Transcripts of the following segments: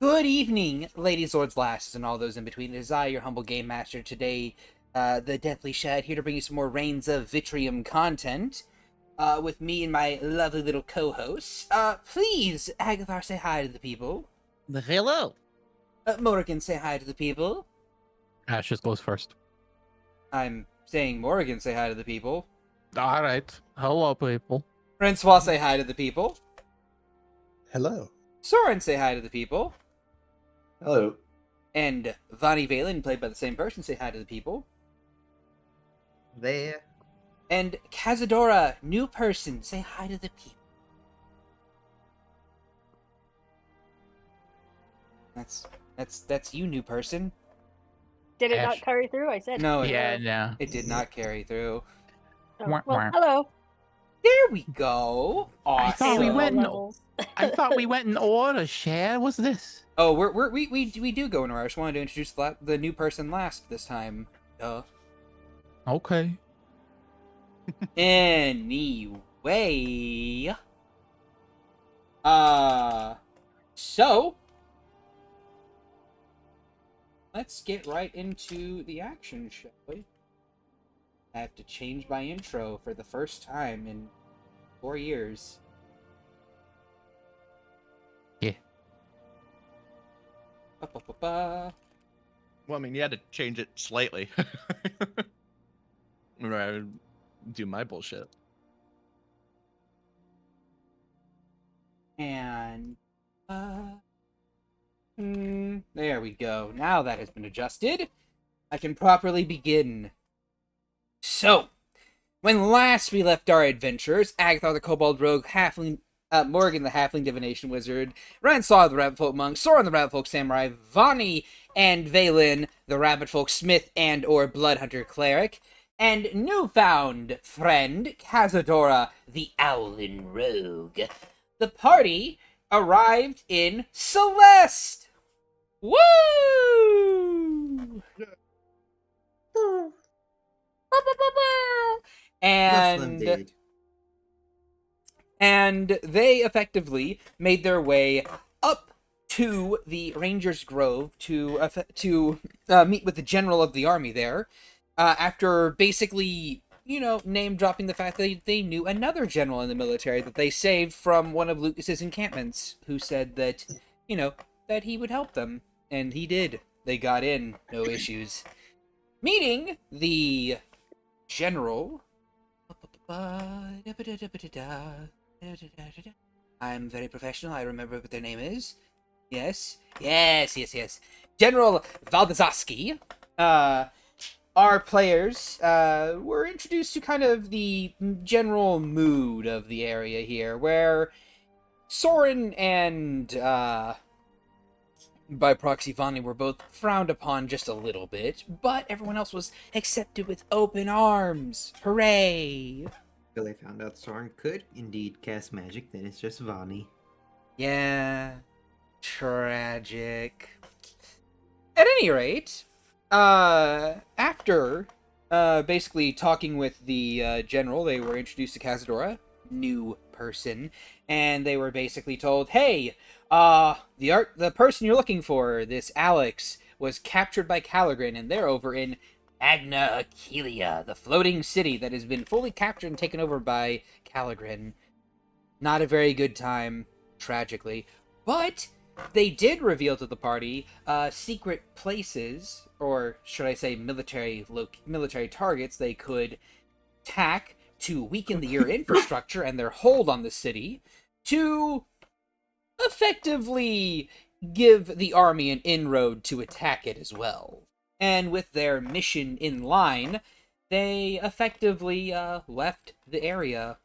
Good evening, ladies, lords, lasses, and all those in between. It is I, your humble game master, today, the Deathly Shad, here to bring you some more Rains of Vitrium content, with me and my lovely little co-hosts. Please, Agathar, say hi to the people. Hello. Morrigan, say hi to the people. Ashes goes first. I'm saying Morrigan, say hi to the people. All right. Hello, people. Francois, say hi to the people. Hello. Soren, say hi to the people. Hello. And Vaelyn, played by the same person, say hi to the people. There. And Cazadora, new person, say hi to the people. That's you, new person. Did it Ash. not carry through? I said. No, Yeah, no. it did not carry through. Oh, Wah, well, wah. hello. There we go. Awesome. I thought we Halo went in- levels. I thought we went in order, Shad. What's this? Oh, we do go in order. I just wanted to introduce the new person last this time. Okay. Anyway. So let's get right into the action, shall we? I have to change my intro for the first time in 4 years. Yeah. Ba-ba-ba-ba. Well, I mean, you had to change it slightly. Or I would do my bullshit. And there we go. Now that has been adjusted, I can properly begin. So, when last we left our adventurers, Agathar the Kobold Rogue, Halfling, Morgan the Halfling Divination Wizard, Ransaw the Rabbit Folk Monk, Soren the Rabbit Folk Samurai, Vani and Vaelyn the Rabbit Folk Smith and or Blood Hunter Cleric, and newfound friend Cazadora the Owlin Rogue. The party arrived in Celeste! Woo! And they effectively made their way up to the Ranger's Grove to meet with the general of the army there, after basically, name dropping the fact that they knew another general in the military that they saved from one of Lucas's encampments, who said that, that he would help them. And he did. They got in, no issues. Meeting the general. I'm very professional. I remember what their name is. Yes. General Valdezaski. Our players were introduced to kind of the general mood of the area here, where Soren and, by proxy, Vani were both frowned upon just a little bit, but everyone else was accepted with open arms. Hooray! Till they found out Soren could indeed cast magic, then it's just Vani. Yeah. Tragic. At any rate, after basically talking with the general, they were introduced to Cazadora, new person, and they were basically told, hey, the person you're looking for, this Alex, was captured by ch-ldr-n, and they're over in Agna Aquilia, the floating city that has been fully captured and taken over by ch-ldr-n. Not a very good time, tragically, but they did reveal to the party secret places, or should I say military targets they could attack to weaken the infrastructure and their hold on the city, to effectively give the army an inroad to attack it as well. And with their mission in line, they effectively left the area.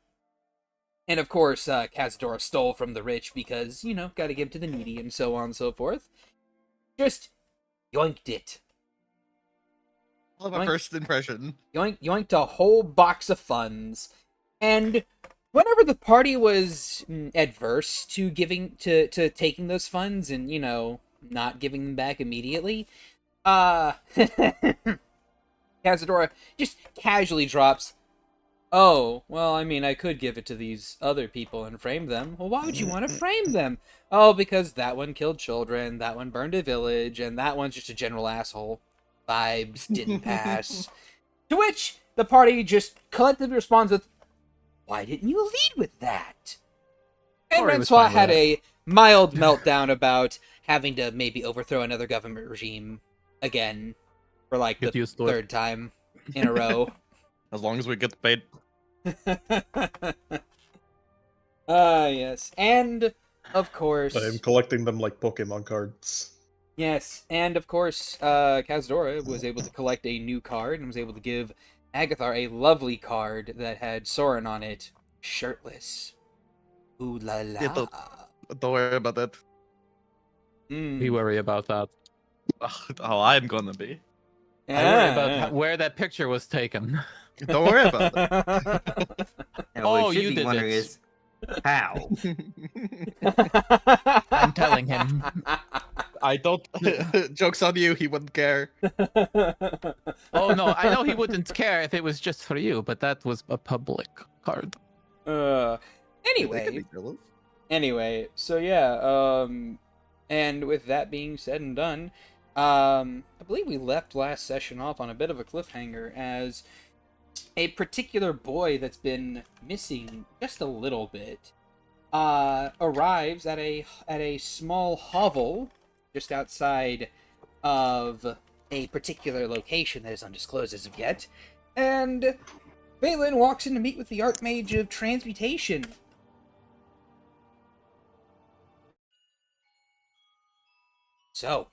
And of course, Cazadora stole from the rich because, gotta give to the needy and so on and so forth. Just yoinked it. I love a first impression. Yoinked a whole box of funds. And whenever the party was adverse to taking those funds and, not giving them back immediately, Cazadora just casually drops, Oh, well, I mean, I could give it to these other people and frame them. Well, why would you want to frame them? Oh, because that one killed children, that one burned a village, and that one's just a general asshole. Vibes didn't pass. To which the party just collectively responds with, why didn't you lead with that? And Vuori was Francois fine with had it. a mild meltdown about having to maybe overthrow another government regime again for like Get the used to it. third time in a row. As long as we get paid. Yes. And, of course... I'm collecting them like Pokemon cards. Yes, and of course, ch-ldr-n was able to collect a new card and was able to give Agathar a lovely card that had Soren on it, shirtless. Ooh la la. Yeah, don't worry about that. Mm. We worry about that. Oh, I'm gonna be. I worry about where that picture was taken. Don't worry about that. And Oh, what you you should be did wondering it. is how. I'm telling him. I don't. Joke's on you. He wouldn't care. Oh no, I know he wouldn't care if it was just for you, but that was a public card. uh, They could anyway, be jealous. so yeah, and with that being said and done, I believe we left last session off on a bit of a cliffhanger as a particular boy that's been missing just a little bit arrives at a small hovel just outside of a particular location that is undisclosed as of yet, and Vaelyn walks in to meet with the Archmage of Transmutation. So,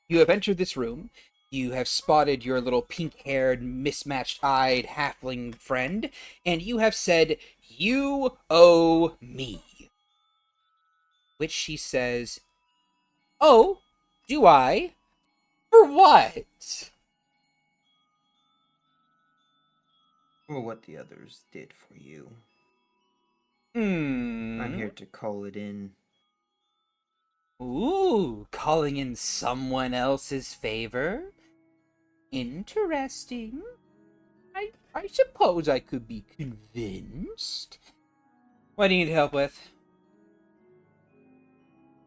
you have entered this room. You have spotted your little pink-haired, mismatched-eyed halfling friend, and you have said, "You owe me." Which she says, "Oh, do I? For what?" Or what the others did for you. Hmm. I'm here to call it in. Ooh, calling in someone else's favor? Interesting. I suppose I could be convinced. What do you need help with?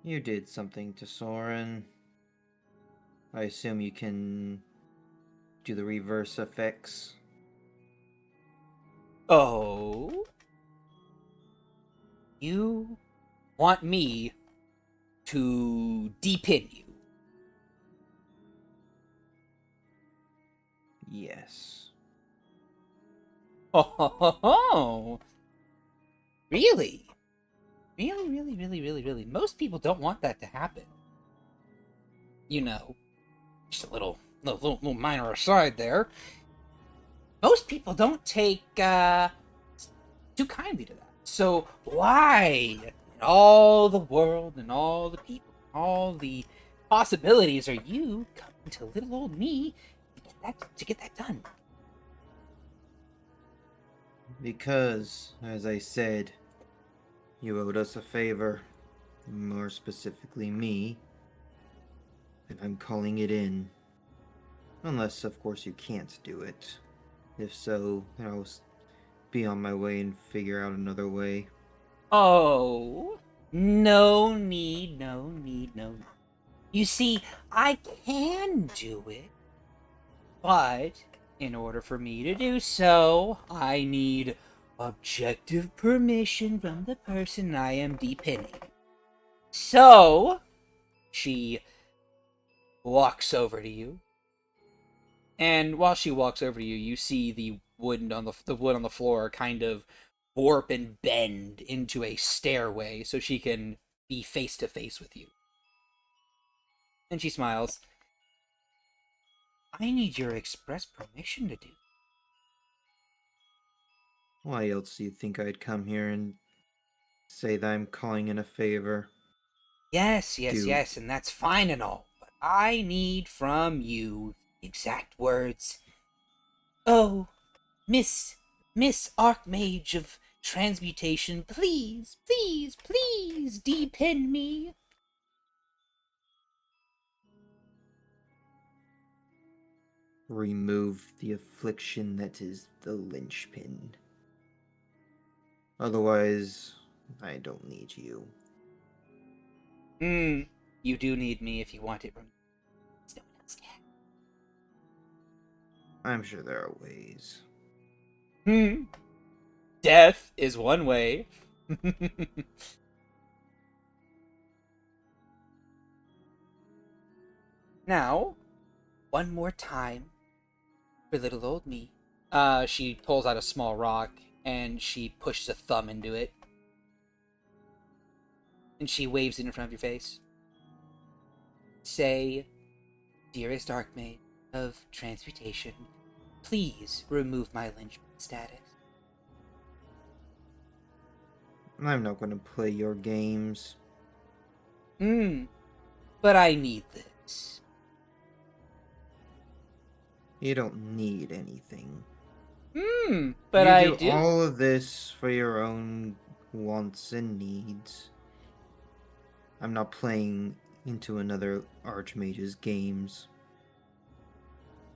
You did something to Soren. I assume you can do the reverse effects. Oh? You want me to depin you? Yes. Oh, really? Really? Most people don't want that to happen. You know, just a little minor aside there. Most people don't take too kindly to that. So why, in all the world and all the people, all the possibilities, are you coming to little old me to get that done? Because, as I said, you owed us a favor. More specifically, me. And I'm calling it in. Unless, of course, you can't do it. If so, then I'll be on my way and figure out another way. Oh, no need. You see, I can do it, but in order for me to do so, I need objective permission from the person I am depinning. So, she walks over to you, and while she walks over to you, you see the wood on the floor kind of warp and bend into a stairway so she can be face to face with you. And she smiles. I need your express permission to do. Why else do you think I'd come here and say that I'm calling in a favor? Yes, and that's fine and all. But I need from you exact words. Oh, Miss Archmage of Transmutation, please depin me. remove the affliction that is the linchpin. Otherwise, I don't need you. You do need me if you want it removed. No one else can. I'm sure there are ways. Death is one way. Now, one more time for little old me. She pulls out a small rock and she pushes a thumb into it. And she waves it in front of your face. Say, dearest Archmage of Transmutation, please remove my linchpin status. I'm not going to play your games. But I need this. You don't need anything. But you I do do. all of this for your own wants and needs. I'm not playing into another Archmage's games.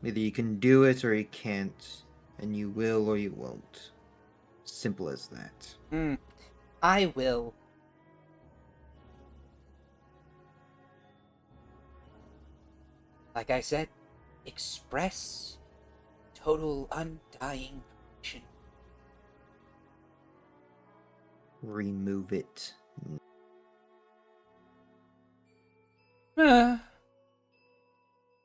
Either you can do it or you can't, and you will or you won't. Simple as that. I will. Like I said, express total undying passion. Remove it.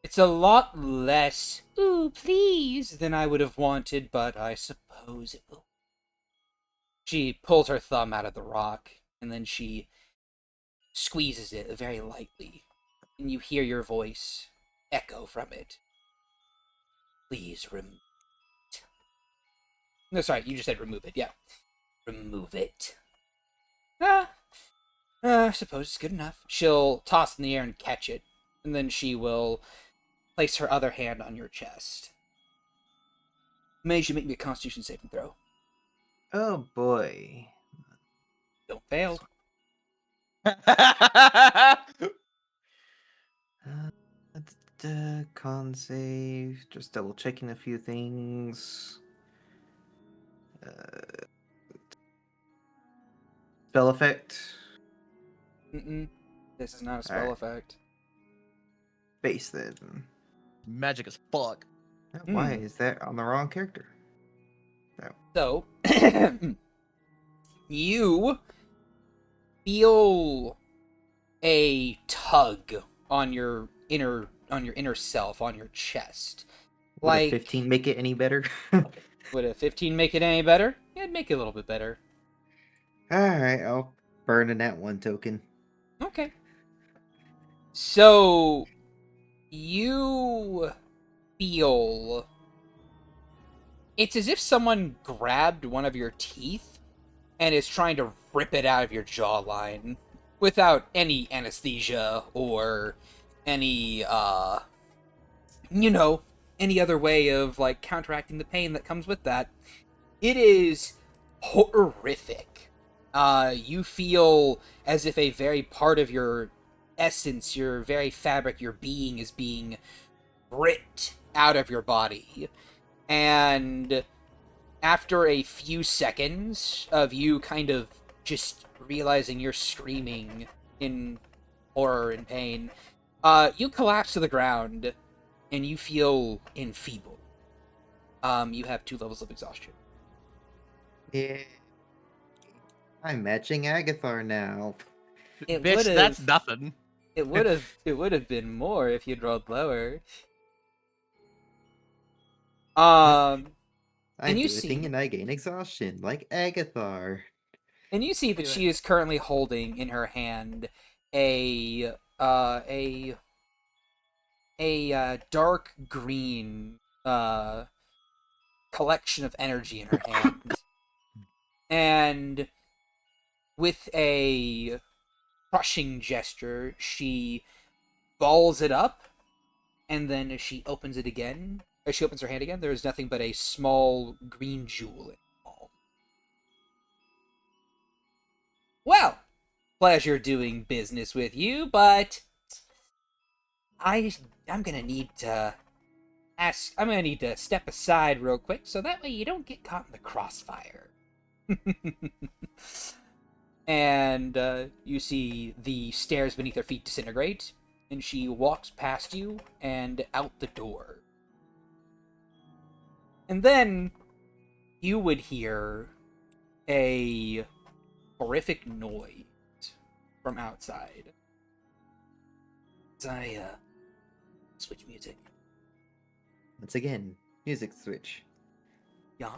It's a lot less, ooh, please, than I would have wanted, but I suppose it will. She pulls her thumb out of the rock, and then she squeezes it very lightly, and you hear your voice echo from it. Please remove it. No, sorry, you just said remove it, yeah. Remove it. I suppose it's good enough. She'll toss it in the air and catch it, and then she will place her other hand on your chest. May you make me a Constitution saving throw. Oh boy. Don't fail. Con save. Just double checking a few things. Spell effect. This is not a spell Alright. effect. Base then. Magic as fuck. Why is that on the wrong character? So, you feel a tug on your inner self, on your chest. Would a Like 15 make it any better? Would a 15 make it any better? Yeah, it'd make it a little bit better. Alright, I'll burn in that one token. Okay. So, you feel... It's as if someone grabbed one of your teeth and is trying to rip it out of your jawline without any anesthesia or any, any other way of, like, counteracting the pain that comes with that. It is horrific. You feel as if a very part of your essence, your very fabric, your being is being ripped out of your body. And after a few seconds of you kind of just realizing you're screaming in horror and pain, you collapse to the ground and you feel enfeebled. You have 2 levels of exhaustion. Yeah. I'm matching Agathar now. It Bitch, would've- that's nothing. It would have been more if you'd rolled lower. I And do you a see- thing and I gain exhaustion, like Agathar. And you see that she is currently holding in her hand a dark green collection of energy in her hand. And with a crushing gesture, she balls it up, and then as she opens it again, as she opens her hand again, there is nothing but a small green jewel in it all. Well, pleasure doing business with you, but I'm gonna need to I'm gonna need to step aside real quick, so that way you don't get caught in the crossfire. And you see the stairs beneath her feet disintegrate, and she walks past you and out the door. And then you would hear a horrific noise from outside. As I switch music. Once again, music switch. Yeah.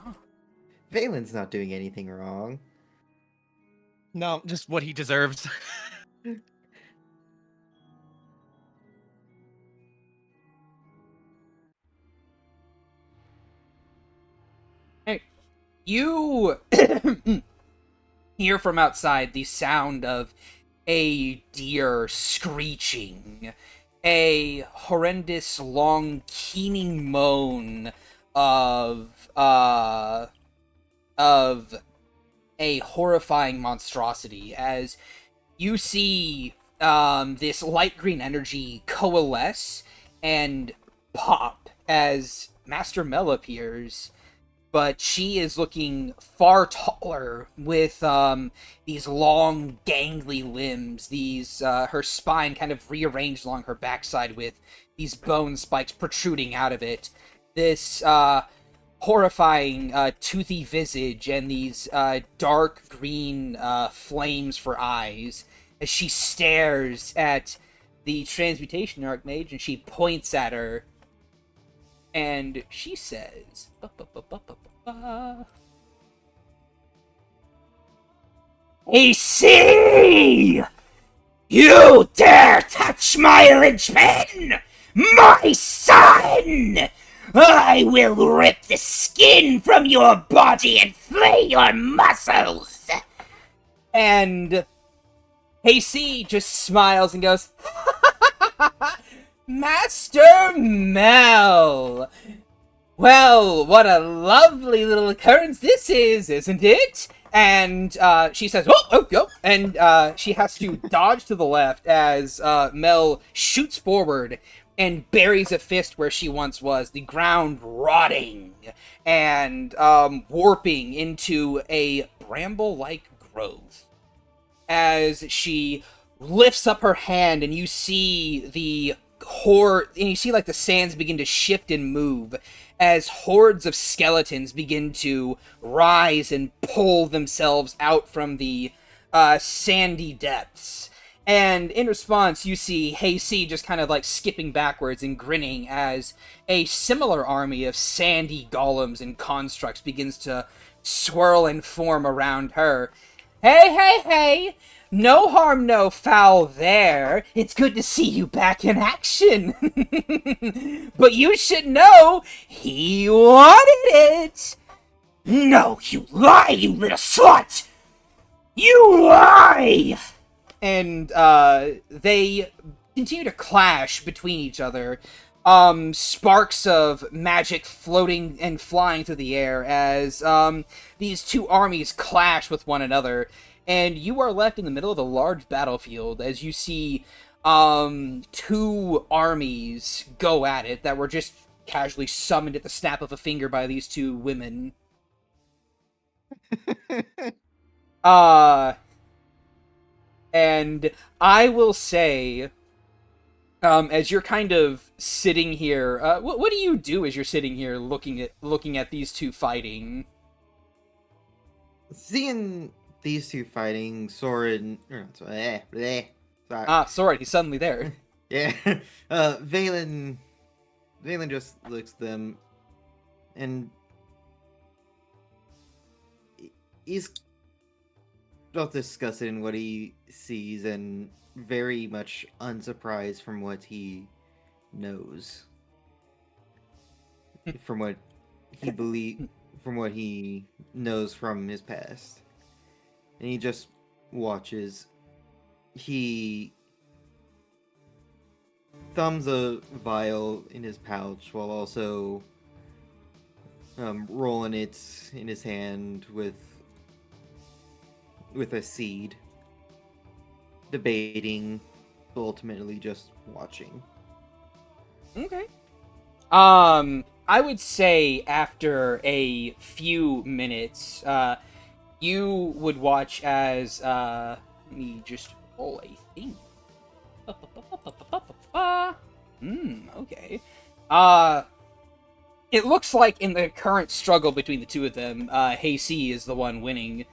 Valen's not doing anything wrong. No, just what he deserves. Hey, you hear from outside the sound of a deer screeching, a horrendous, long, keening moan of a horrifying monstrosity as you see this light green energy coalesce and pop as Master Mel appears, but she is looking far taller with these long, gangly limbs. These her spine kind of rearranged along her backside with these bone spikes protruding out of it. This horrifying, toothy visage and these dark green flames for eyes as she stares at the Transmutation Archmage and she points at her. And she says, "AC! You dare touch my linchpin! My son! I will rip the skin from your body and flay your muscles!" And AC just smiles and goes, "Master Mel! Well, what a lovely little occurrence this is, isn't it?" And she says, "Oh," and she has to dodge to the left as Mel shoots forward and buries a fist where she once was, the ground rotting and warping into a bramble-like growth. As she lifts up her hand and you see like the sands begin to shift and move as hordes of skeletons begin to rise and pull themselves out from the sandy depths. And in response, you see Haysi just kind of like skipping backwards and grinning as a similar army of sandy golems and constructs begins to swirl and form around her. Hey! No harm, no foul there. It's good to see you back in action. But you should know, he wanted it. No, you lie, you little slut. You lie. And they continue to clash between each other. Sparks of magic floating and flying through the air as these two armies clash with one another. And you are left in the middle of a large battlefield as you see two armies go at it that were just casually summoned at the snap of a finger by these two women. And I will say, as you're kind of sitting here, what do you do as you're sitting here looking at these two fighting? Seeing these two fighting, Soren, sorry. Sorry, he's suddenly there. Yeah, Vaelyn just looks at them, and he's both disgusted in what he sees and very much unsurprised from what he knows, from what he knows from his past. And he just watches. He thumbs a vial in his pouch while also rolling it in his hand with a seed, debating, ultimately just watching. Okay. I would say after a few minutes, you would watch as, let me just roll a thing. Okay. It looks like in the current struggle between the two of them, Haysi is the one winning,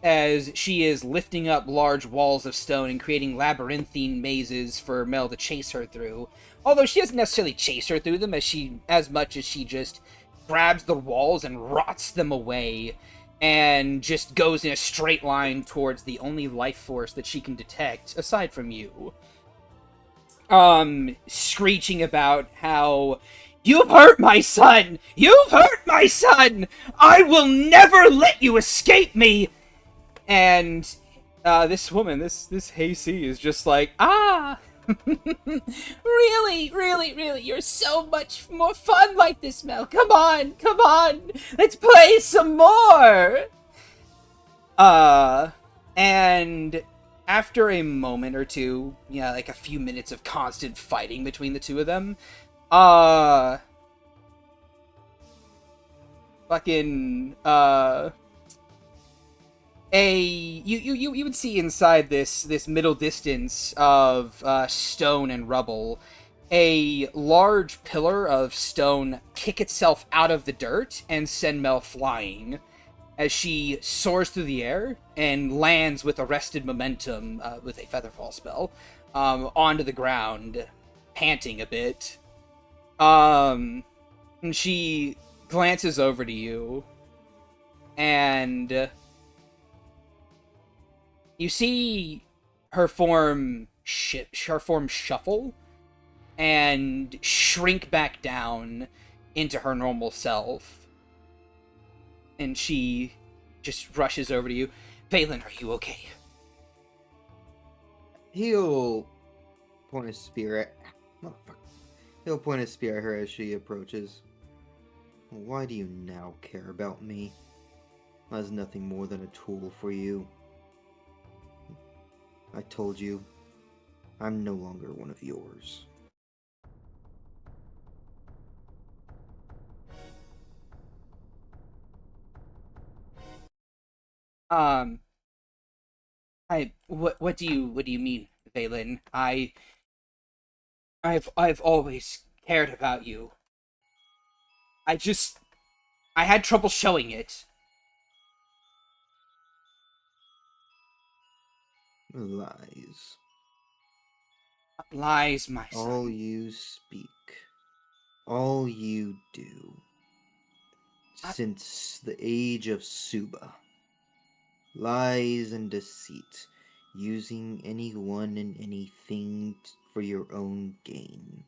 as she is lifting up large walls of stone and creating labyrinthine mazes for Mel to chase her through. Although she doesn't necessarily chase her through them, as much as she just grabs the walls and rots them away, and just goes in a straight line towards the only life force that she can detect, aside from you. Screeching about how, "You've hurt my son! You've hurt my son! I will never let you escape me!" And, this woman, this Haysi is just like, really, you're so much more fun like this, Mel. Come on, let's play some more! And after a moment or two, yeah, like a few minutes of constant fighting between the two of them, you would see inside this middle distance of stone and rubble, a large pillar of stone kick itself out of the dirt and send Mel flying as she soars through the air and lands with arrested momentum with a featherfall spell onto the ground, panting a bit. And she glances over to you, and you see her form shuffle and shrink back down into her normal self. And she just rushes over to you. Vaelyn, are you okay? He'll point a spear at... Motherfucker. He'll point a spear at her as she approaches. Why do you now care about me? I was nothing more than a tool for you. I told you, I'm no longer one of yours. What do you mean, Vaelyn? I've always cared about you. I had trouble showing it. Lies. Lies, my son. All you speak. All you do. Since the age of Suba. Lies and deceit. Using anyone and anything for your own gain.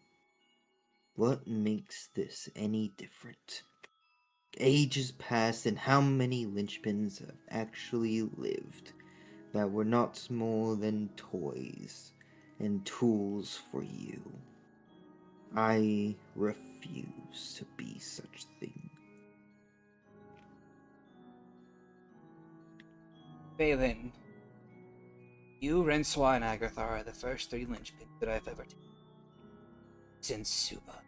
What makes this any different? Ages passed, and how many linchpins have actually lived that were not more than toys and tools for you? I refuse to be such thing. Vaelyn, you, Renswa, and Agrathar are the first three linchpins that I've ever taken since Suba.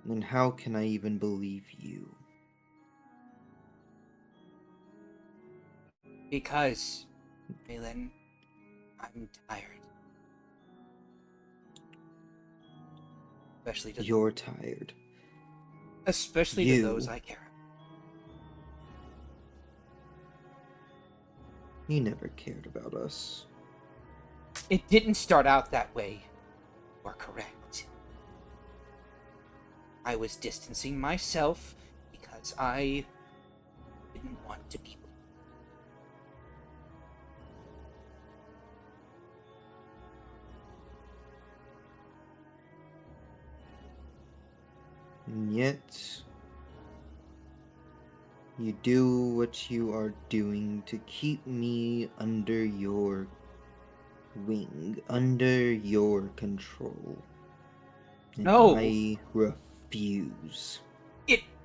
And how can I even believe you? Because, Vaelyn, I'm tired. Especially to You're tired. Especially to those I care about. You never cared about us. It didn't start out that way. You are correct. I was distancing myself because I didn't want to be. And yet, you do what you are doing to keep me under your wing, under your control. And No. I refuse.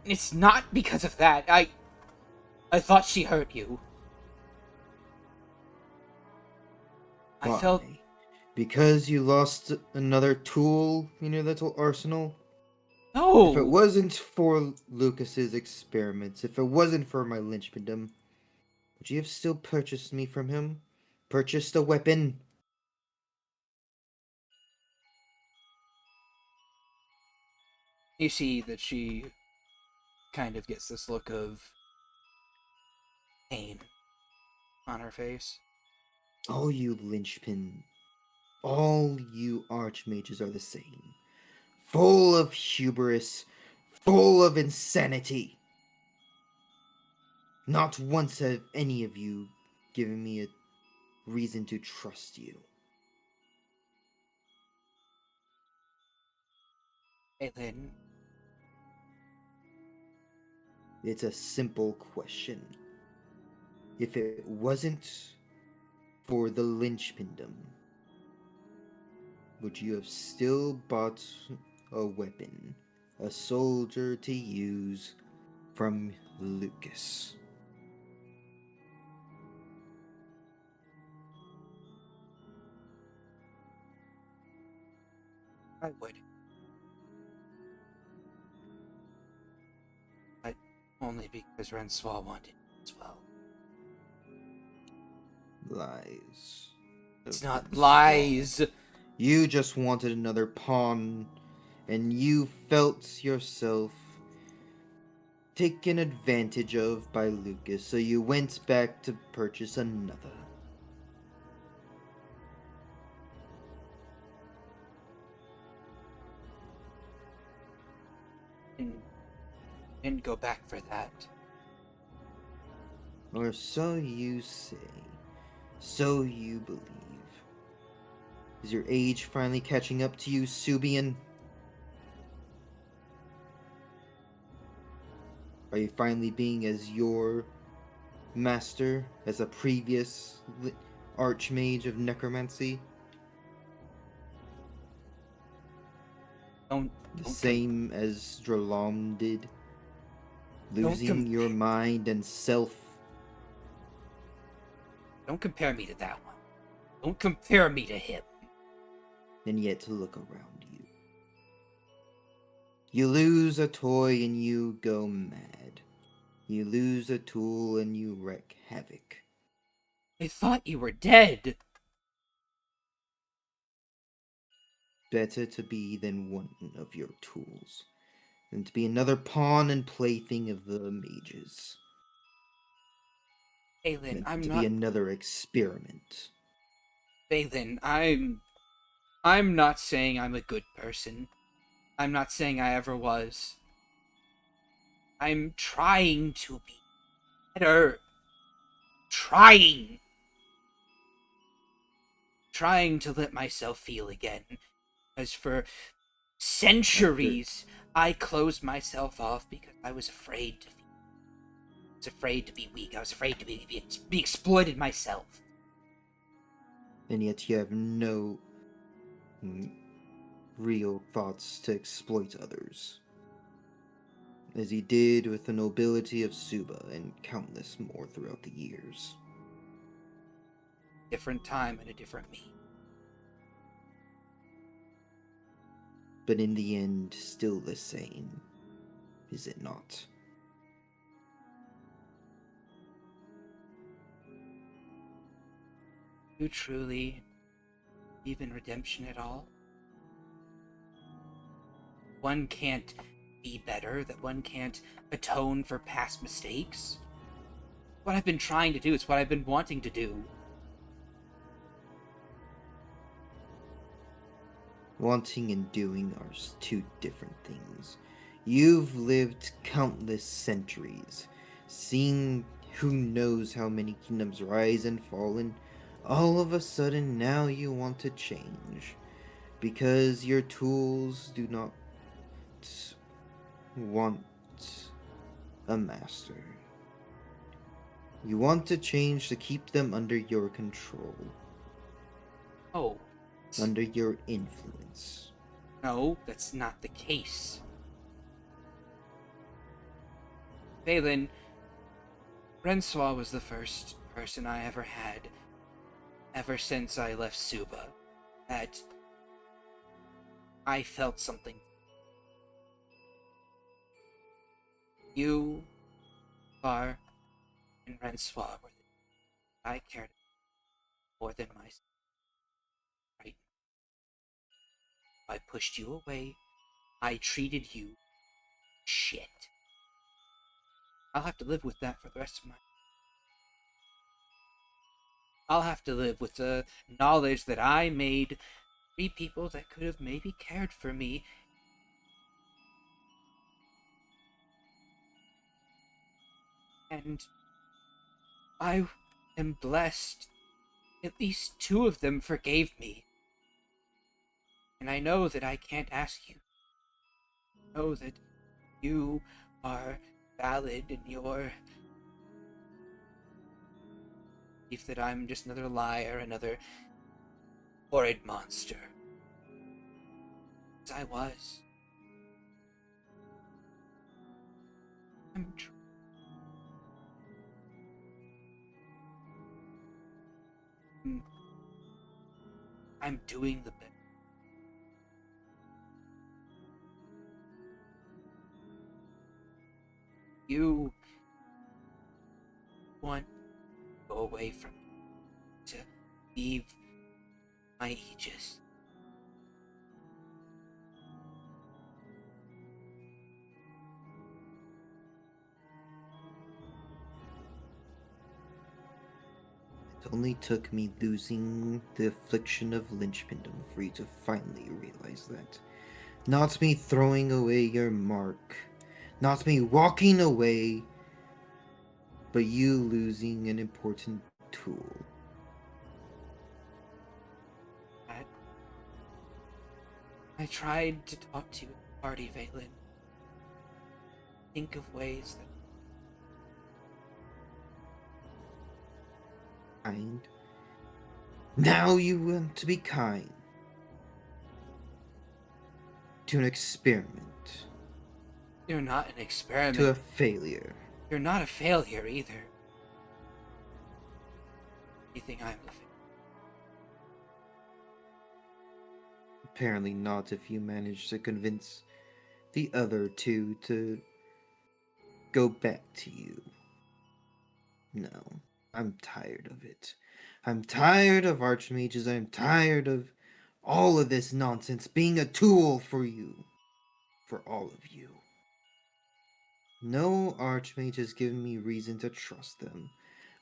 It's not because of that. I thought she hurt you. Why? I felt Because you lost another tool in your little arsenal? No! If it wasn't for Lucas's experiments, if it wasn't for my lynchpindom, would you have still purchased me from him? Purchased a weapon? You see that she kind of gets this look of pain on her face. All you linchpin, all you archmages are the same. Full of hubris, full of insanity. Not once have any of you given me a reason to trust you. Vaelyn, It's a simple question. If it wasn't for the lynchpindom, would you have still bought a weapon, a soldier to use from Lucas? I would. But only because Renswall wanted it as well. Lies. It's Of not Renswall. lies! You just wanted another pawn, and you felt yourself taken advantage of by Lucas, so you went back to purchase another. And didn't go back for that. Or so you say. So you believe. Is your age finally catching up to you, Subian? Are you finally being as your master as a previous archmage of necromancy? Don't The same as Dralam did? Losing your mind and self? Don't compare me to that one. Don't compare me to him. And yet to look around you. You lose a toy and you go mad. You lose a tool and you wreak havoc. I thought you were dead. Better to be than one of your tools, than to be another pawn and plaything of the mages. Vaelyn, Than I'm to not. be another experiment. Vaelyn, I'm not saying I'm a good person. I'm not saying I ever was. I'm trying to be better. Trying. Trying to let myself feel again. As for centuries, I closed myself off because I was afraid to feel. I was afraid to be weak. I was afraid to be exploited myself. And yet you have no real thoughts to exploit others. As he did with the nobility of Suba and countless more throughout the years. Different time and a different me. But in the end, still the same, is it not? You truly believe in redemption at all? One can't be better, that one can't atone for past mistakes? What I've been trying to do, it's what I've been wanting to do. Wanting and doing are two different things. You've lived countless centuries, seen who knows how many kingdoms rise and fall, and all of a sudden now you want to change. Because your tools do not want a master. You want to change to keep them under your control. Oh. Under your influence. No, that's not the case. Vaelyn, Renswall was the first person I ever had, ever since I left Suba. that I felt something. You are and Francois were the I cared more than myself. Right? I pushed you away. I treated you shit. I'll have to live with that for the rest of my. I'll have to live with the knowledge that I made 3 people that could have maybe cared for me. And I am blessed. At least 2 of them forgave me. And I know that I can't ask you. I know that you are valid in your belief that I'm just another liar, another horrid monster. As I was. I'm doing the best. You want to go away from me, to leave my aegis. It only took me losing the affliction of lynchpindom for you to finally realize that. Not me throwing away your mark, not me walking away, but you losing an important tool. I tried to talk to you at the party, Vaelyn. Think of ways that Kind. Now you want to be kind to an experiment, you're not an experiment. to a failure. You're not a failure either. You think I'm a failure? Apparently not if you manage to convince the other 2 to go back to you. No, I'm tired of it. I'm tired of archmages. I'm tired of all of this nonsense being a tool for you. For all of you. No archmage has given me reason to trust them.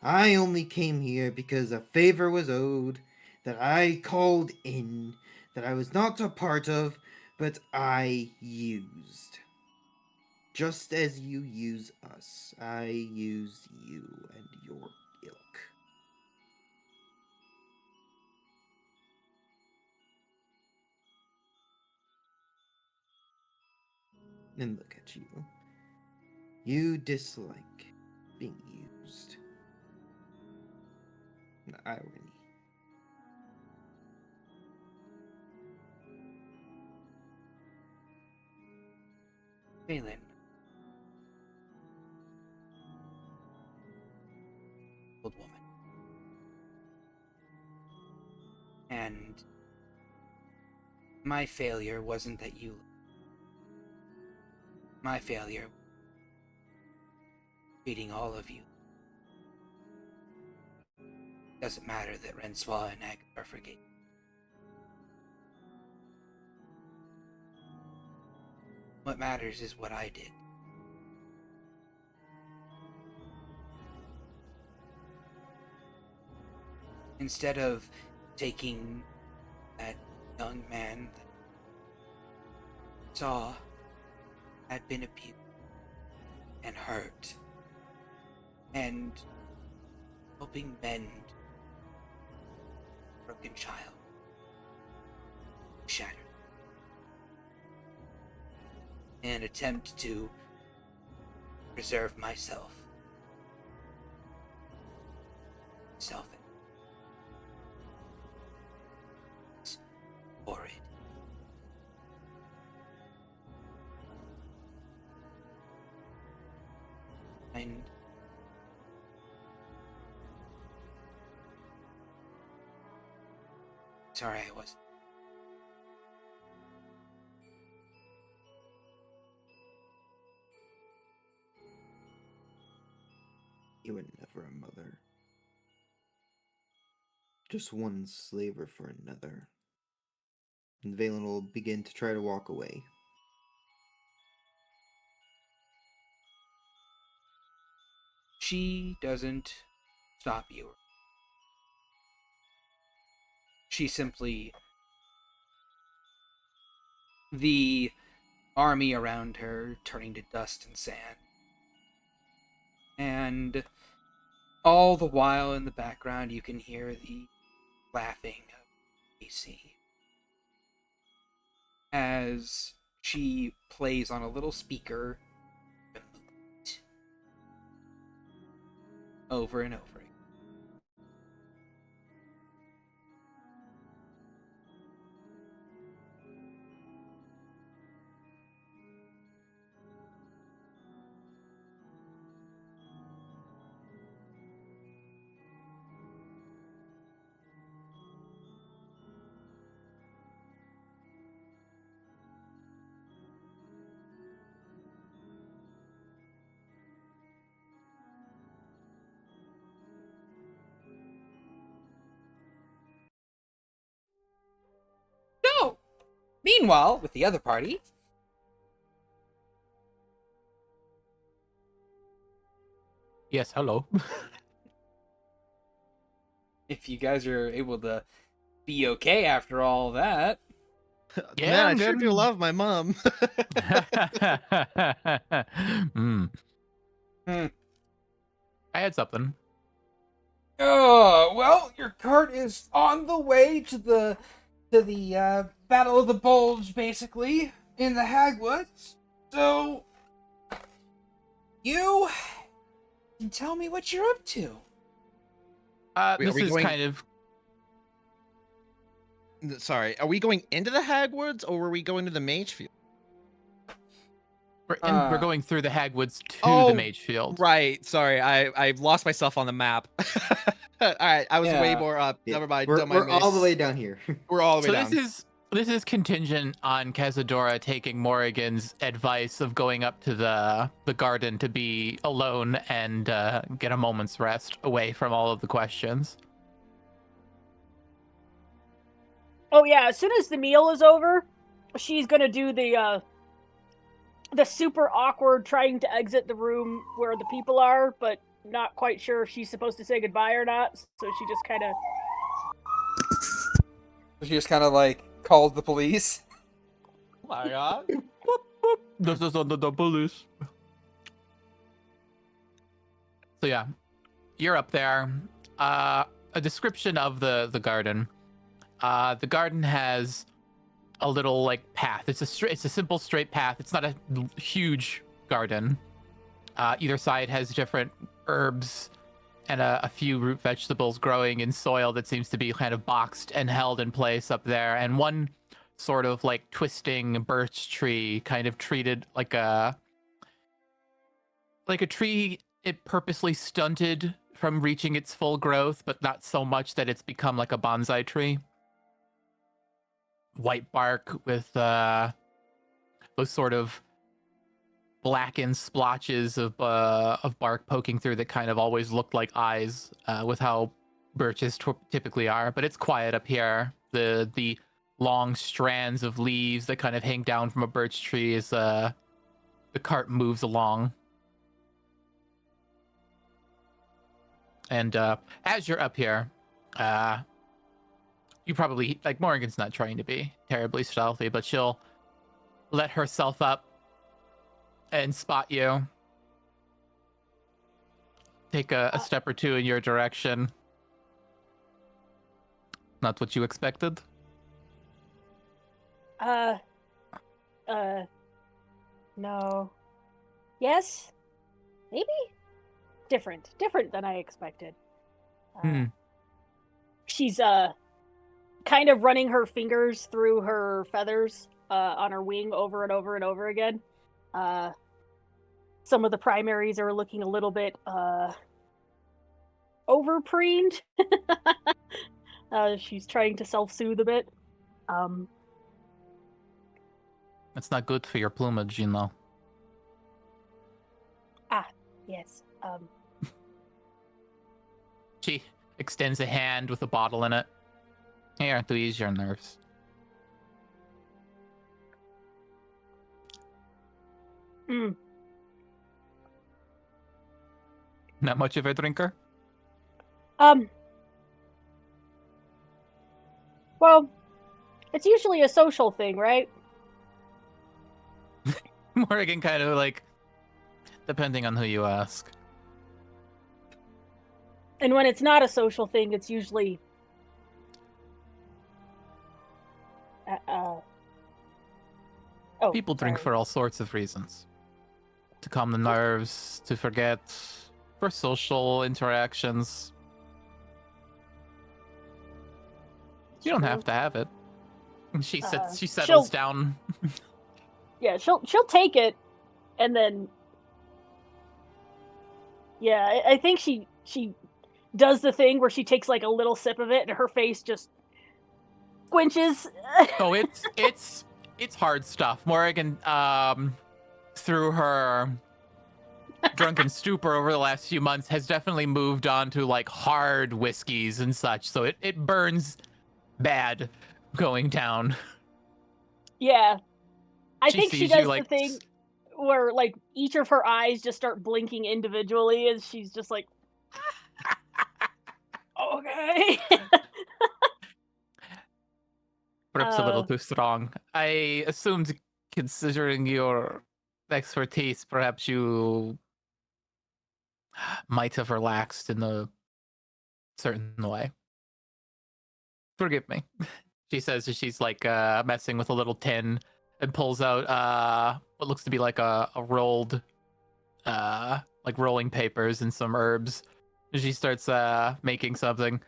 I only came here because a favor was owed, that I called in, that I was not a part of, but I used. Just as you use us, I use you and your ilk. And look at you. You dislike being used. The irony. Vaelyn. Old woman. And my failure wasn't that you. My failure treating all of you. Doesn't matter that Renswa and Agatha forgave. What matters is what I did. Instead of taking that young man that saw had been abused and hurt and helping mend a broken child shattered in an attempt to preserve myself. Selfish. It's horrid. And sorry I wasn't You were never a mother. Just one slaver for another. And Vaelyn will begin to try to walk away. She doesn't stop you. She simply... The army around her turning to dust and sand. And all the while in the background you can hear the laughing of AC as she plays on a little speaker over and over again. No! Meanwhile, with the other party, Yes, hello. if you guys are able to be okay after all that. Yeah, Man, I'm I sure good. do love my mom. Hmm. Hmm. I had something. Oh, well, your cart is on the way to the Battle of the Bulge, basically, in the Hagwoods. So you can tell me what you're up to. Wait, This are we is going- kind of Sorry, are we going into the Hagwoods or were we going to the Mage Field? we're going through the Hagwoods to Oh, the Mage Field. Right, sorry, I lost myself on the map. All right, I was way Yeah. more up. Yeah, Never mind. We're, don't mind we're me. all the way down here. We're all the way So down. this is contingent on Cazadora taking Morrigan's advice of going up to the garden to be alone and get a moment's rest away from all of the questions. Oh yeah, as soon as the meal is over, she's gonna do the super awkward trying to exit the room where the people are, but not quite sure if she's supposed to say goodbye or not. So she just kind of She just kind of like calls the police. Oh my god. This is under the police. So yeah, you're up there. A description of the garden. The garden has a little like path. It's a simple straight path. It's not a huge garden. Either side has different herbs and a few root vegetables growing in soil that seems to be kind of boxed and held in place up there, and one sort of like twisting birch tree, kind of treated like a tree it purposely stunted from reaching its full growth, but not so much that it's become like a bonsai tree. White bark with those sort of blackened splotches of bark poking through that kind of always looked like eyes, with how birches typically are. But it's quiet up here. The long strands of leaves that kind of hang down from a birch tree as the cart moves along. And as you're up here, you probably, like, Morrigan's not trying to be terribly stealthy, but she'll let herself up and spot you. Take a step or two in your direction. Not what you expected? no. Yes? Maybe? Different than I expected. She's, kind of running her fingers through her feathers, on her wing over and over and over again. Some of the primaries are looking a little bit, overpreened. She's trying to self-soothe a bit. That's not good for your plumage, you know. Yes. She extends a hand with a bottle in it. Here, to ease your nerves. Mm. Not much of a drinker? Well, it's usually a social thing, right? Morrigan kind of like, depending on who you ask. And when it's not a social thing, it's usually oh, People drink sorry. for all sorts of reasons. To calm the nerves, to forget, for social interactions. You don't have to have it. She sits. She settles down. Yeah, she'll take it, and then yeah, I think she does the thing where she takes like a little sip of it, and her face just squinches. Oh, it's hard stuff. Morrigan, through her drunken stupor over the last few months, has definitely moved on to like hard whiskeys and such. So it burns bad going down. Yeah, I think she sees does you, like, the thing where like each of her eyes just start blinking individually, and she's just like, okay. Perhaps a little too strong. I assumed, considering your expertise, perhaps you might have relaxed in a certain way. Forgive me. She says as she's like messing with a little tin and pulls out what looks to be like a rolled like rolling papers and some herbs. She starts making something.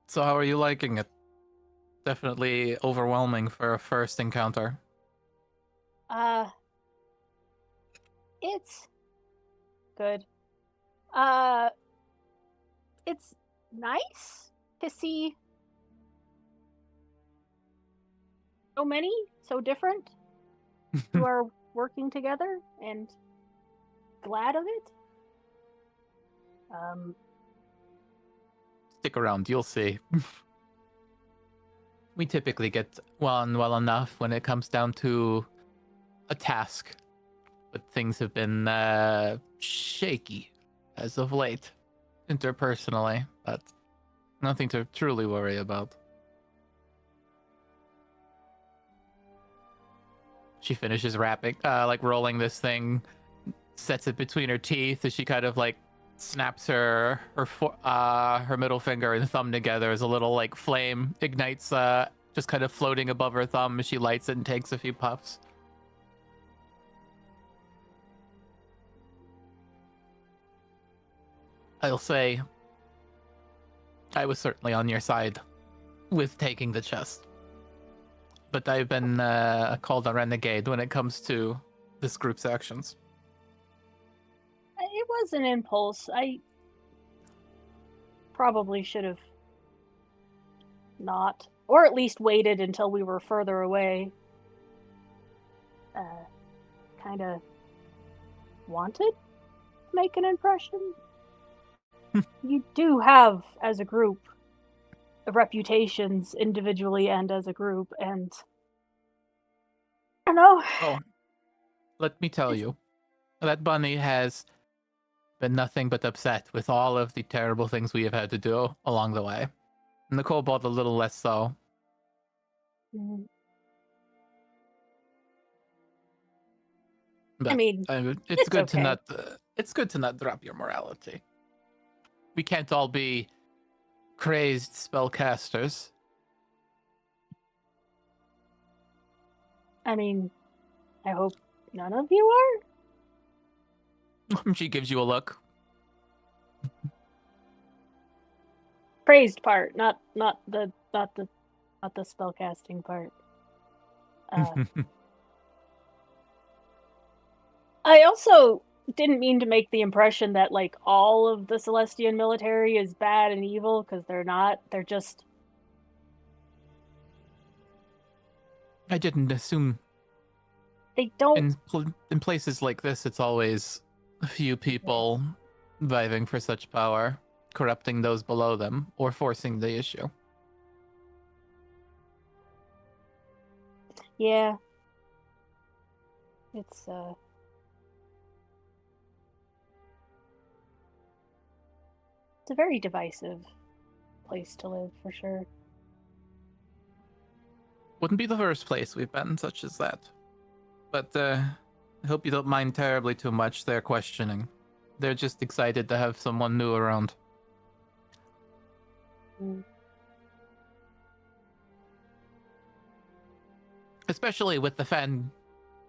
So how are you liking it? Definitely overwhelming for a first encounter. It's good. It's nice to see so many so different who are working together, and glad of it. Stick around, you'll see. We typically get on well enough when it comes down to a task, but things have been shaky as of late, interpersonally, but nothing to truly worry about. She finishes wrapping, like rolling this thing, sets it between her teeth as she kind of like snaps her middle finger and thumb together as a little like flame ignites, just kind of floating above her thumb as she lights it and takes a few puffs. I'll say I was certainly on your side with taking the chest, but I've been called a renegade when it comes to this group's actions. It was an impulse. I probably should have not, or at least waited until we were further away. Kind of wanted to make an impression. You do have, as a group, reputations individually and as a group, and I don't know. Oh, let me tell you, that bunny has been nothing but upset with all of the terrible things we have had to do along the way. And the kobold a little less so. Mm. But, I mean, it's good okay. to not. It's good to not drop your morality. We can't all be crazed spellcasters. I mean, I hope none of you are. She gives you a look. Praised part, not the spellcasting part. I also didn't mean to make the impression that like all of the Celestian military is bad and evil, because they're not. They're just. I didn't assume. They don't. In places like this, it's always a few people vying for such power, corrupting those below them, or forcing the issue. Yeah. It's a very divisive place to live, for sure. Wouldn't be the first place we've been such as that. But I hope you don't mind terribly too much their questioning. They're just excited to have someone new around. Mm. Especially with the fan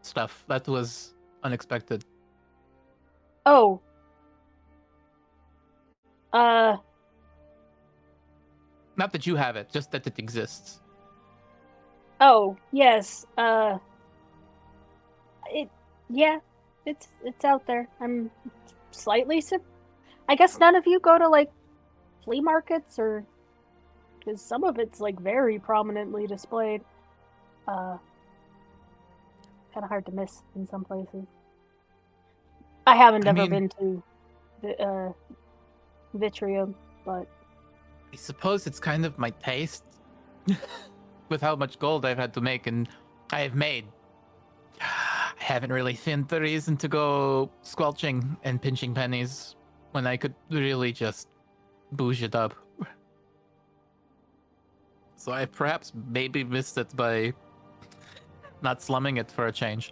stuff. That was unexpected. Oh. Not that you have it, just that it exists. Oh, yes. It's out there. I'm slightly I guess none of you go to, like, flea markets, or... Because some of it's, like, very prominently displayed. Kind of hard to miss in some places. I haven't ever been to the, Vitrium, but... I suppose it's kind of my taste. With how much gold I've had to make, and I have made. I haven't really seen the reason to go squelching and pinching pennies when I could really just bouge it up. So I perhaps maybe missed it by not slumming it for a change.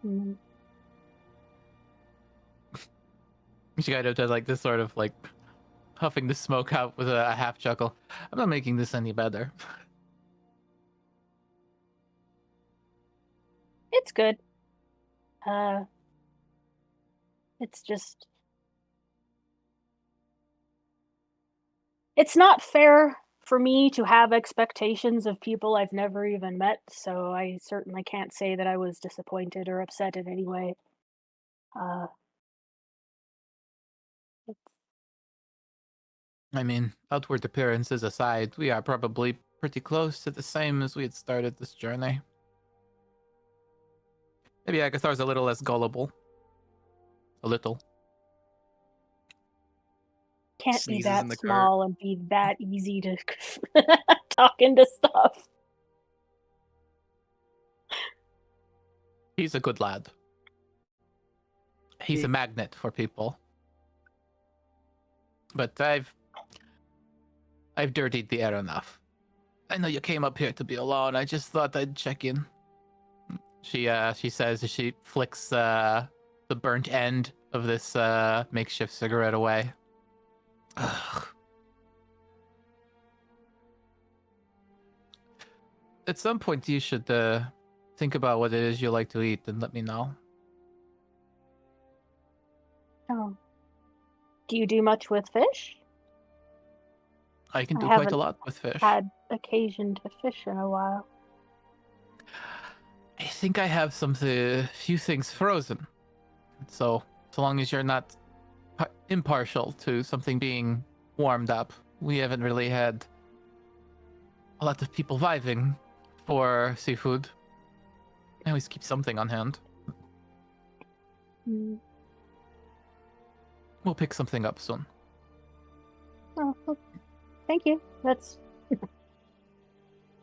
Mm. Shigeru does like this sort of like huffing the smoke out with a half chuckle. I'm not making this any better. It's good. It's just... It's not fair for me to have expectations of people I've never even met, so I certainly can't say that I was disappointed or upset in any way. Uh, I mean, outward appearances aside, we are probably pretty close to the same as we had started this journey. Maybe Agathar's a little less gullible. A little. Can't be Sneezes in that the small and be that easy to talk into stuff. He's a good lad. He's a magnet for people. But I've dirtied the air enough. I know you came up here to be alone. I just thought I'd check in. She says as she flicks the burnt end of this makeshift cigarette away. Ugh. At some point, you should think about what it is you like to eat and let me know. Oh. Do you do much with fish? I can I do quite a haven't lot with fish. Had occasion to fish in a while. I think I have few things frozen. So long as you're not impartial to something being warmed up, we haven't really had a lot of people vibing for seafood. I always keep something on hand. Mm. We'll pick something up soon. Oh, well, thank you. That's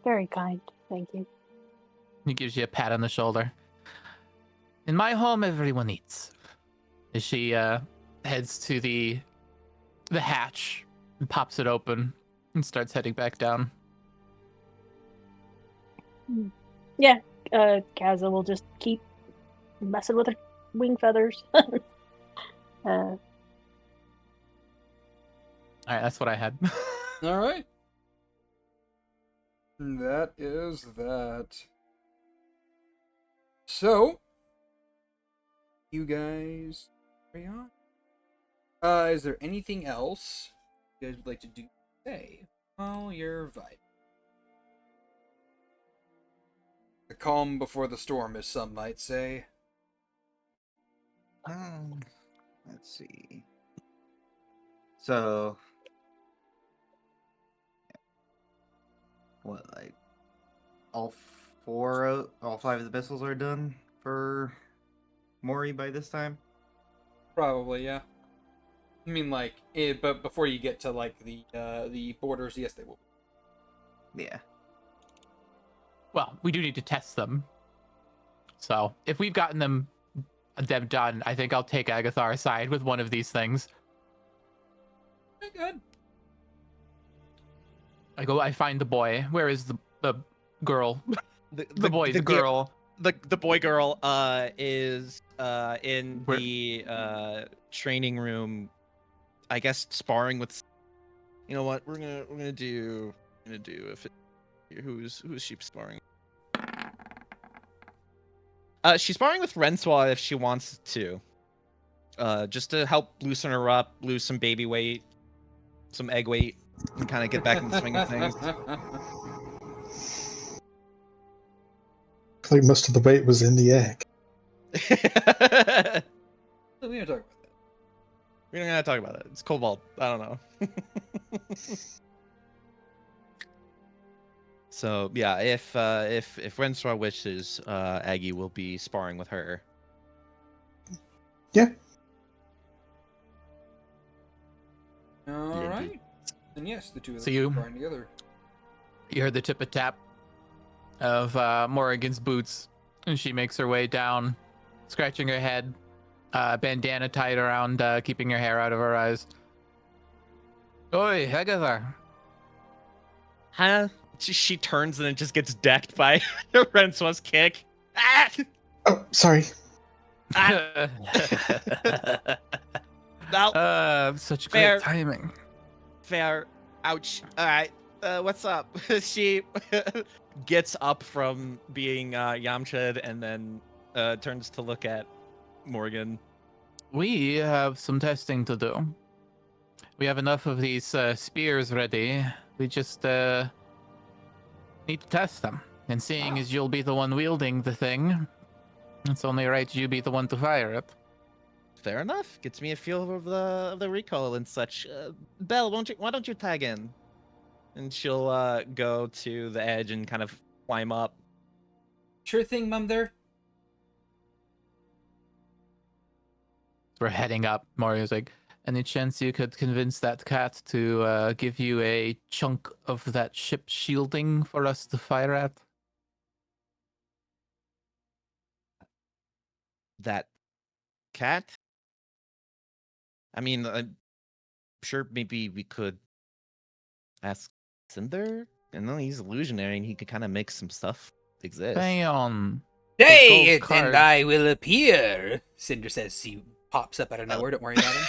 very kind. Thank you. He gives you a pat on the shoulder. In my home, everyone eats. As she heads to the hatch and pops it open and starts heading back down. Yeah, Kaza will just keep messing with her wing feathers. All right, that's what I had. All right. That is that. So, you guys carry on. Is there anything else you guys would like to do today while you're vibing? The calm before the storm, as some might say. Let's see. So, what, like all 5 of the missiles are done for Mori by this time? Probably, yeah. I mean, like, but before you get to like the borders, yes, they will. Yeah. Well, we do need to test them. So if we've gotten them done, I think I'll take Agathar aside with one of these things. Okay, good. I find the boy. Where is the girl? The boy, the girl. The boy girl is in Where- the training room, I guess, sparring with. You know what? We're gonna do if it, who's she sparring? She's sparring with Renswa if she wants to. Just to help loosen her up, lose some baby weight, some egg weight, and kind of get back in the swing of things. Like most of the weight was in the egg. We don't talk about that. We're not gonna talk about it. It's Cobalt. I don't know. So yeah, if Rensra wishes, Aggie will be sparring with her. Yeah. All right. And yes, the two of So them you- are sparring together. You heard the tip-a-tap of Morrigan's boots, and she makes her way down, scratching her head, bandana tied around, keeping her hair out of her eyes. Oi, Agathar. Huh? She turns and it just gets decked by Renswa's kick. Ah! Oh, sorry. No, Such Fair. great timing. fair. Ouch. All right. What's up? She gets up from being Yamcha'd and then turns to look at Morgan. We have some testing to do. We have enough of these spears ready. We just need to test them. And seeing as you'll be the one wielding the thing, it's only right you be the one to fire it. Fair enough. Gets me a feel of the recoil and such. Belle, why don't you tag in? And she'll go to the edge and kind of climb up. Sure thing, Mum. There. We're heading up. Mario's like, any chance you could convince that cat to give you a chunk of that ship shielding for us to fire at? That cat? I mean, I'm sure maybe we could ask Cinder? I know he's illusionary and he could kind of make some stuff exist. Bam! Say gold it, card. and I will appear. Cinder says he pops up out of nowhere. Don't worry about him.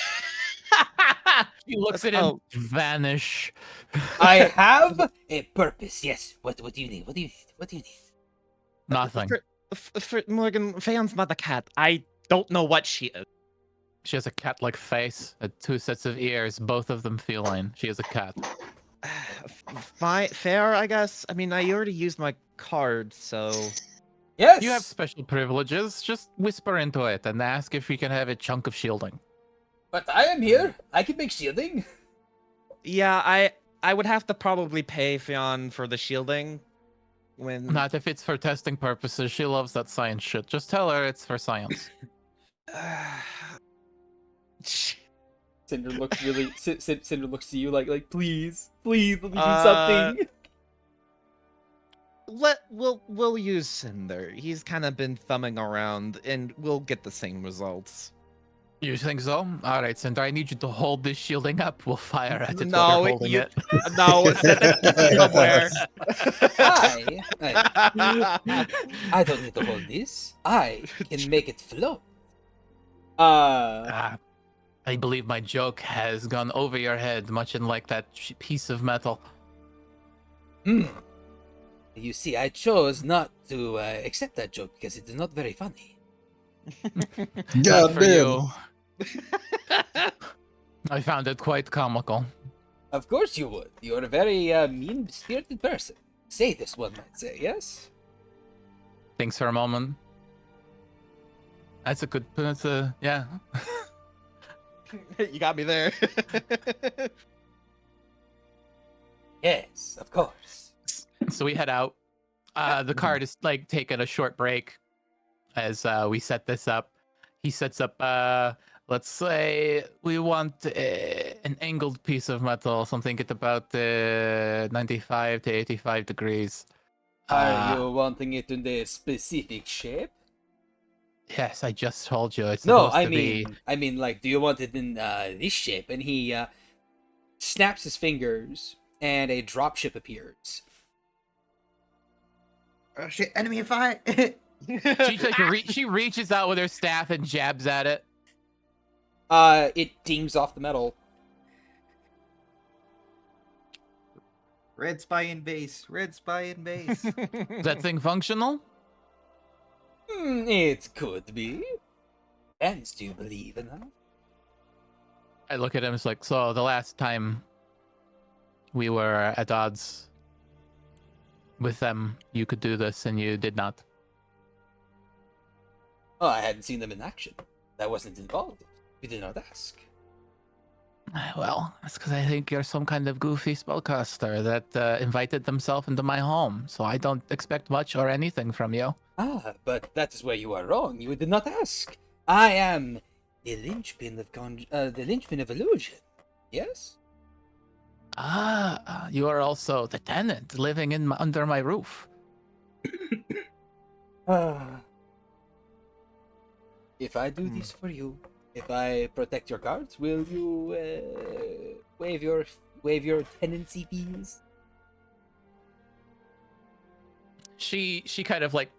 He looks at him, vanish. I have a purpose. Yes. What do you need? What do you need? What do you need? Nothing. For Morgan, Feon's not a cat. I don't know what she is. She has a cat-like face, two sets of ears, both of them feline. She is a cat. Fine, fair, I guess. I mean, I already used my card, so Yes. You have special privileges. Just whisper into it and ask if we can have a chunk of shielding. But I am here. I can make shielding. yeah, I would have to probably pay Feon for the shielding. When Not if it's for testing purposes. She loves that science shit. Just tell her it's for science. Cinder looks really. Cinder looks to you like, please, let me do something. We'll use Cinder. He's kind of been thumbing around, and we'll get the same results. You think so? All right, Cinder, I need you to hold this shielding up. We'll fire at it No, while you're holding you- it. No, send it somewhere. I don't need to hold this. I can make it float. I believe my joke has gone over your head, much in like that piece of metal. You see, I chose not to accept that joke because it is not very funny. Not God for damn. you. I found it quite comical. Of course you would. You're a very mean-spirited person. Say this, one might say, yes? Thinks for a moment. That's yeah. You got me there. Yes, of course. So we head out. The cart is like taking a short break. as we set this up. He sets up, let's say we want an angled piece of metal, something at about 95 to 85 degrees. Are you wanting it in a specific shape? Yes, I just told you it's No, supposed to be. I mean, like, do you want it in this shape? And he snaps his fingers, and a dropship appears. Oh shit! Enemy fire! She reaches out with her staff and jabs at it. It dings off the metal. Red spy in base. Red spy in base. Is that thing functional? It could be. Depends, do you believe in that? I look at him. It's like, so the last time we were at odds with them, you could do this, and you did not. Oh, I hadn't seen them in action. I wasn't involved. You did not ask. Well, that's because I think you're some kind of goofy spellcaster that invited themselves into my home, so I don't expect much or anything from you. Ah, but that is where you are wrong. You did not ask. I am the linchpin of illusion. Yes. Ah, you are also the tenant living under my roof. If I do this for you, if I protect your cards, will you waive your tenancy fees? She kind of like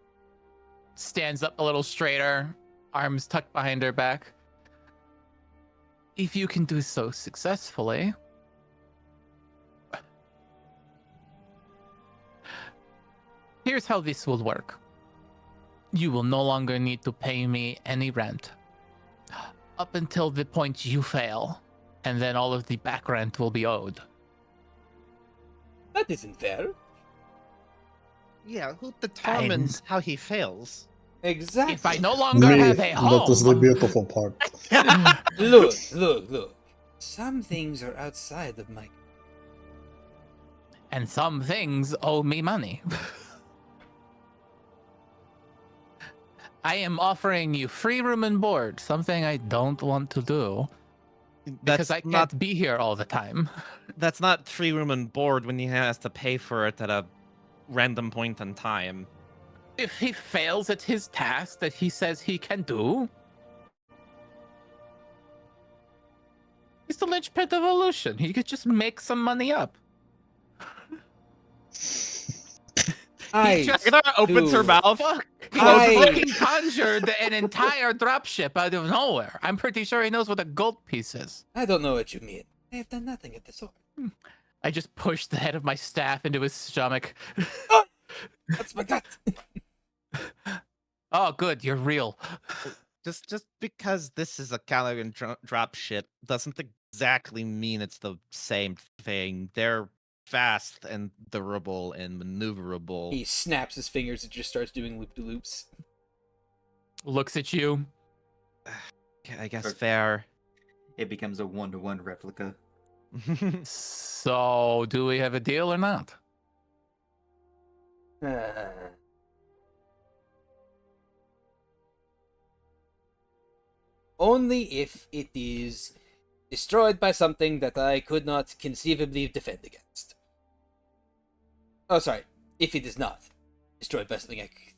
stands up a little straighter, arms tucked behind her back. If you can do so successfully, here's how this will work. You will no longer need to pay me any rent up until the point you fail, and then all of the back rent will be owed. That isn't fair. Yeah, who determines how he fails? Exactly. If I no longer Me, have a home, that is the beautiful part. Look. Some things are outside of my. and some things owe me money. I am offering you free room and board, something I don't want to do because I can't be here all the time. That's not free room and board when he has to pay for it at a random point in time. If he fails at his task that he says he can do, he's the linchpin of evolution. He could just make some money up. I just opens her mouth. Fuck. He I- fucking conjured an entire dropship out of nowhere. I'm pretty sure he knows what a gold piece is. I don't know what you mean. I have done nothing of the sort. I just pushed the head of my staff into his stomach. That's my gut. Oh, good, you're real. Just because this is a Caliban drop ship doesn't exactly mean it's the same thing. They're fast and durable and maneuverable. He snaps his fingers and just starts doing loop-de-loops. Looks at you. I guess fair. It becomes a 1-to-1 replica. So, do we have a deal or not? Only if it is destroyed by something that I could not conceivably defend against. Oh, sorry. If it is not destroyed by something I could...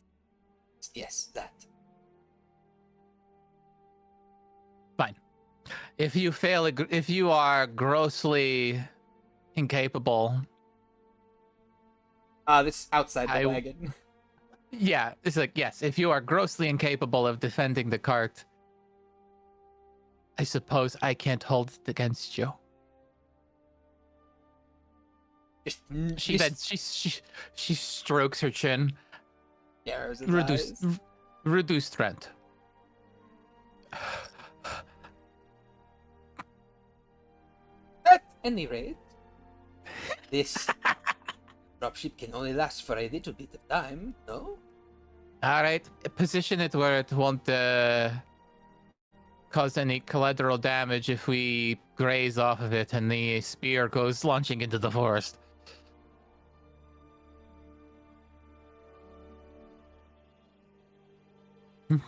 Yes, that. Fine. If you fail, if you are grossly incapable... This is outside the wagon. Yeah, it's like, yes, if you are grossly incapable of defending the cart, I suppose I can't hold it against you. She strokes her chin. Reduced rent. At any rate, this dropship can only last for a little bit of time, no? Alright, position it where it won't cause any collateral damage if we graze off of it and the spear goes launching into the forest.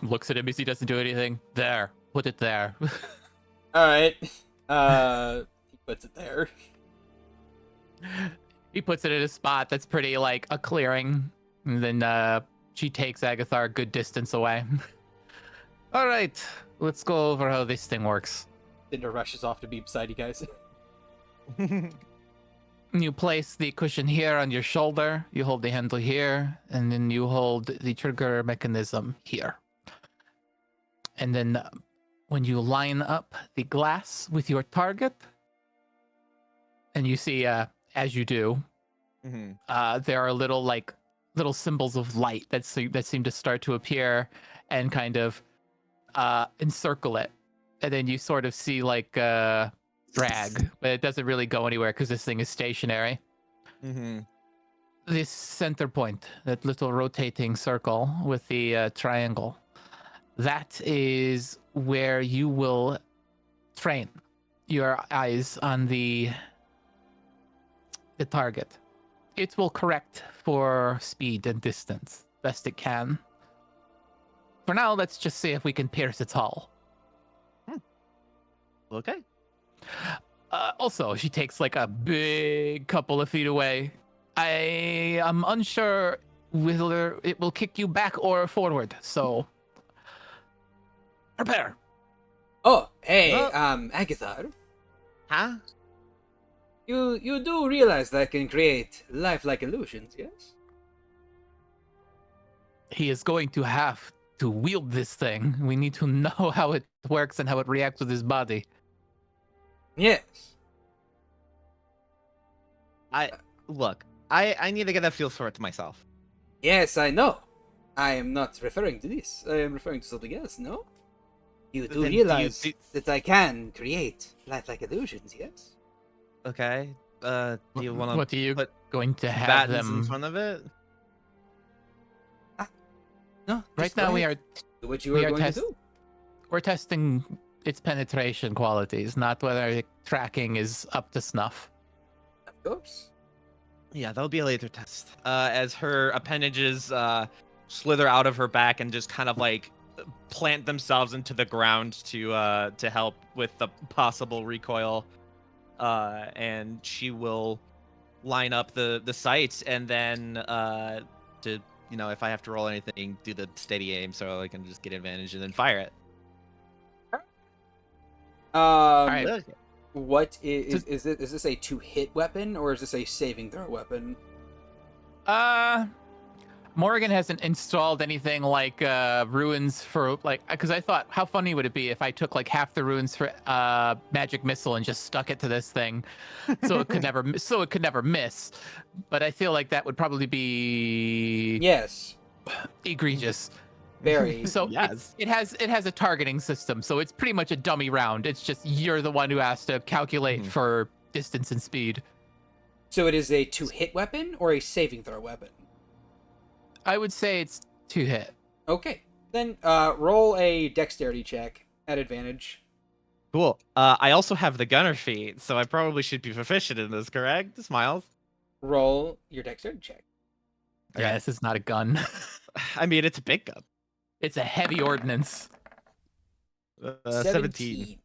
Looks at him as he doesn't do anything. There, put it there. All right. He puts it there. He puts it in a spot that's pretty like a clearing, and then she takes Agathar a good distance away. All right, let's go over how this thing works. Cinder rushes off to be beside you guys. You place the cushion here on your shoulder, you hold the handle here, and then you hold the trigger mechanism here. And then when you line up the glass with your target, and you see, as you do, there are little symbols of light that seem to start to appear and kind of encircle it. And then you sort of see like drag, but it doesn't really go anywhere because this thing is stationary. This center point, that little rotating circle with the triangle, that is where you will train your eyes on the target. It will correct for speed and distance best it can. For now, let's just see if we can pierce its hull. Okay. Also, she takes like a big couple of feet away. I am unsure whether it will kick you back or forward, so prepare. Oh, hey, Oh. Agathar. Huh? You do realize that I can create lifelike illusions, yes? He is going to have to wield this thing. We need to know how it works and how it reacts with his body. Yes. I need to get a feel for it myself. Yes, I know. I am not referring to this. I am referring to something else, no? You do Then do you realize thi- that I can create lifelike illusions, yes? Okay. Do you want to What are you put going to have buttons them? in front of it? No, Right just now go we ahead. are Do what you we are are going test- to do. we're testing its penetration qualities, not whether tracking is up to snuff. Of course. Yeah, that'll be a later test. As her appendages slither out of her back and just kind of like plant themselves into the ground to help with the possible recoil, and she will line up the sights and then to if I have to roll anything, do the steady aim so I can just get advantage and then fire it. right. Okay. What is this a two-hit weapon or is this a saving throw weapon? Morgan hasn't installed anything like runes for because I thought how funny would it be if I took like half the runes for magic missile and just stuck it to this thing so it could never miss. But I feel like that would probably be Yes. egregious. Very. So Yes. it has a targeting system, so it's pretty much a dummy round. It's just you're the one who has to calculate for distance and speed. So it is a two-hit weapon or a saving throw weapon? I would say it's 2-hit. Okay. Then roll a dexterity check at advantage. Cool. I also have the gunner feat, so I probably should be proficient in this, correct? Smiles. Roll your dexterity check. Yeah, this is not a gun. I mean, it's a big gun. It's a heavy ordnance. 17.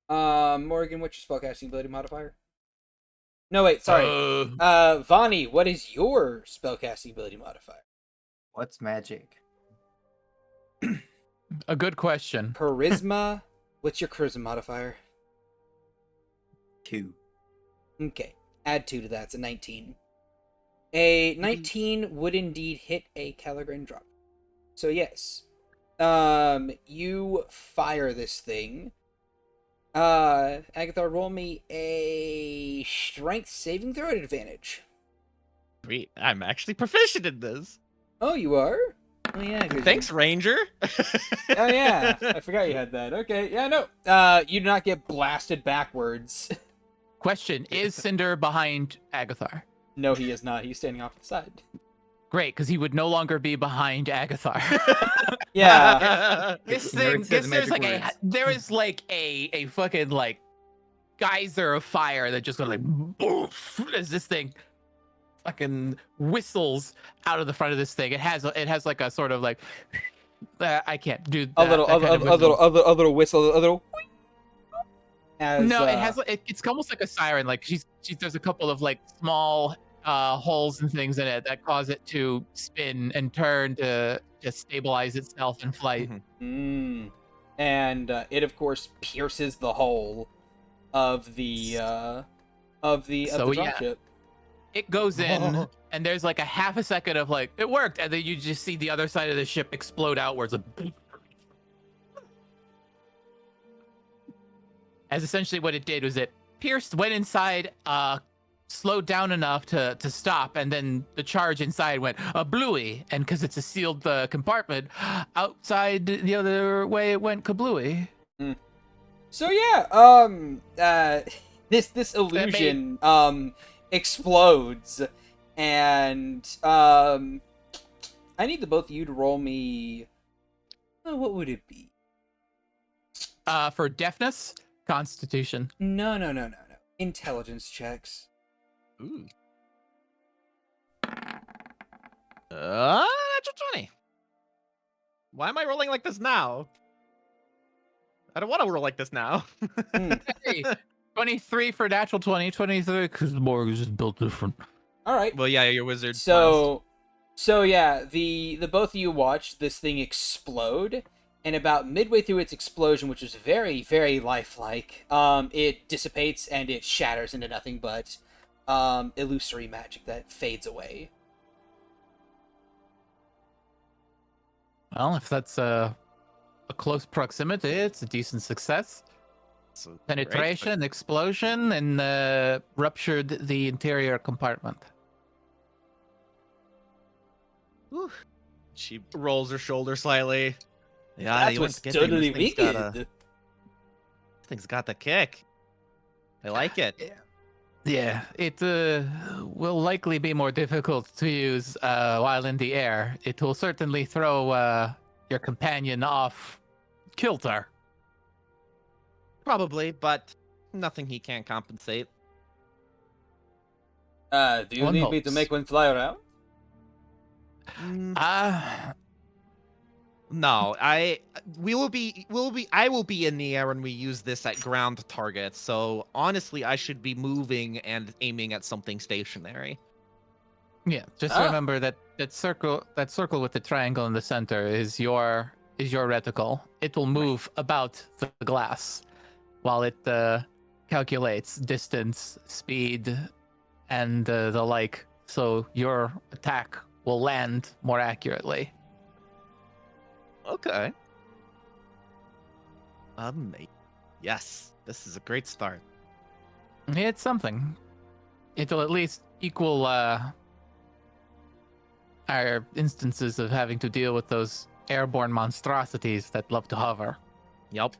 Morgan, what's your spellcasting ability modifier? No, wait, sorry. Vani, what is your spellcasting ability modifier? What's magic? A good question. Charisma. What's your charisma modifier? 2. Okay. Add 2 to that. It's a 19. A 19 would indeed hit a ch-ldr-n drop. So yes. You fire this thing. Agathar, roll me a strength saving throw at advantage. Sweet. I'm actually proficient in this. Oh, you are? Oh yeah. 'cause Thanks, Ranger. Oh yeah. I forgot you had that. Okay. Yeah, no. You do not get blasted backwards. Question: is Cinder behind Agathar? No, he is not. He's standing off to the side. Great, because he would no longer be behind Agathar. Yeah. This Nerd thing, says there's like magic words. there is like a fucking like geyser of fire that just goes like boof as this thing fucking whistles out of the front of this thing. It has like a sort of like I can't do that. A little, that kind of whistle. a little whistle, a little. As, No, it has. It's almost like a siren. Like she's there's a couple of like small holes and things in it that cause it to spin and turn to stabilize itself in flight. Mhm. And it of course pierces the hull of the So, yeah. dropship. It goes in, and there's like a half a second of like it worked, and then you just see the other side of the ship explode outwards. As essentially what it did was it pierced, went inside, slowed down enough to stop, and then the charge inside went bluey, and because it's a sealed compartment, outside the other way it went kablooey. So yeah, this illusion explodes, and I need the both of you to roll me. What would it be? For deafness, Constitution. No. Intelligence checks. Ooh. Natural 20. Why am I rolling like this now? I don't want to roll like this now. Hey, 23 for natural 20, 23 because the Borg is just built different. All right. Well, yeah, your wizard. So yeah, the both of you watch this thing explode, and about midway through its explosion, which is very, very lifelike, it dissipates and it shatters into nothing but illusory magic that fades away. Well, if that's a close proximity, it's a decent success. So Penetration, explosion, and ruptured the interior compartment. Whew. She rolls her shoulder slightly. Yeah, That's you what's wouldn't get totally this thing's got wicked. This thing's got the kick. I like it. Yeah, it will likely be more difficult to use while in the air. It will certainly throw your companion off kilter. Probably, but nothing he can't compensate. Do you One need me to hopes. make one fly around? No, I will be in the air when we use this at ground targets. So honestly, I should be moving and aiming at something stationary. Yeah, just Ah. remember that circle with the triangle in the center is your reticle. It will move about the glass while it calculates distance, speed, and the like. So your attack will land more accurately. Okay. Yes, this is a great start. It's something. It'll at least equal our instances of having to deal with those airborne monstrosities that love to hover. Yep.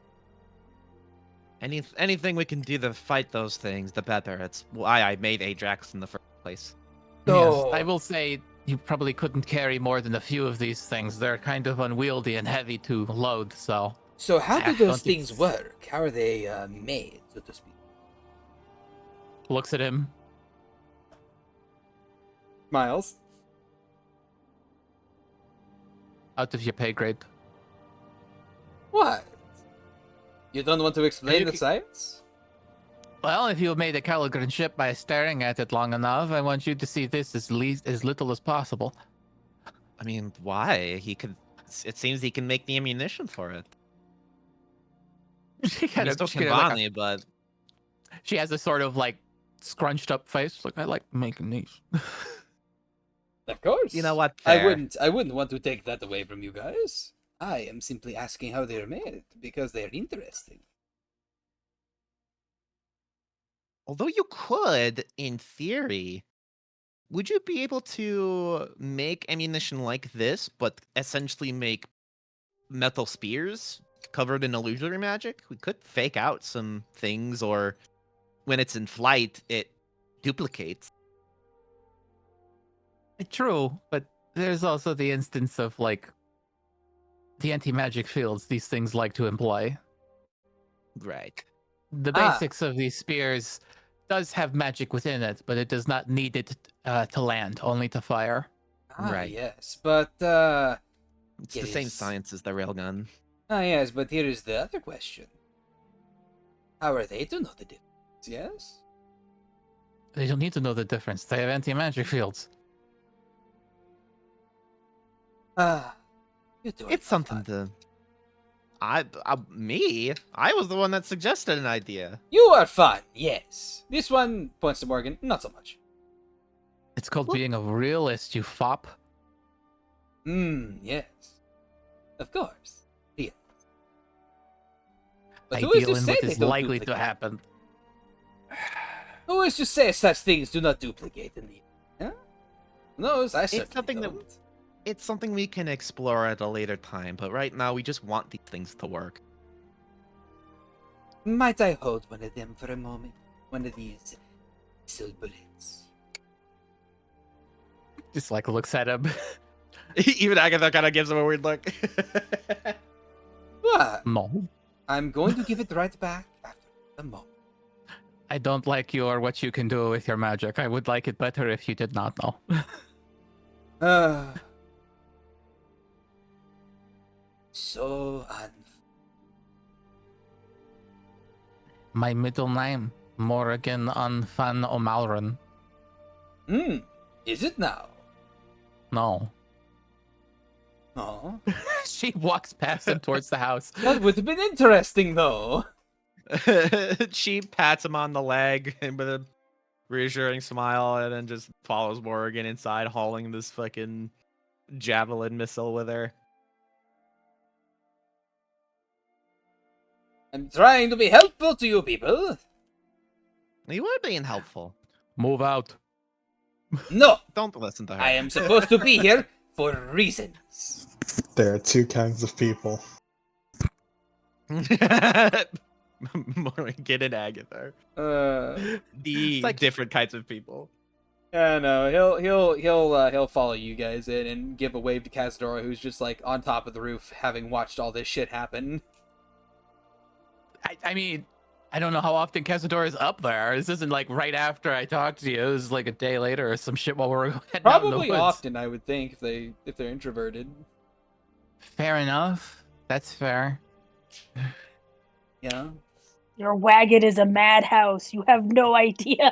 Anything we can do to fight those things, the better. It's why I made Ajax in the first place. No. Yes, I will say you probably couldn't carry more than a few of these things. They're kind of unwieldy and heavy to load, so... So how do I those don't think things it's- work? How are they made, so to speak? Looks at him. Miles? Out of your pay grade. What? You don't want to explain You the c- science? Well, if you made a ch-ldr-n ship by staring at it long enough, I want you to see this as little as possible. I mean, why? It seems he can make the ammunition for it. She I kind mean, of so she can kind of like Bonnie, but she has a sort of like scrunched up face. Like I like making these. Of course. you know what? I Fair. wouldn't want to take that away from you guys. I am simply asking how they're made because they're interesting. Although you could, in theory, would you be able to make ammunition like this, but essentially make metal spears covered in illusory magic? We could fake out some things, or when it's in flight, it duplicates. True, but there's also the instance of like the anti-magic fields these things like to employ. Right. The Ah. basics of these spears does have magic within it, but it does not need it to land, only to fire. Ah, Right. yes, but It's the same Yes. science as the railgun. Ah, yes, but here is the other question. How are they to know the difference, yes? They don't need to know the difference. They have anti-magic fields. Ah, you two are It's something fun. to. I was the one that suggested an idea. You are fun, yes. This one, points to Morgan, not so much. It's called What? being a realist, you fop. Yes. Of course. Yeah. But I who is deal to in say what they is don't likely to duplicate? happen. Who is to say such things do not duplicate in the... Huh? Who knows? I certainly something that- don't. It's something we can explore at a later time, but right now we just want these things to work. Might I hold one of them for a moment? One of these missile bullets. Just like looks at him. Even Agatha kind of gives him a weird look. What? No. I'm going to give it right back after the moment. I don't like you or what you can do with your magic. I would like it better if you did not know. So My middle name, Morrigan on Fan O'Malron. is it now? No. Oh, She walks past him towards the house. that would have been interesting, though. She pats him on the leg and with a reassuring smile, and then just follows Morrigan inside, hauling this fucking javelin missile with her. I'm trying to be helpful to you people. You were being helpful. Move out. No, Don't listen to her. I am supposed to be here for reasons. There are two kinds of people. Morrigan and Agatha. Uh, The like- different kinds of people. yeah, no, he'll follow you guys in and give a wave to Cazadora, who's just like on top of the roof, having watched all this shit happen. I mean, I don't know how often Cazador is up there. This isn't like right after I talked to you. It was like a day later or some shit while we're heading out in the Probably woods. often, I would think, if they're introverted. Fair enough. That's fair. Yeah. Your wagon is a madhouse. You have no idea.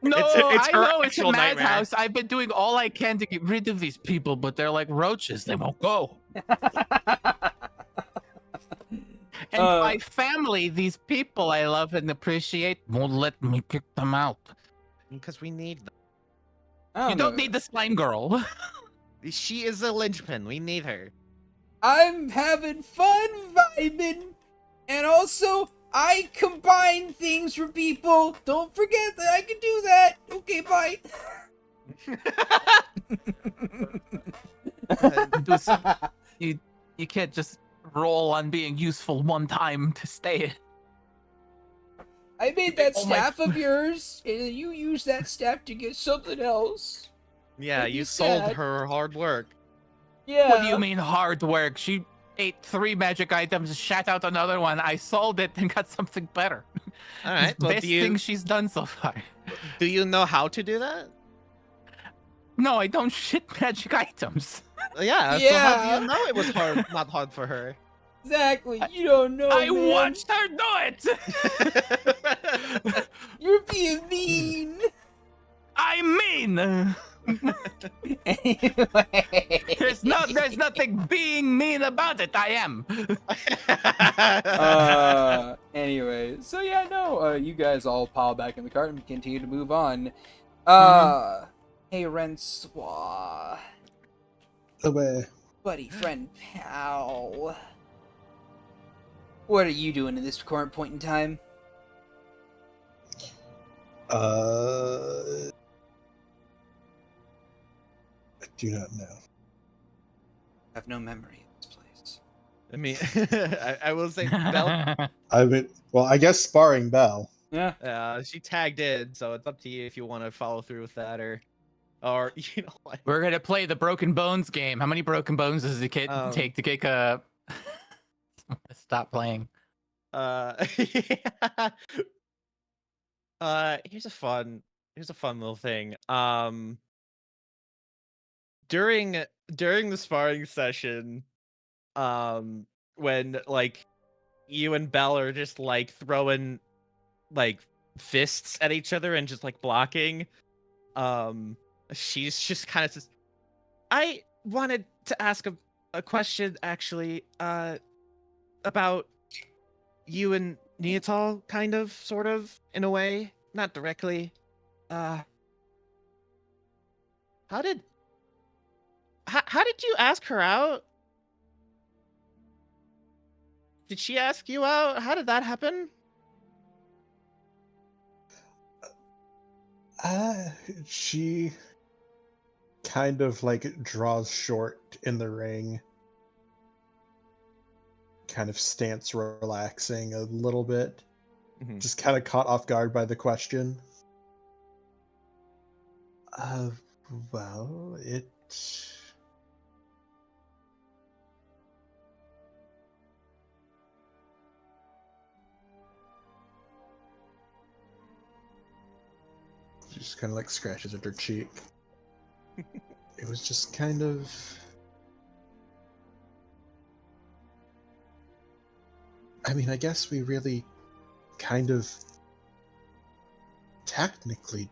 No, It's I her know it's a actual nightmare. madhouse. I've been doing all I can to get rid of these people, but they're like roaches. They won't go. And my family, these people I love and appreciate, won't let me kick them out. Because we need them. You don't need the slime girl. She is a linchpin. We need her. I'm having fun vibing, and also I combine things for people. Don't forget that I can do that. Okay, bye. You can't just roll on being useful one time to stay. I made that Oh my- staff of yours, and you use that staff to get something else. Yeah, Make me you sold sad. her hard work. Yeah. What do you mean hard work? She ate 3 magic items, shat out another one. I sold it and got something better. All right. It's the Well, best thing she's done so far. do you know how to do that? No, I don't shit magic items. Yeah. So how do you know it was hard? Not hard for her. Exactly. You don't know. I man. watched her do it. You're being mean. I mean, Anyway. there's nothing being mean about it. I am. Anyway, so yeah, no, you guys all pile back in the cart and continue to move on. Hey, Rensois, Away. buddy, friend, pal. What are you doing in this current point in time? I do not know. I have no memory of this place. I mean, I will say, Belle, I guess sparring Bell. Yeah. she tagged in, so it's up to you if you want to follow through with that or you know what? We're gonna play the Broken Bones game. How many broken bones does it take to kick a? Stop playing. Yeah. Here's a fun little thing. during the sparring session, when like you and Belle are just like throwing like fists at each other and just like blocking, she's just kind of just. I wanted to ask a question actually, about you and Neatal, kind of, sort of, in a way, not directly. Uh, how did how did you ask her out? Did she ask you out? How did that happen? She kind of like draws short in the ring, kind of stance relaxing a little bit, Mhm. just kind of caught off guard by the question. Uh, well, it. She just kind of like scratches at her cheek. It was just kind of. I mean, I guess we really kind of technically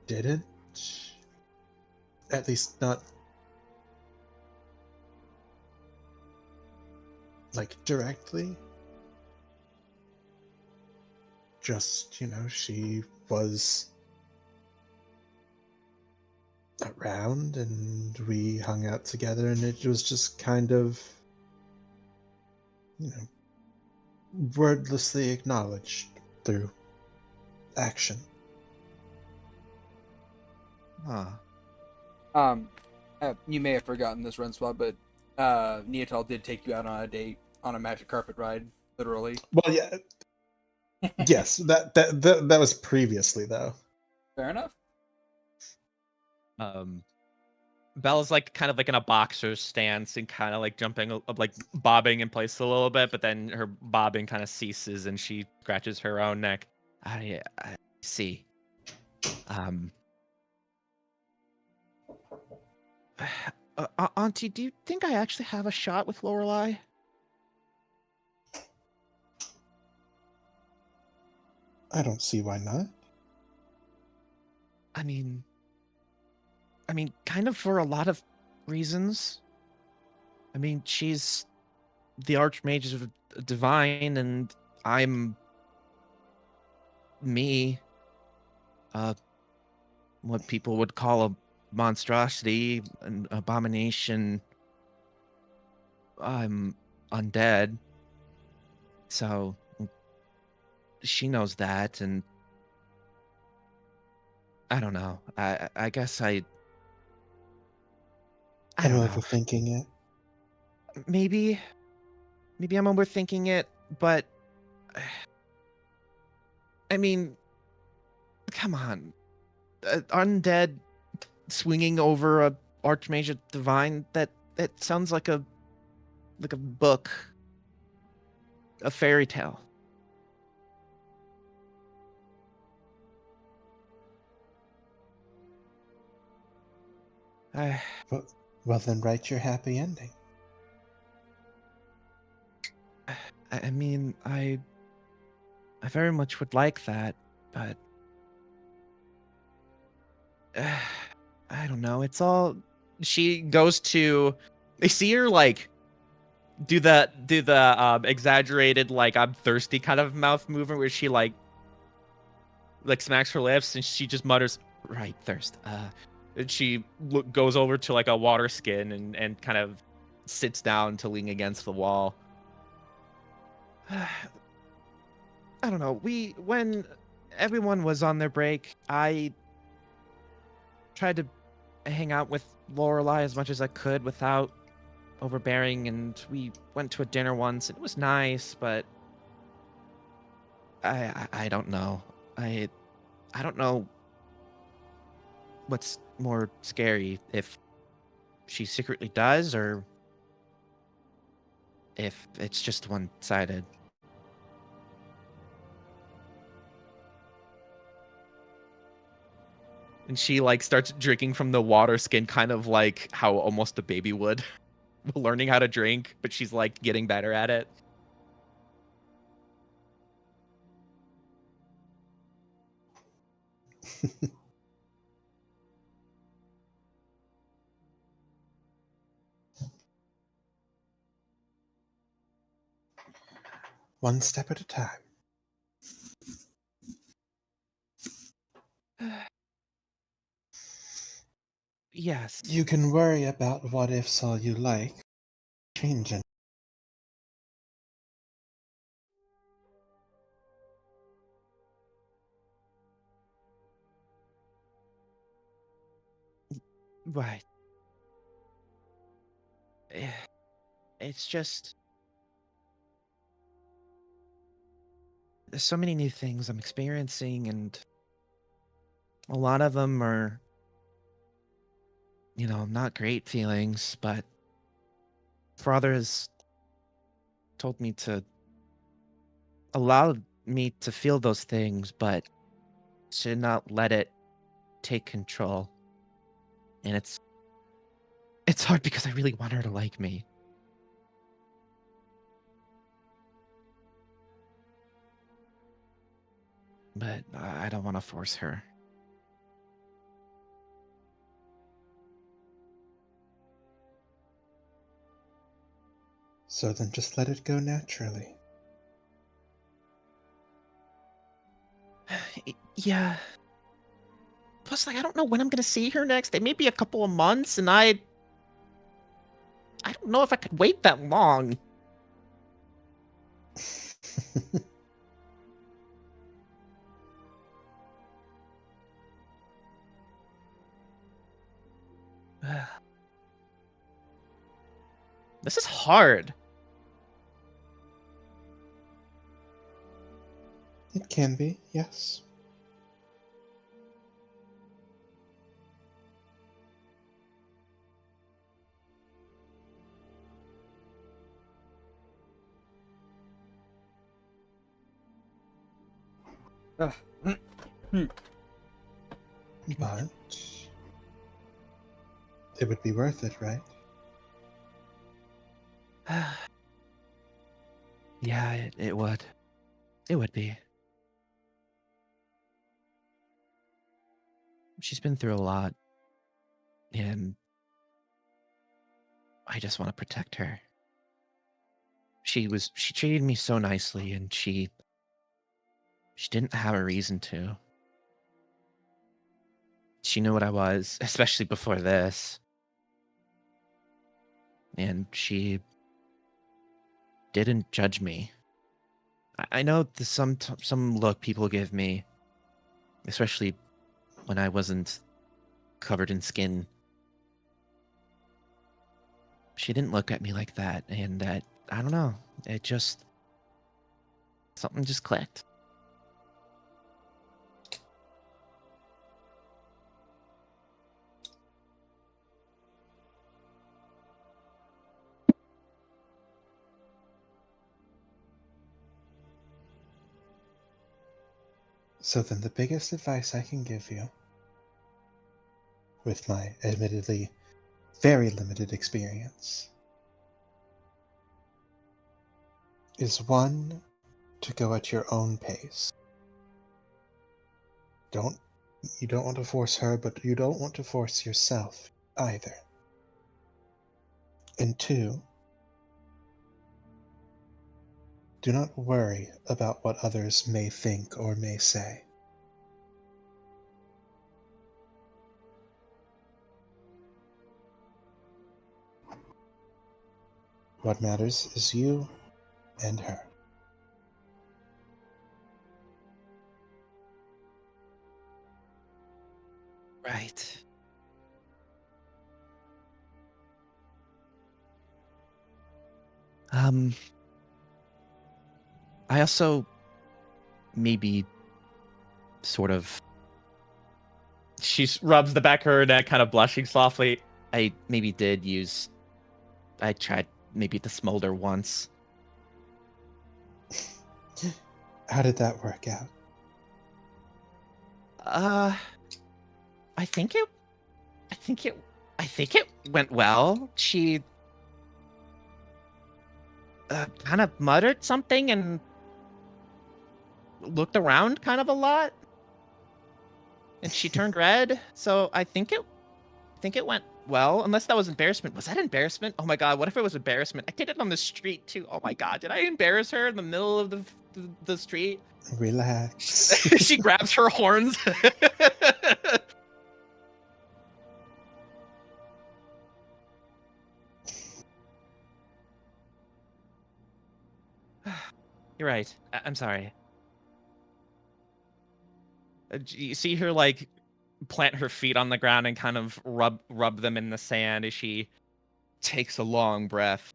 didn't. At least not like directly. Just, she was around and we hung out together, and it was just kind of, wordlessly acknowledged through action. Huh. You may have forgotten this, run spot, but Neatal did take you out on a date on a magic carpet ride, literally. Well, yeah, yes, that was previously though. Fair enough. Belle's like kind of like in a boxer stance and kind of like jumping, like bobbing in place a little bit, but then her bobbing kind of ceases and she scratches her own neck. I see. Auntie, do you think I actually have a shot with Lorelei? I don't see why not. I mean, kind of for a lot of reasons. I mean, she's the Archmage of Divine, and I'm me. What people would call a monstrosity, an abomination. I'm undead. So she knows that, and I don't know. I guess I I'm don't know. overthinking it. Maybe I'm overthinking it, but I mean, come on. Undead swinging over a Archmage of Divine, that sounds like a book, a fairy tale. Well, then write your happy ending. I mean, I very much would like that, but I don't know. It's all. She goes to. They see her like do the exaggerated like I'm thirsty kind of mouth movement where she like smacks her lips and she just mutters, "Right, thirst." And she goes over to like a water skin and kind of sits down to lean against the wall. I don't know. When everyone was on their break, I tried to hang out with Lorelei as much as I could without overbearing, and we went to a dinner once. And it was nice, but I don't know. I don't know what's more scary, if she secretly does or if it's just one-sided. And she like starts drinking from the water skin, kind of like how almost a baby would, learning how to drink, but she's like getting better at it. One step at a time. Yes. You can worry about what ifs all you like. Changing. Right. It's just there's so many new things I'm experiencing, and a lot of them are, not great feelings, but Father has told me to allow me to feel those things, but to not let it take control. And it's hard because I really want her to like me. But I don't want to force her. So then just let it go naturally. Yeah. Plus, like, I don't know when I'm gonna see her next. It may be a couple of months, and I don't know if I could wait that long. This is hard. It can be, yes. Ugh. But it would be worth it, right? Yeah, it would. It would be. She's been through a lot, and I just want to protect her. She treated me so nicely, and she didn't have a reason to. She knew what I was, especially before this. And she didn't judge me. I know some look people give me, especially when I wasn't covered in skin. She didn't look at me like that, and I don't know. It just something just clicked. So then the biggest advice I can give you, with my admittedly very limited experience, is one, to go at your own pace. You don't want to force her, but you don't want to force yourself either. And two, do not worry about what others may think or may say. What matters is you and her. Right. I also maybe sort of. She rubs the back of her neck, kind of blushing softly. I maybe did use. I tried maybe to smolder once. How did that work out? I I think it went well. She kind of muttered something and looked around kind of a lot. And she turned red. So I think it went well, unless that was embarrassment. Was that embarrassment? Oh my god, what if it was embarrassment? I did it on the street too. Oh my god, did I embarrass her in the middle of the street? Relax. She grabs her horns. You're right. I'm sorry. You see her like plant her feet on the ground and kind of rub them in the sand as she takes a long breath.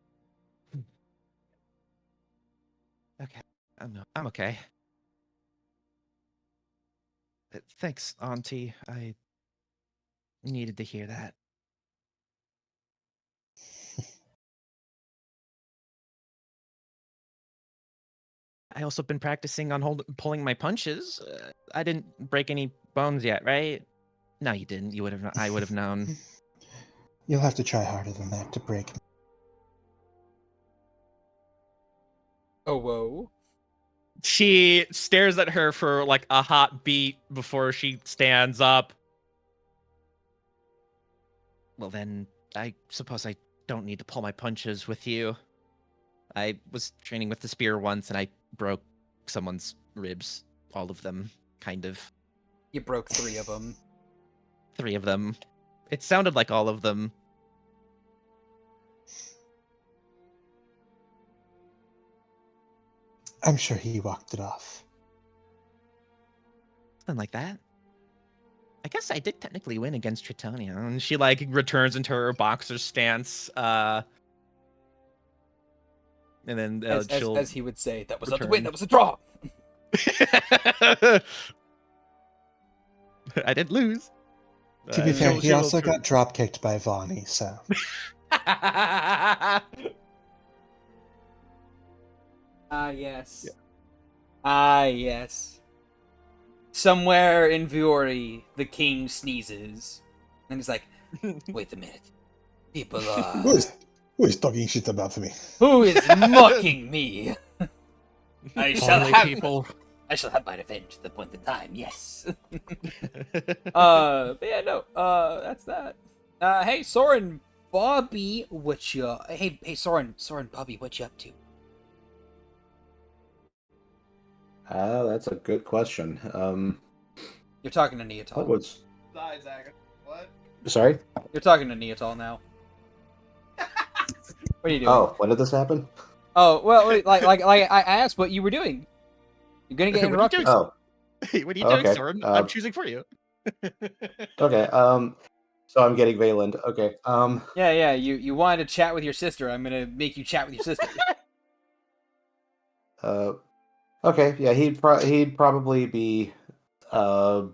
Okay, I'm okay. Thanks, Auntie. I needed to hear that. I also been practicing on pulling my punches. I didn't break any bones yet, right? No, you didn't. You would have. I would have known. You'll have to try harder than that to break me. Oh, whoa. She stares at her for like a hot beat before she stands up. Well, then, I suppose I don't need to pull my punches with you. I was training with the spear once, and I broke someone's ribs. All of them, kind of. You broke 3 of them. 3 of them. It sounded like all of them. I'm sure he walked it off. Something like that. I guess I did technically win against Tritonia. And she, like, returns into her boxer stance. And then As he would say, that was not the return. win, that was a draw! I did lose. To be fair, he she'll also return. got drop kicked by Vuori, so. Ah, yes. Yeah. Ah, yes. Somewhere in Vuori, the king sneezes. And he's like, wait a minute. People are... Who is talking shit about me? Who is mocking me? I shall Only have... people. I shall have my revenge at the point in time, yes. But yeah, no, that's that. Hey, Soren, Bobby, what you... Hey, Soren, Bobby, what you up to? That's a good question. You're talking to What Neotol. was... What? Sorry? You're talking to Neotol now. What are you doing? Oh, when did this happen? Oh, well, wait, like I asked what you were doing. You're gonna get What are you interrupted. doing? Oh, What are you doing, Okay, Soren? um, I'm choosing for you. okay. So I'm getting Vaelyn. Okay. Yeah, you wanted to chat with your sister. I'm gonna make you chat with your sister. Okay. Yeah, he'd probably be. I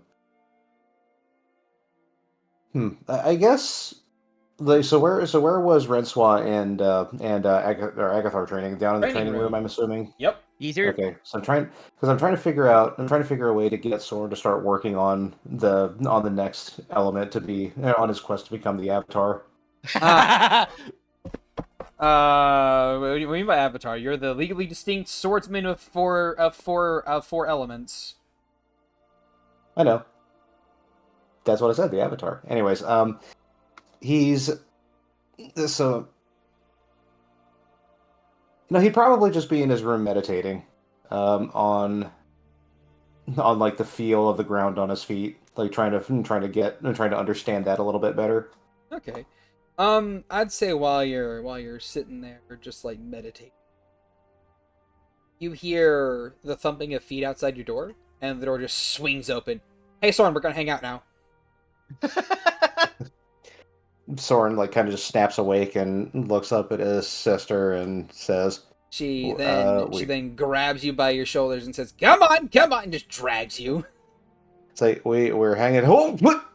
guess. So where was Renswa and Agathar training down in the Training training room? room. I'm assuming. Yep. Easier. Okay, so I'm trying to figure out a way to get Soren to start working on the next element to be on his quest to become the Avatar. What do you mean by Avatar? You're the legally distinct swordsman of four elements. I know. That's what I said, the Avatar. Anyways, he's so he'd probably just be in his room meditating, on like the feel of the ground on his feet, like trying to understand that a little bit better. Okay. I'd say while you're sitting there, just like meditating, you hear the thumping of feet outside your door, and the door just swings open. Hey, Soren, we're gonna hang out now. Soren like kind of just snaps awake and looks up at his sister and says, She we- then grabs you by your shoulders and says, come on, and just drags you. "It's like we're hanging. Oh, what?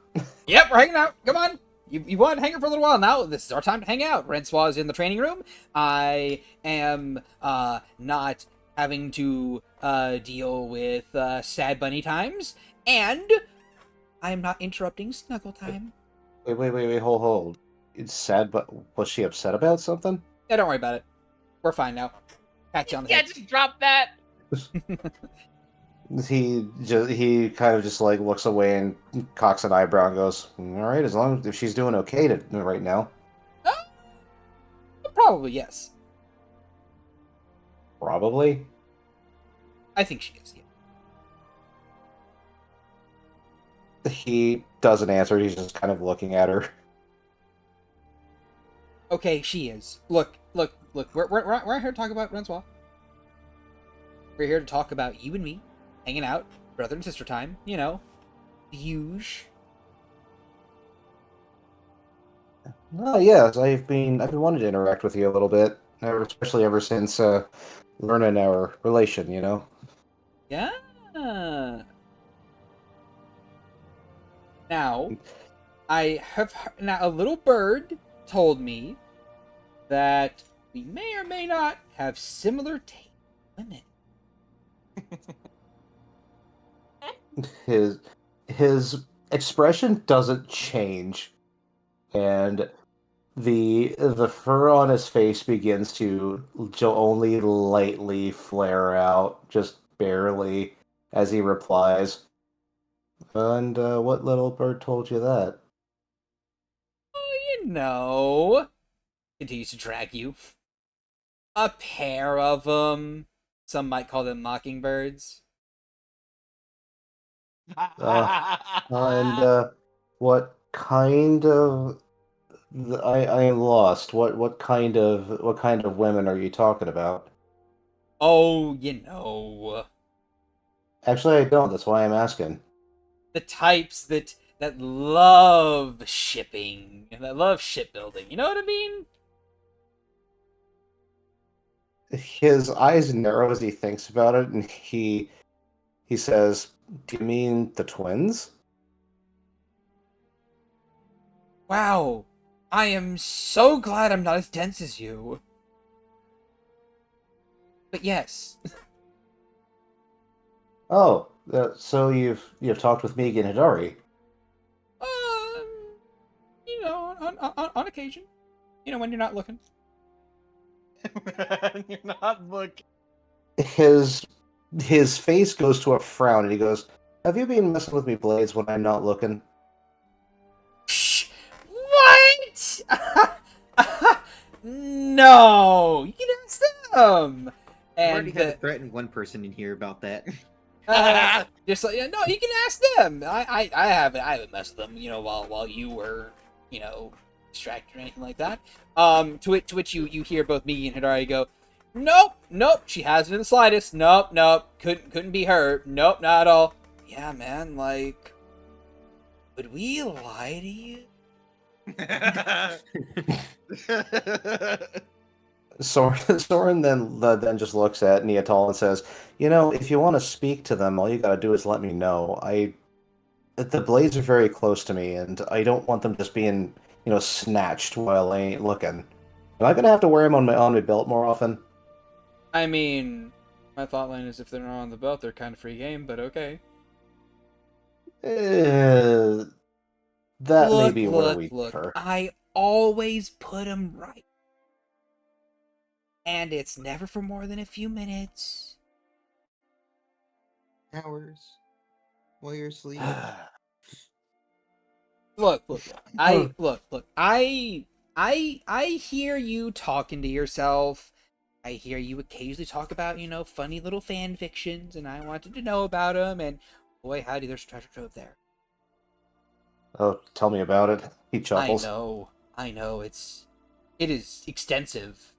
Yep, we're hanging out. Come on. You want to hang out for a little while now? This is our time to hang out. Renswa is in the training room. I am not having to deal with sad bunny times, and I am not interrupting snuggle time. Wait, hold. It's sad, but was she upset about something? Yeah, don't worry about it. We're fine now. Pat you on the Yeah, head. just drop that. He kind of just like looks away and cocks an eyebrow and goes, "All right, as long as if she's doing okay right now, Probably, yes. probably." I think she is, yeah. He doesn't answer. He's just kind of looking at her. Okay, she is. Look. We're here to talk about Rensois. We're here to talk about you and me, hanging out, brother and sister time, you know. The huge. Oh yes, I've been wanting to interact with you a little bit, especially ever since learning our relation. You know. Yeah. Now, now a little bird told me that we may or may not have similar taste in women. His expression doesn't change, and the fur on his face begins to only lightly flare out, just barely, as he replies. And what little bird told you that? You know, continues to drag you. A pair of them. Some might call them mockingbirds. And what kind of? I am lost. What kind of women are you talking about? Oh, you know, Actually, I don't. That's why I'm asking. the types that love shipping and that love shipbuilding. You know what I mean? His eyes narrow as he thinks about it, and he says, "Do you mean the twins?" Wow, I am so glad I'm not as dense as you. But yes, Oh, so you've talked with Megan Hidari. um, you know, on occasion, you know, when you're not looking. You're not looking. His face goes to a frown, and he goes, "Have you been messing with me, Blades, when I'm not looking?" Psh, what? No, you can ask them. I've already And had to threaten one person in here about that. just like, yeah, no, you can ask them. I haven't messed with them, you know, while you were, you know, distracted or anything like that. To which you hear both me and Hidari go, nope, she hasn't in the slightest. Nope, couldn't be her. Nope, not at all. Yeah, man, like, would we lie to you? Soren then just looks at Neatal and says, "You know, if you want to speak to them, all you gotta do is let me know. The Blades are very close to me, and I don't want them just being, snatched while I ain't looking. Am I gonna have to wear them on my belt more often?" I mean, my thought line is if they're not on the belt, they're kind of free game, but okay. That may be where we Look. differ. I always put them right. And it's never for more than a few minutes. Hours while you're asleep. Look. I hear you talking to yourself. I hear you occasionally talk about, funny little fan fictions, and I wanted to know about them, and boy, howdy, there's a treasure trove there. Oh, tell me about it. He chuckles. I know, it is extensive.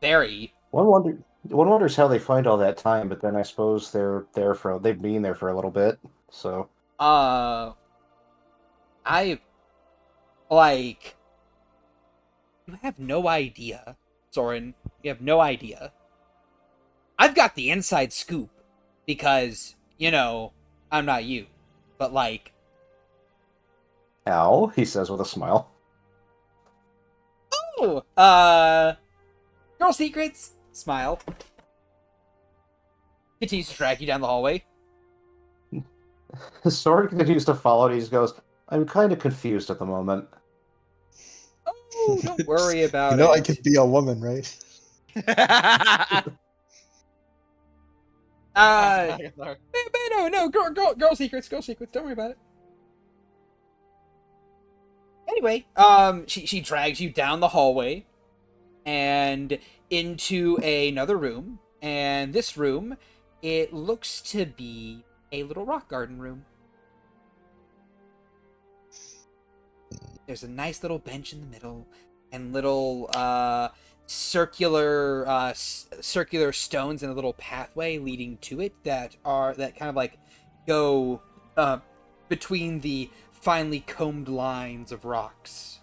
Very. One wonders how they find all that time, but then I suppose they've been there for a little bit, so. I, like, you have no idea, Soren. You have no idea. I've got the inside scoop, because, I'm not you. But, like... Ow, he says with a smile. Oh! Girl secrets! Smile. Continues to drag you down the hallway. Sword continues to follow, and he just goes, "I'm kind of confused at the moment." Oh, don't worry about I it. could be a woman, right? No, girl secrets, girl secrets. Don't worry about it. Anyway, she drags you down the hallway and into another room, and this room, it looks to be a little rock garden room. There's a nice little bench in the middle, and little circular stones and a little pathway leading to it that kind of like go between the finely combed lines of rocks.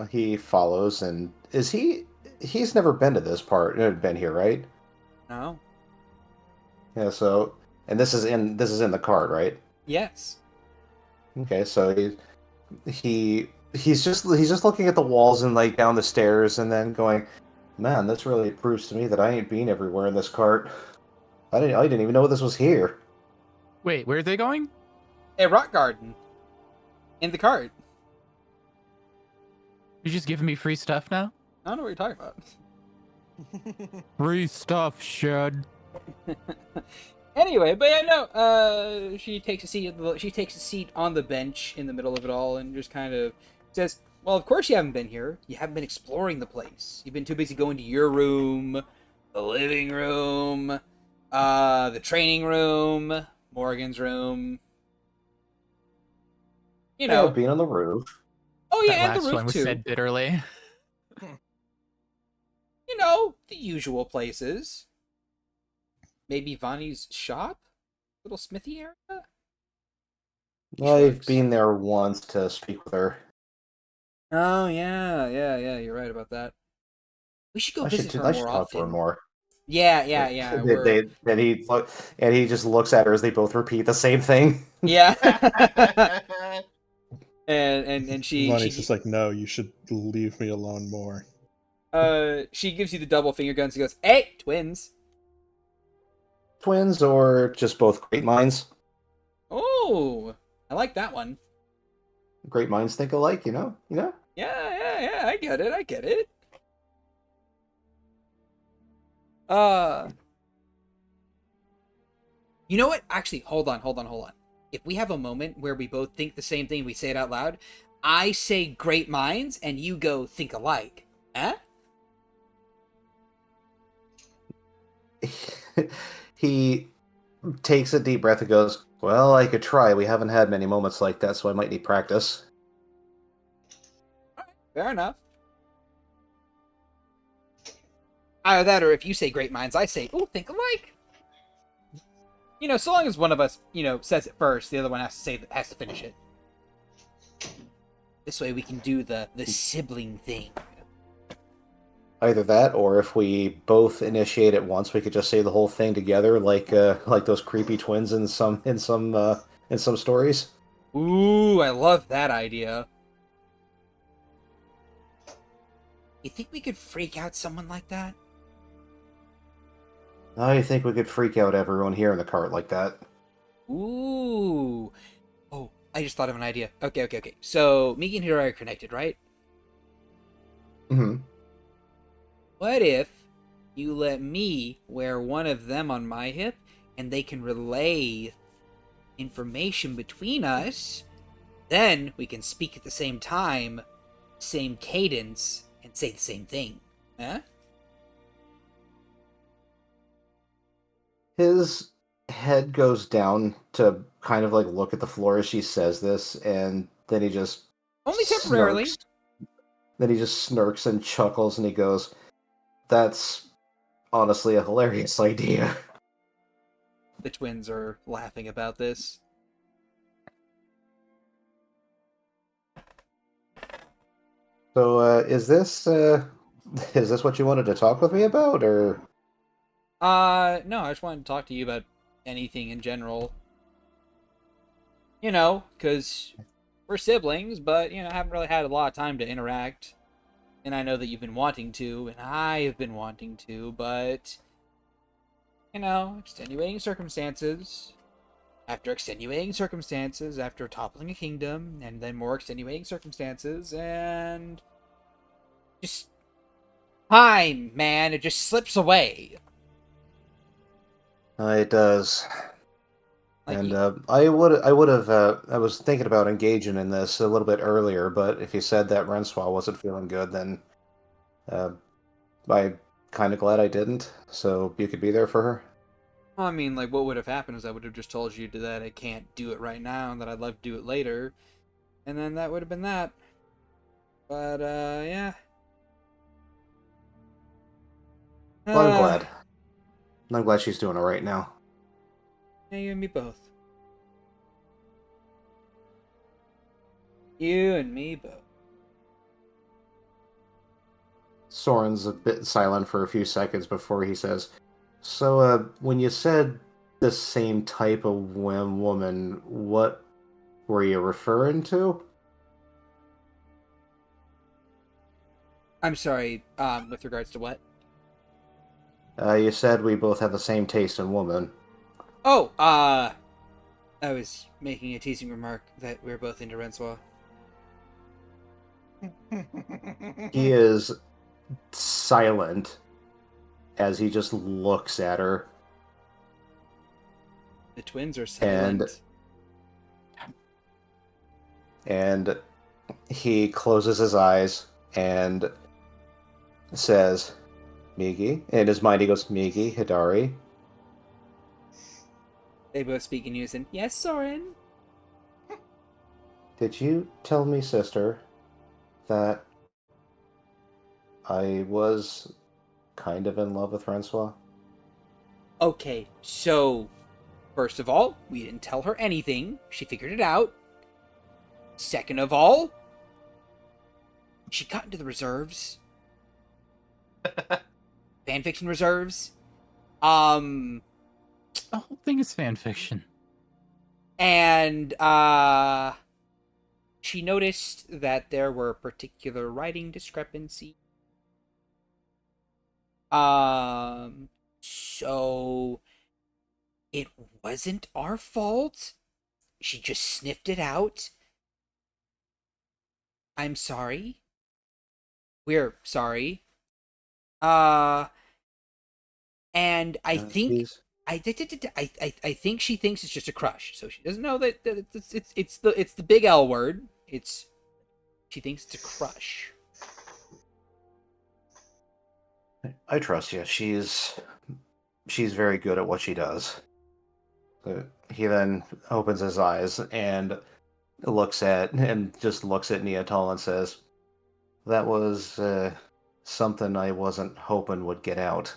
He follows, and he's never been to this part, been here, right? No. Yeah, so, and this is in the card, right? Yes. Okay, so he's just looking at the walls and like down the stairs, and then going, "Man, this really proves to me that I ain't been everywhere in this cart. I didn't even know this was here." Wait, where are they going? A rock garden. In the cart. You just giving me free stuff now? I don't know what you're talking about. Free stuff, Shad. Anyway, but yeah, no. She takes a seat on the bench in the middle of it all, and just kind of says, "Well, of course you haven't been here. You haven't been exploring the place. You've been too busy going to your room, the living room, the training room, Morgan's room. You Yeah, know. being on the roof. Oh That yeah, and the last roof one was too. said bitterly. You know, the usual places. Maybe Vani's shop, little smithy area." He I've shrugs. been there once to speak with her. Oh yeah. You're right about that. We should go visit her I more should talk to her often. more. Yeah. And he just looks at her as they both repeat the same thing. Yeah. and Vonnie's she just like, no, you should leave me alone more. she gives you the double finger guns and goes, "Hey, twins." Twins or just both great minds? Oh, I like that one. Great minds think alike, you know? You know? Yeah. I get it. Uh, you know what? Actually, hold on. If we have a moment where we both think the same thing, we say it out loud. I say great minds, and you go think alike. Huh? He takes a deep breath and goes, "Well, I could try. We haven't had many moments like that, so I might need practice." Fair enough. Either that, or if you say great minds, I say, "Oh, think alike." You know, so long as one of us, says it first, the other one has to finish it. This way, we can do the sibling thing. Either that, or if we both initiate at once, we could just say the whole thing together, like those creepy twins in some stories. Ooh, I love that idea. You think we could freak out someone like that? I think we could freak out everyone here in the cart like that. Ooh. Oh, I just thought of an idea. Okay. So, Miki and Hiro are connected, right? Hmm. What if you let me wear one of them on my hip, and they can relay information between us? Then we can speak at the same time, same cadence, and say the same thing. Huh? His head goes down to kind of like look at the floor as she says this, and then he just Only temporarily. smirks. Then he just smirks and chuckles, and he goes, "That's honestly a hilarious idea." The twins are laughing about this. So, is this what you wanted to talk with me about, or? No, I just wanted to talk to you about anything in general. You know, because we're siblings, but, haven't really had a lot of time to interact. And I know that you've been wanting to, and I've been wanting to, but, extenuating circumstances. After extenuating circumstances, after toppling a kingdom, and then more extenuating circumstances, and just time, man, it just slips away. It does. Like, And I would have. I was thinking about engaging in this a little bit earlier, but if you said that Renswa wasn't feeling good, then I'm kind of glad I didn't. So you could be there for her. I mean, like, what would have happened is I would have just told you that I can't do it right now, and that I'd love to do it later, and then that would have been that. But, yeah. Well, I'm glad. I'm glad she's doing all right now. Yeah, you and me both. You and me both. Soren's a bit silent for a few seconds before he says, "So, when you said the same type of woman, what were you referring to?" I'm sorry, with regards to what? You said we both have the same taste in woman. Oh, I was making a teasing remark that we're both into Renswa. He is silent as he just looks at her. The twins are silent. And he closes his eyes and says, "Migi." In his mind, he goes, "Migi, Hidari." They both speak in unison. Yes, Soren. Did you tell me, sister, that I was kind of in love with Francois? Okay, so first of all, we didn't tell her anything. She figured it out. Second of all, she got into the reserves. Fanfiction reserves. The whole thing is fan fiction. And she noticed that there were particular writing discrepancies. So it wasn't our fault. She just sniffed it out. I'm sorry. We're sorry. And I think Please. I think she thinks it's just a crush. So she doesn't know that it's the big L word. She thinks it's a crush. I trust you. She's very good at what she does. He then opens his eyes and looks at Neotol and says, "That was something I wasn't hoping would get out."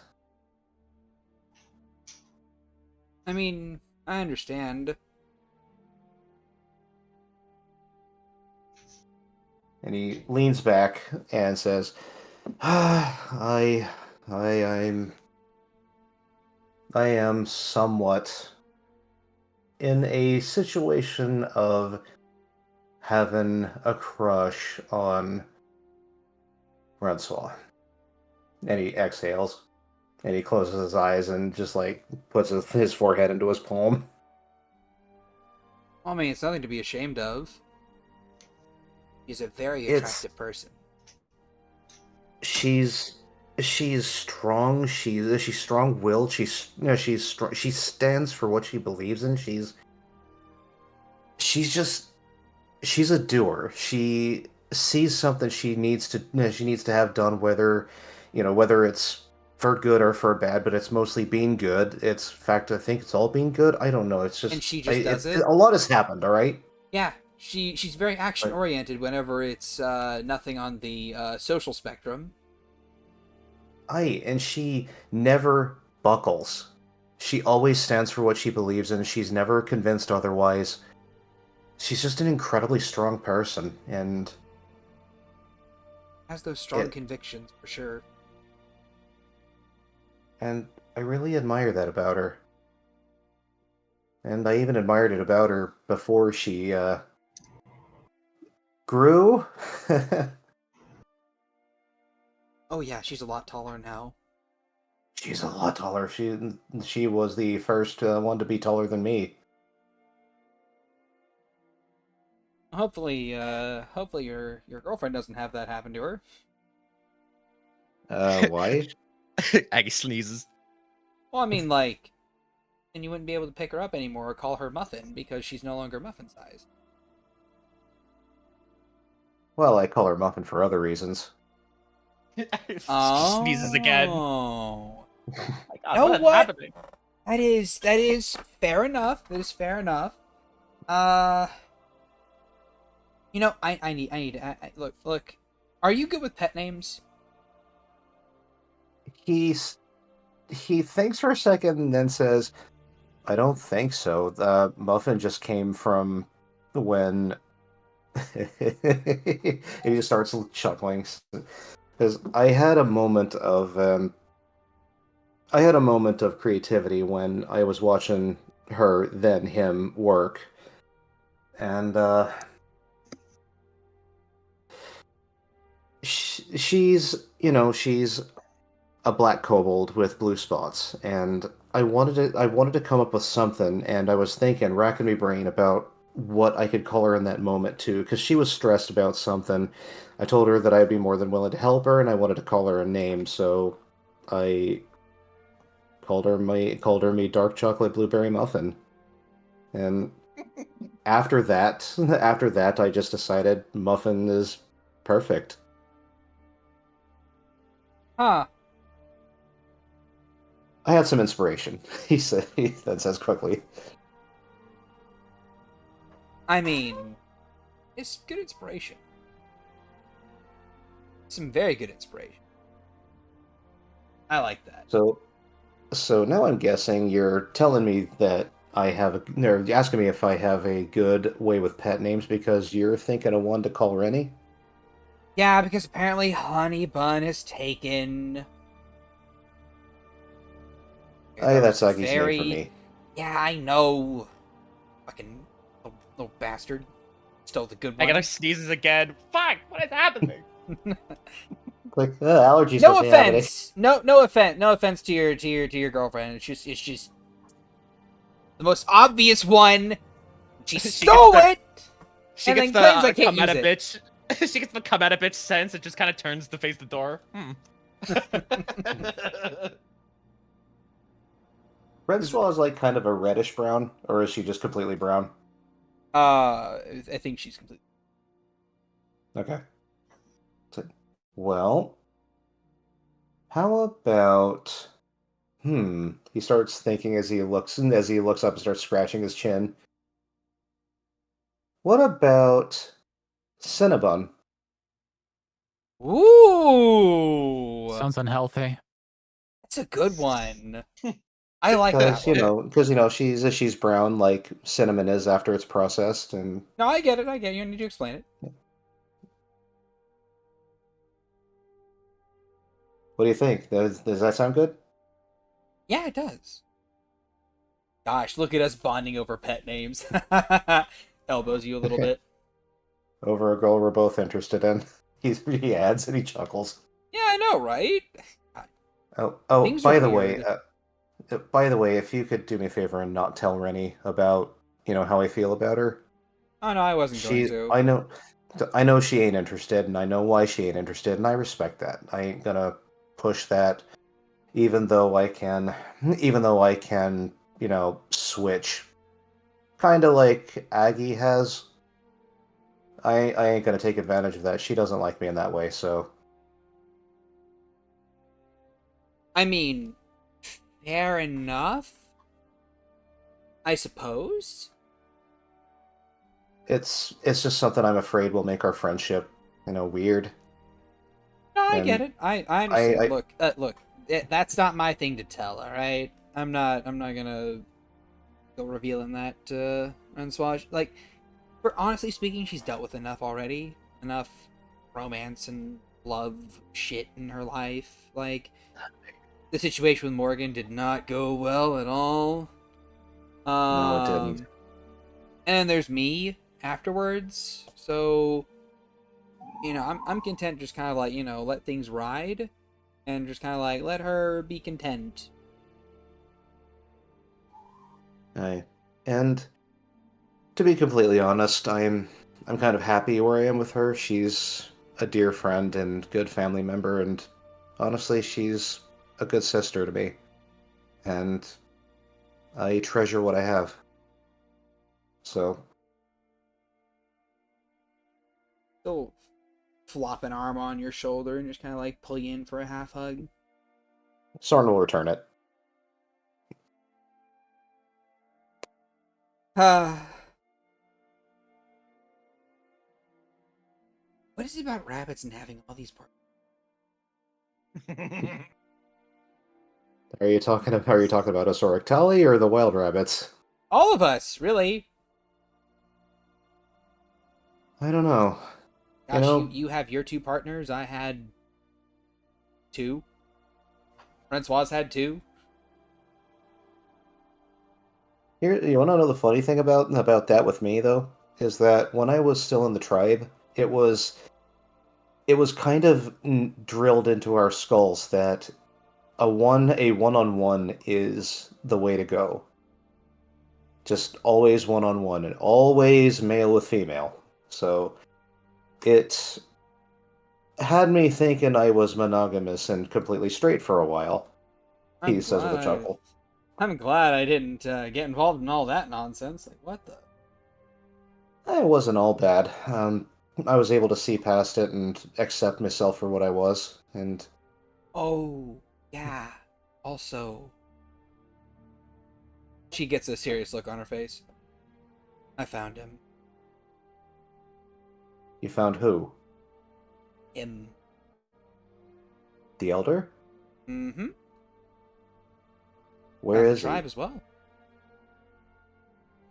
I mean, I understand. And he leans back and says, I'm I am somewhat in a situation of having a crush on Renslaw." And he exhales. And he closes his eyes and just like puts his forehead into his palm. Well, I mean, it's nothing to be ashamed of. She's a very It's- attractive person. She's strong. She's strong-willed. She's strong. She stands for what she believes in. She's a doer. She sees something she needs to have done, whether it's for good or for bad, but it's mostly being good. In fact, I think it's all being good. I don't know. It's just And she just does it? A lot has happened. All right. Yeah, she's very action oriented whenever it's nothing on the social spectrum. And she never buckles. She always stands for what she believes in. She's never convinced otherwise. She's just an incredibly strong person, and Has those strong convictions for sure. And I really admire that about her. And I even admired it about her before she grew. Oh yeah, she's a lot taller now. She's a lot taller. She was the first one to be taller than me. Hopefully, hopefully your girlfriend doesn't have that happen to her. Why? Aggie sneezes. Well, I mean, like, and you wouldn't be able to pick her up anymore or call her Muffin because she's no longer Muffin sized. Well, I call her Muffin for other reasons. Sneezes again. Oh. My God, Know what is what? happening? That is fair enough. That is fair enough. You know, I need. Look. Are you good with pet names? He thinks for a second and then says, "I don't think so. Muffin just came from when." And he just starts chuckling because I had a moment of creativity when I was watching her, then him, work, and she's a black kobold with blue spots, and I wanted to come up with something, and I was thinking, racking my brain about what I could call her in that moment too, because she was stressed about something. I told her that I'd be more than willing to help her, and I wanted to call her a name, so I called her me dark chocolate blueberry muffin. And after that, I just decided muffin is perfect. Huh. I had some inspiration. He then says quickly. I mean, it's good inspiration. Some very good inspiration. I like that. So now I'm guessing you're telling me that or you're asking me if I have a good way with pet names because you're thinking of one to call Rennie? Yeah, because apparently Honey Bun is taken. That That's was Agi's name for me. Yeah, I know. Fucking little bastard. Stole the good I one. gotta sneezes again. Fuck! What is happening? Like, allergies No must be happening. offense. No offense. No offense to your girlfriend. It's just the most obvious one. She stole it. She And gets then claims I the can't come at use a it. bitch. She gets the come at a bitch sense. It just kind of turns to face the door. Red Squall is like kind of a reddish brown, or is she just completely brown? I think she's completely. Okay. Well, how about he starts thinking as he looks up and starts scratching his chin. What about Cinnabon? Ooh, Sounds unhealthy. that's a good one. I like that Because one. she's brown like cinnamon is after it's processed, and No, I get it. I get it. You don't need to explain it. what do you think? Does that sound good? Yeah, it does. Gosh, look at us bonding over pet names. Elbows you a little bit. Over a goal we're both interested in. He adds and he chuckles. Yeah, I know, right? Oh, Things are by the way, weird. if you could do me a favor and not tell Rennie about, how I feel about her. Oh no, I wasn't going to. I know she ain't interested, and I know why she ain't interested, and I respect that. I ain't gonna push that, even though I can, switch, kind of like Aggie has. I ain't gonna take advantage of that. She doesn't like me in that way, so I mean, fair enough. I suppose. it's just something I'm afraid will make our friendship, weird. No, I get And it. I understand. Look. That's not my thing to tell. All right. I'm not gonna go revealing that on Swatch. Like, for honestly speaking, she's dealt with enough already. Enough romance and love shit in her life. Like, the situation with Morgan did not go well at all. No, it didn't. And there's me afterwards. So, I'm content just kind of like, let things ride. and just kind of like let her be content. And to be completely honest, I'm kind of happy where I am with her. She's a dear friend and good family member, and honestly, she's a good sister to me. And I treasure what I have. So, She'll flop an arm on your shoulder and just kind of like pull you in for a half hug. Soren will return it. What is it about rabbits and having all these parts? Are you talking about us Orictali or the wild rabbits? All of us, really. I don't know. Gosh, know, you have your two partners. I had two. Francois had two. Here, you want to know the funny thing about that with me though, is that when I was still in the tribe, it was kind of drilled into our skulls that a one-on-one is the way to go. Just always one-on-one and always male with female. So it had me thinking I was monogamous and completely straight for a while. He says with a chuckle. I'm glad I didn't get involved in all that nonsense. Like, what the? It wasn't all bad. I was able to see past it and accept myself for what I was, and Oh, yeah. Also, she gets a serious look on her face. I found him. you found who? Him. The Elder? Mm-hmm. Where Found is the tribe as well.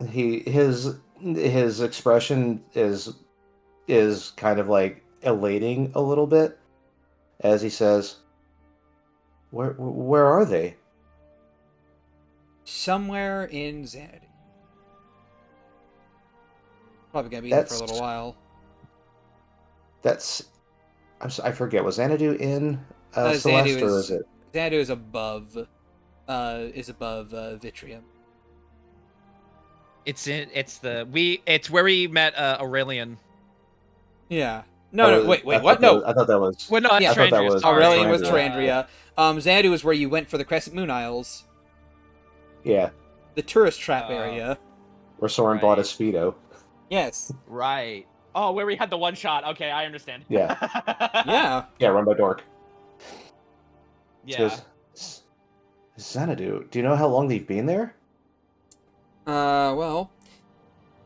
His expression is kind of like elating a little bit as he says, Where are they?" Somewhere in Xanadu. Probably gonna be there for a little while. That's I forget. Was Xanadu in Xanadu Celeste, or is it? Xanadu is above Vitrium. It's where we met Aurelian. Yeah. No, wait, what? No. I thought that was. Well, no, Yeah. I thought that Trandria, was sorry. Aurelian was Trandria. Trandria. Xanadu is where you went for the Crescent Moon Isles. Yeah, The tourist trap area. where Soren bought a Speedo. Yes. Right. Oh, where we had the one shot. Okay, I understand. Yeah. Yeah. Yeah, run by Dork. Yeah. Xanadu, do you know how long they've been there? Well,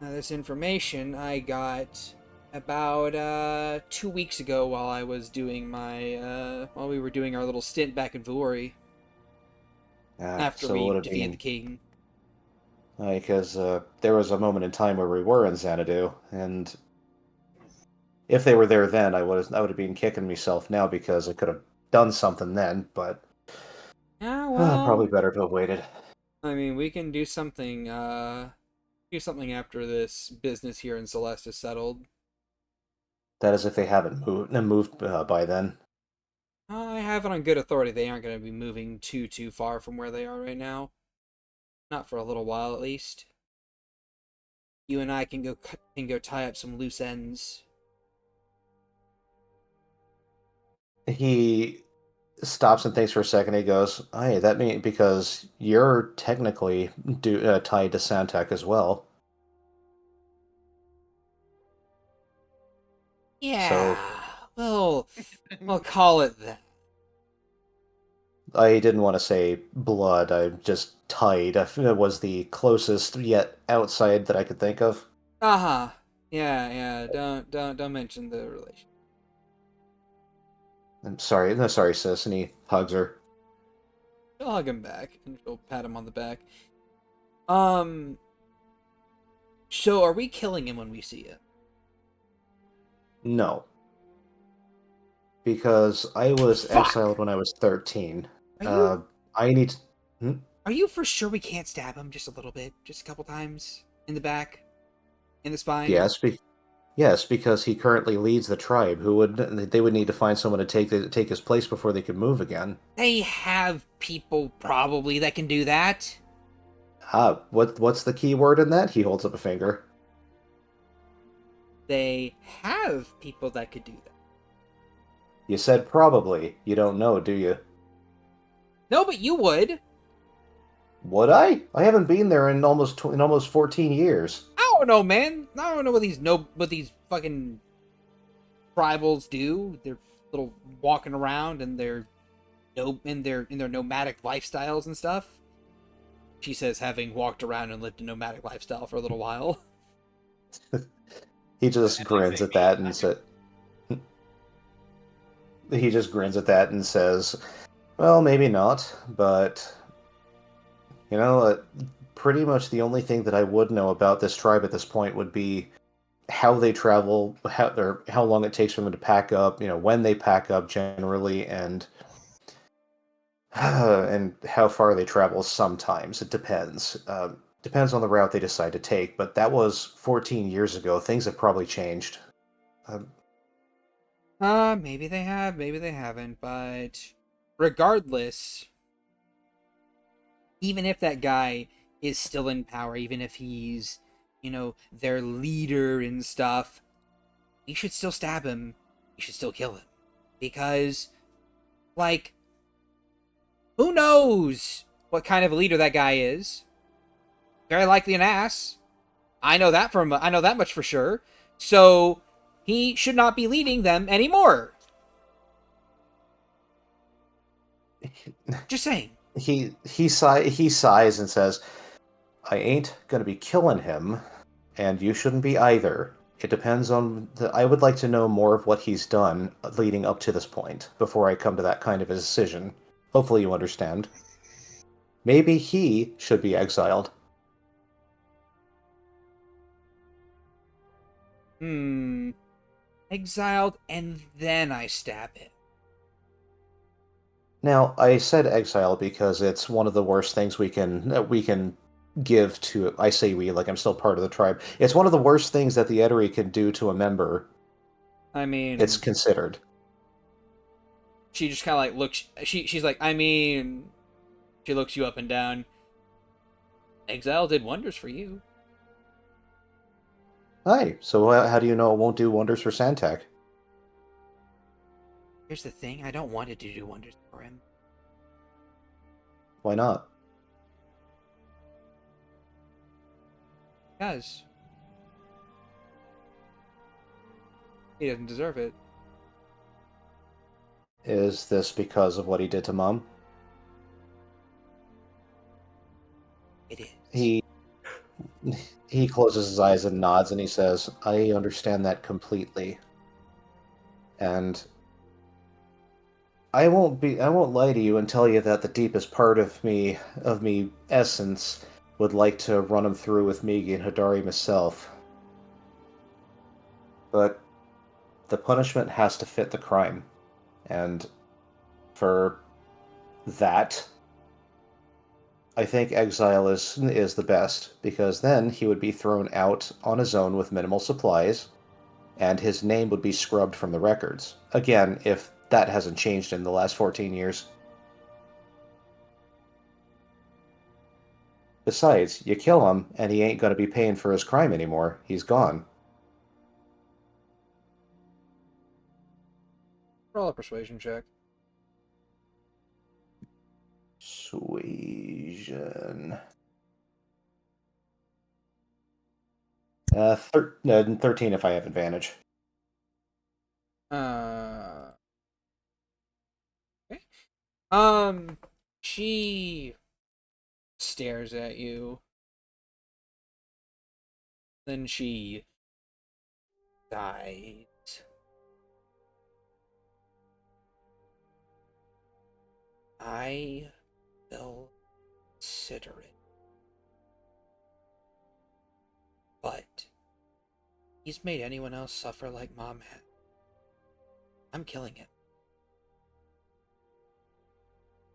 this information I got about 2 weeks ago while I was doing while we were doing our little stint back in Vuori. After so we would it defeated the king. Because there was a moment in time where we were in Xanadu, and if they were there then, I would have been kicking myself now because I could have done something then, but Yeah, well, probably better to have waited. I mean, we can do something after this business here in Celeste is settled. That is if they haven't moved by then. I have it on good authority they aren't going to be moving too far from where they are right now. Not for a little while, at least. You and I can go tie up some loose ends. He stops and thinks for a second. He goes, "Hey, that means because you're technically tied to Santek as well." Yeah, we'll call it that. I didn't want to say blood. I just tied. It was the closest yet outside that I could think of. Uh-huh. Yeah. Don't mention the relation. I'm sorry. No, sorry, sis. And he hugs her. She'll hug him back, and she'll pat him on the back. So are we killing him when we see him? No. Because I was exiled when I was 13. I need to... Are you for sure we can't stab him just a little bit? Just a couple times? In the back? In the spine? Yes, Yes, because he currently leads the tribe. They would need to find someone to take his place before they could move again. They have people probably that can do that. What's the key word in that? He holds up a finger. They have people that could do that. You said probably. You don't know, do you? No, but you would. Would I? I haven't been there in almost 14 years. I don't know, man. I don't know what these fucking tribals do. They're little walking around and they're in their nomadic lifestyles and stuff. She says, having walked around and lived a nomadic lifestyle for a little while. He just grins at that and says, he just grins at that and says, "Well, maybe not, but you know, pretty much the only thing that I would know about this tribe at this point would be how they travel, how long it takes for them to pack up, when they pack up generally, and and how far they travel sometimes. It depends. Depends on the route they decide to take, but that was 14 years ago. Things have probably changed. Maybe they have, maybe they haven't, but regardless, even if that guy is still in power, even if he's, their leader and stuff, you should still stab him. You should still kill him. Because, like, who knows what kind of a leader that guy is? Very likely an ass. I know that much for sure. So he should not be leading them anymore. Just saying. He sighs and says, "I ain't gonna be killing him, and you shouldn't be either. It depends on I would like to know more of what he's done leading up to this point before I come to that kind of a decision. Hopefully you understand. Maybe he should be exiled." Exiled, and then I stab it. Now, I said exile because it's one of the worst things we can give to. I say we, like I'm still part of the tribe. It's one of the worst things that the Ettery can do to a member. I mean, It's considered. She just kind of like looks. She's like, she looks you up and down. Exile did wonders for you. Hi. So how do you know it won't do wonders for Santak? Here's the thing: I don't want it to do wonders for him. Why not? Because he doesn't deserve it. Is this because of what he did to Mom? It is. He closes his eyes and nods, and he says, "I understand that completely. And I won't lie to you and tell you that the deepest part of me essence would like to run him through with Migi and Hidari myself. But the punishment has to fit the crime. And for that, I think exile is the best, because then he would be thrown out on his own with minimal supplies, and his name would be scrubbed from the records. Again, if that hasn't changed in the last 14 years. Besides, you kill him, and he ain't gonna be paying for his crime anymore. He's gone." Roll a persuasion check. Suasion. 13 if I have advantage. Okay. She stares at you. Then she dies. I will consider it. But he's made anyone else suffer like Mom had. I'm killing him.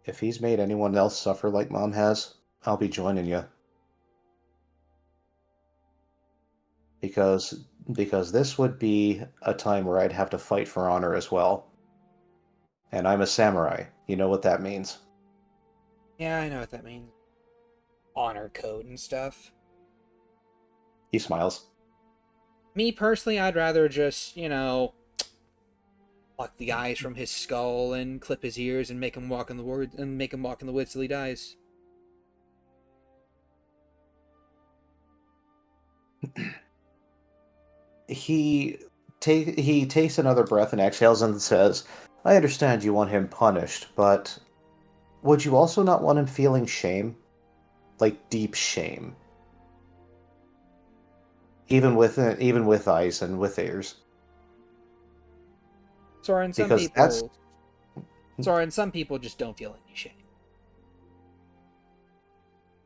If he's made anyone else suffer like Mom has, I'll be joining you. because this would be a time where I'd have to fight for honor as well. And I'm a samurai. You know what that means. Yeah, I know what that means. Honor code and stuff. He smiles. Me personally, I'd rather just, pluck the eyes from his skull and clip his ears and make him walk in the woods till he dies. He takes another breath and exhales and says, "I understand you want him punished, but would you also not want him feeling shame? Like deep shame. Even with eyes and with ears. Soren, Because that's some people just don't feel any shame.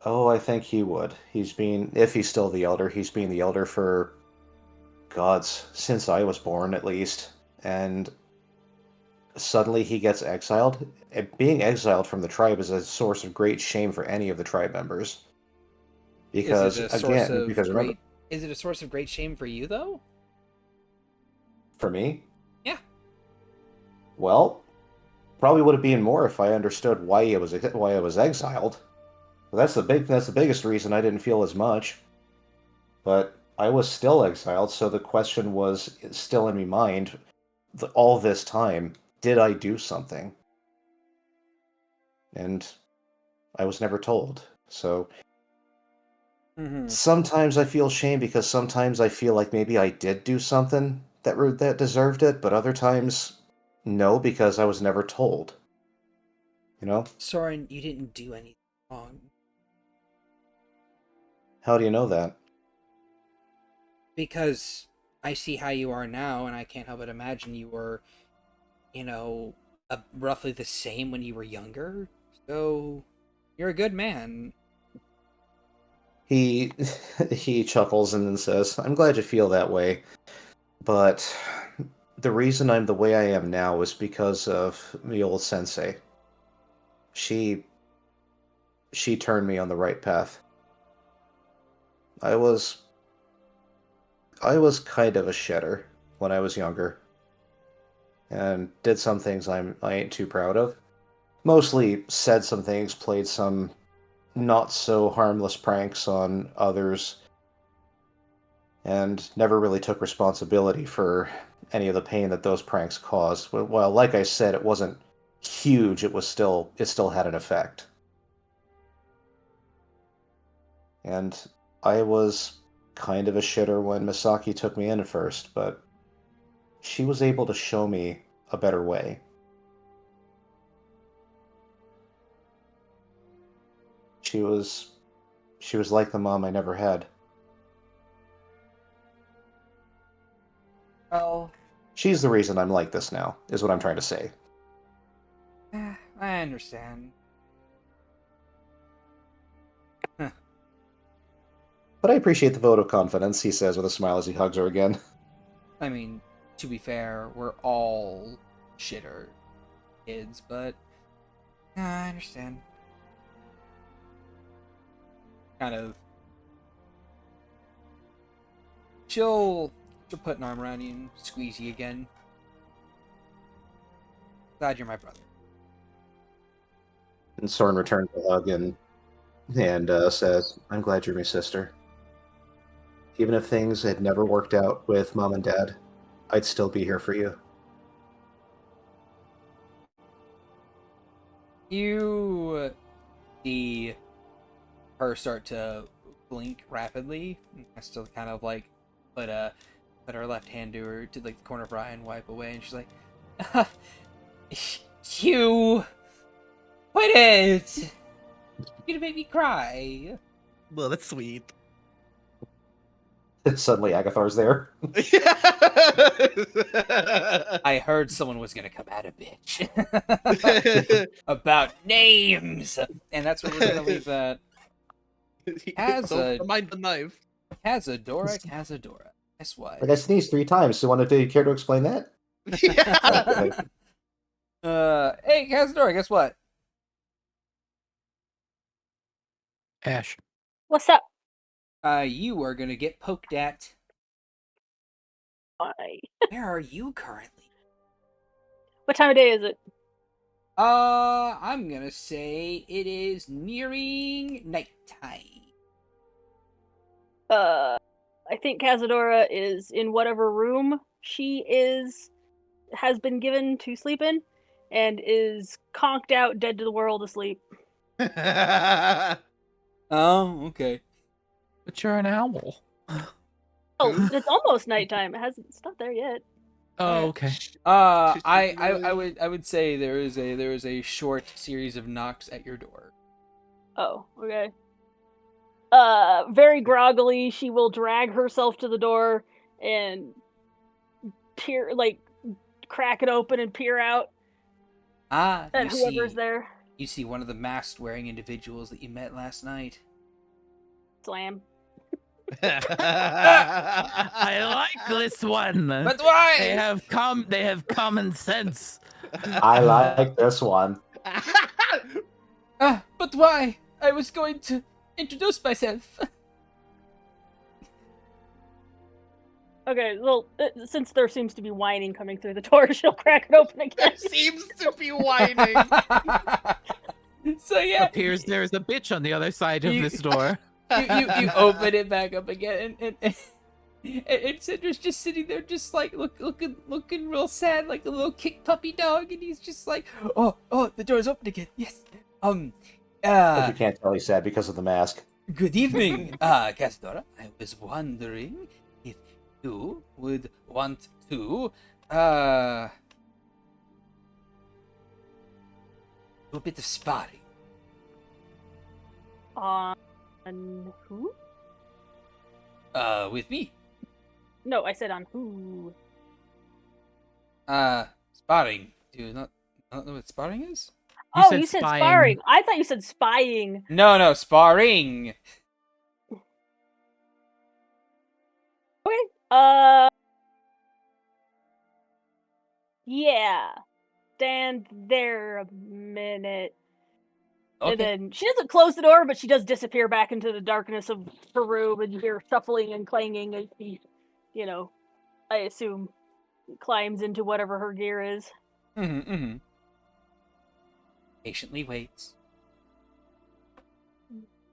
Oh, I think he would. If he's still the Elder, he's been the Elder for gods, since I was born at least. And suddenly he gets exiled. Being exiled from the tribe is a source of great shame for any of the tribe members. Because Is it a source of great shame for you though? For me? Yeah. Well, probably would have been more if I understood why I was exiled. That's the biggest reason I didn't feel as much. But I was still exiled, so the question was still in my mind all this time, did I do something? And I was never told. So sometimes I feel shame because sometimes I feel like maybe I did do something that deserved it, but other times no, because I was never told. You know? Soren, you didn't do anything wrong. How do you know that? Because I see how you are now, and I can't help but imagine you were, roughly the same when you were younger. So, you're a good man. He he chuckles and then says, "I'm glad you feel that way, but the reason I'm the way I am now is because of the old sensei. She turned me on the right path. I was kind of a shitter when I was younger, and did some things I ain't too proud of. Mostly said some things, played some not so harmless pranks on others, and never really took responsibility for any of the pain that those pranks caused. Well, like I said, it wasn't huge. It still had an effect. And I was kind of a shitter when Misaki took me in at first, but she was able to show me a better way. She was like the mom I never had. Well, She's the reason I'm like this now, is what I'm trying to say. I understand. But I appreciate the vote of confidence, he says with a smile as he hugs her again. I mean, to be fair, we're all shitter kids, but I understand. Kind of. She'll put an arm around you and squeeze you again. Glad you're my brother. And Soren returns the hug and says, "I'm glad you're my sister. Even if things had never worked out with Mom and Dad, I'd still be here for you." You see her start to blink rapidly. I still kind of like put her left hand to the corner of her eye and wipe away, and she's like, "You quit it! You're gonna make me cry." Well, that's sweet. Suddenly Agathar's there. I heard someone was gonna come at a bitch about names, and that's where we're gonna leave that. Don't mind the knife. Cazadora. Guess Like what? I sneezed 3 times, so do you care to explain that? Yeah. Hey, Cazadora, guess what? Ash. What's up? You are gonna get poked at Why? Where are you currently? What time of day is it? I'm gonna say it is nearing nighttime. I think Cazadora is in whatever room she has been given to sleep in, and is conked out, dead to the world, asleep. Oh, okay. But you're an owl. Oh, it's almost nighttime. It's not there yet. Oh, okay. I would say there is a short series of knocks at your door. Oh, okay. Very groggily, she will drag herself to the door and crack it open and peer out Ah, at whoever's there. You see one of the masked-wearing individuals that you met last night. Slam. I like this one. But why? They have common sense. I like this one. But why? I was going to introduce myself. Okay, well, since there seems to be whining coming through the door, she'll crack it open again. There seems to be whining. So yeah, Appears there is a bitch on the other side of this door. you open it back up again, and Cinder's just sitting there, just like looking real sad, like a little kick puppy dog, and he's just like, oh, the door's open again. Yes. But you can't tell he's sad because of the mask. Good evening, Cazadora. I was wondering if you would want to do a bit of sparring. On who? With me. No, I said on who. Sparring. Do you not know what sparring is? You You said said spying. sparring. I thought you said spying. No, sparring. Okay. Yeah. Stand there a minute. Okay. And then she doesn't close the door, but she does disappear back into the darkness of her room, and you hear shuffling and clanging as she, I assume, climbs into whatever her gear is. Mm-hmm. Patiently waits.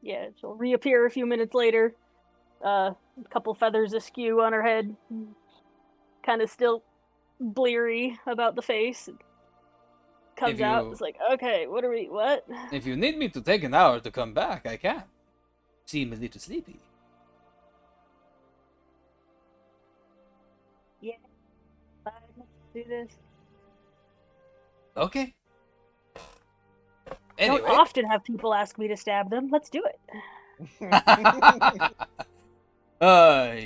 Yeah, she'll reappear a few minutes later. A couple feathers askew on her head. Kind of still bleary about the face. Comes out, it's like, okay, what? If you need me to take an hour to come back, I can. Seem a little sleepy. Yeah, fine, let's do this. Okay. I don't Anyway. often have people ask me to stab them. Let's do it.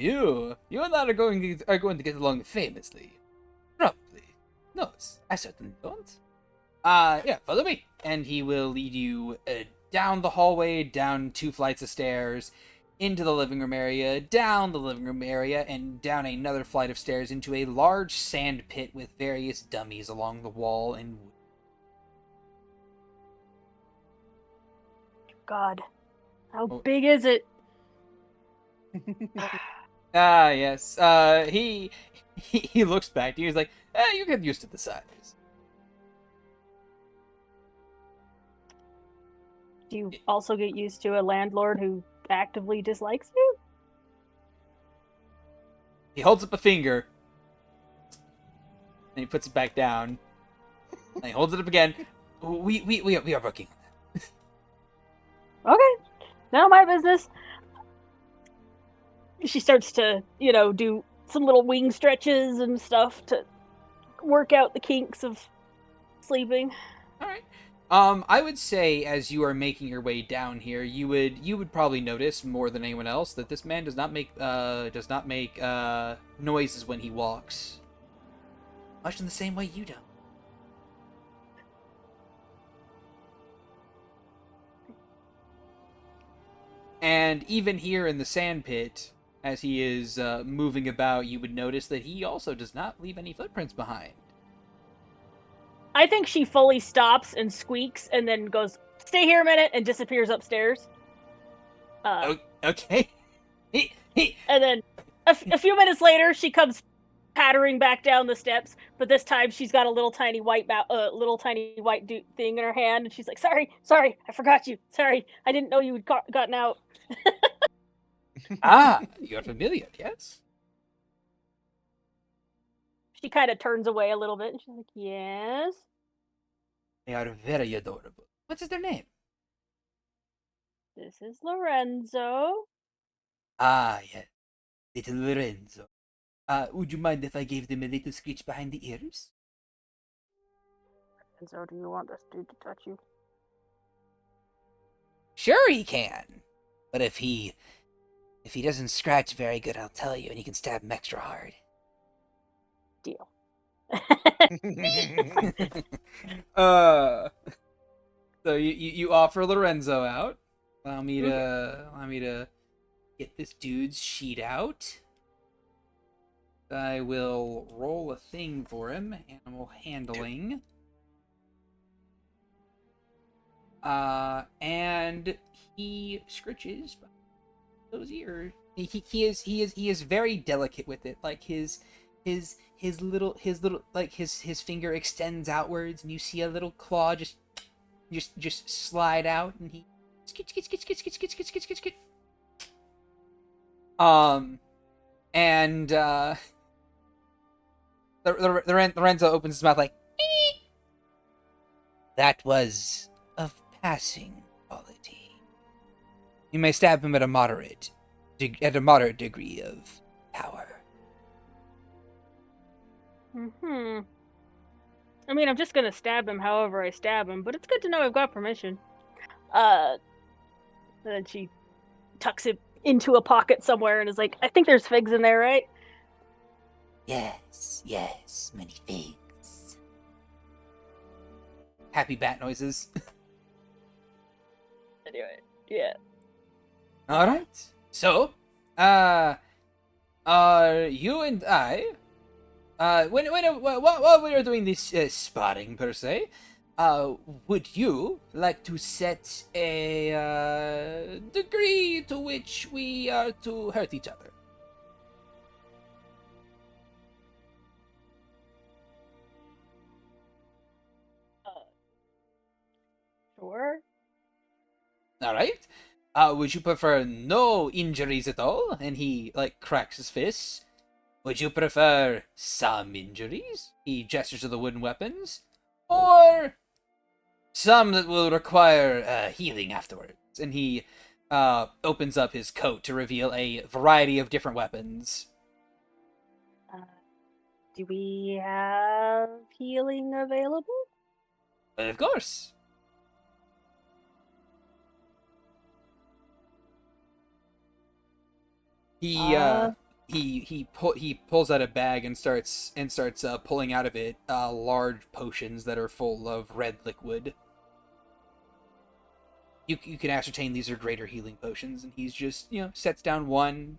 You and I are going to get along famously. Probably. No, I certainly don't. Yeah, follow me. And he will lead you down the hallway, down 2 flights of stairs, into the living room area, down the living room area, and down another flight of stairs into a large sand pit with various dummies along the wall and God, how big is it? yes. He looks back to you. He's like, you get used to the size. Do you also get used to a landlord who actively dislikes you? He holds up a finger. And he puts it back down. And he holds it up again. We are working on that. Okay, none of my business. She starts to, do some little wing stretches and stuff to work out the kinks of sleeping. All right. I would say as you are making your way down here, you would probably notice more than anyone else that this man does not make noises when he walks, much in the same way you don't. And even here in the sand pit, as he is moving about, you would notice that he also does not leave any footprints behind. I think she fully stops and squeaks and then goes, "Stay here a minute," and disappears upstairs. Okay. And then a few minutes later, she comes pattering back down the steps, but this time she's got a little tiny white thing in her hand, and she's like, "Sorry, I forgot you. Sorry, I didn't know you had gotten out." Ah, you're familiar, yes? She kind of turns away a little bit, and she's like, "Yes." They are very adorable. What is their name? This is Lorenzo. Ah, yes. Little Lorenzo. Would you mind if I gave them a little screech behind the ears? Lorenzo, do you want this dude to touch you? Sure he can. But if he doesn't scratch very good, I'll tell you, and you can stab him extra hard. Deal. So you offer Lorenzo out. Allow me to get this dude's sheet out. I will roll a thing for him. Animal handling. And he scritches those ears. He is very delicate with it. Like his little like his finger extends outwards, and you see a little claw just slide out, and he skit. And Lorenzo opens his mouth like, "Ee!" That was of passing quality. You may stab him at a moderate degree of power. I mean, I'm just gonna stab him however I stab him, but it's good to know I've got permission. And then she tucks it into a pocket somewhere and is like, "I think there's figs in there, right?" Yes, many figs. Happy bat noises. Anyway, yeah. All right. So, you and I, while we are doing this sparring per se, would you like to set a degree to which we are to hurt each other? Sure. All right. Would you prefer no injuries at all? And he cracks his fists. Would you prefer some injuries? He gestures to the wooden weapons, or some that will require healing afterwards. And he opens up his coat to reveal a variety of different weapons. Do we have healing available? But of course. He pulls out a bag and starts pulling out of it large potions that are full of red liquid. You can ascertain these are greater healing potions, and he's just sets down 1,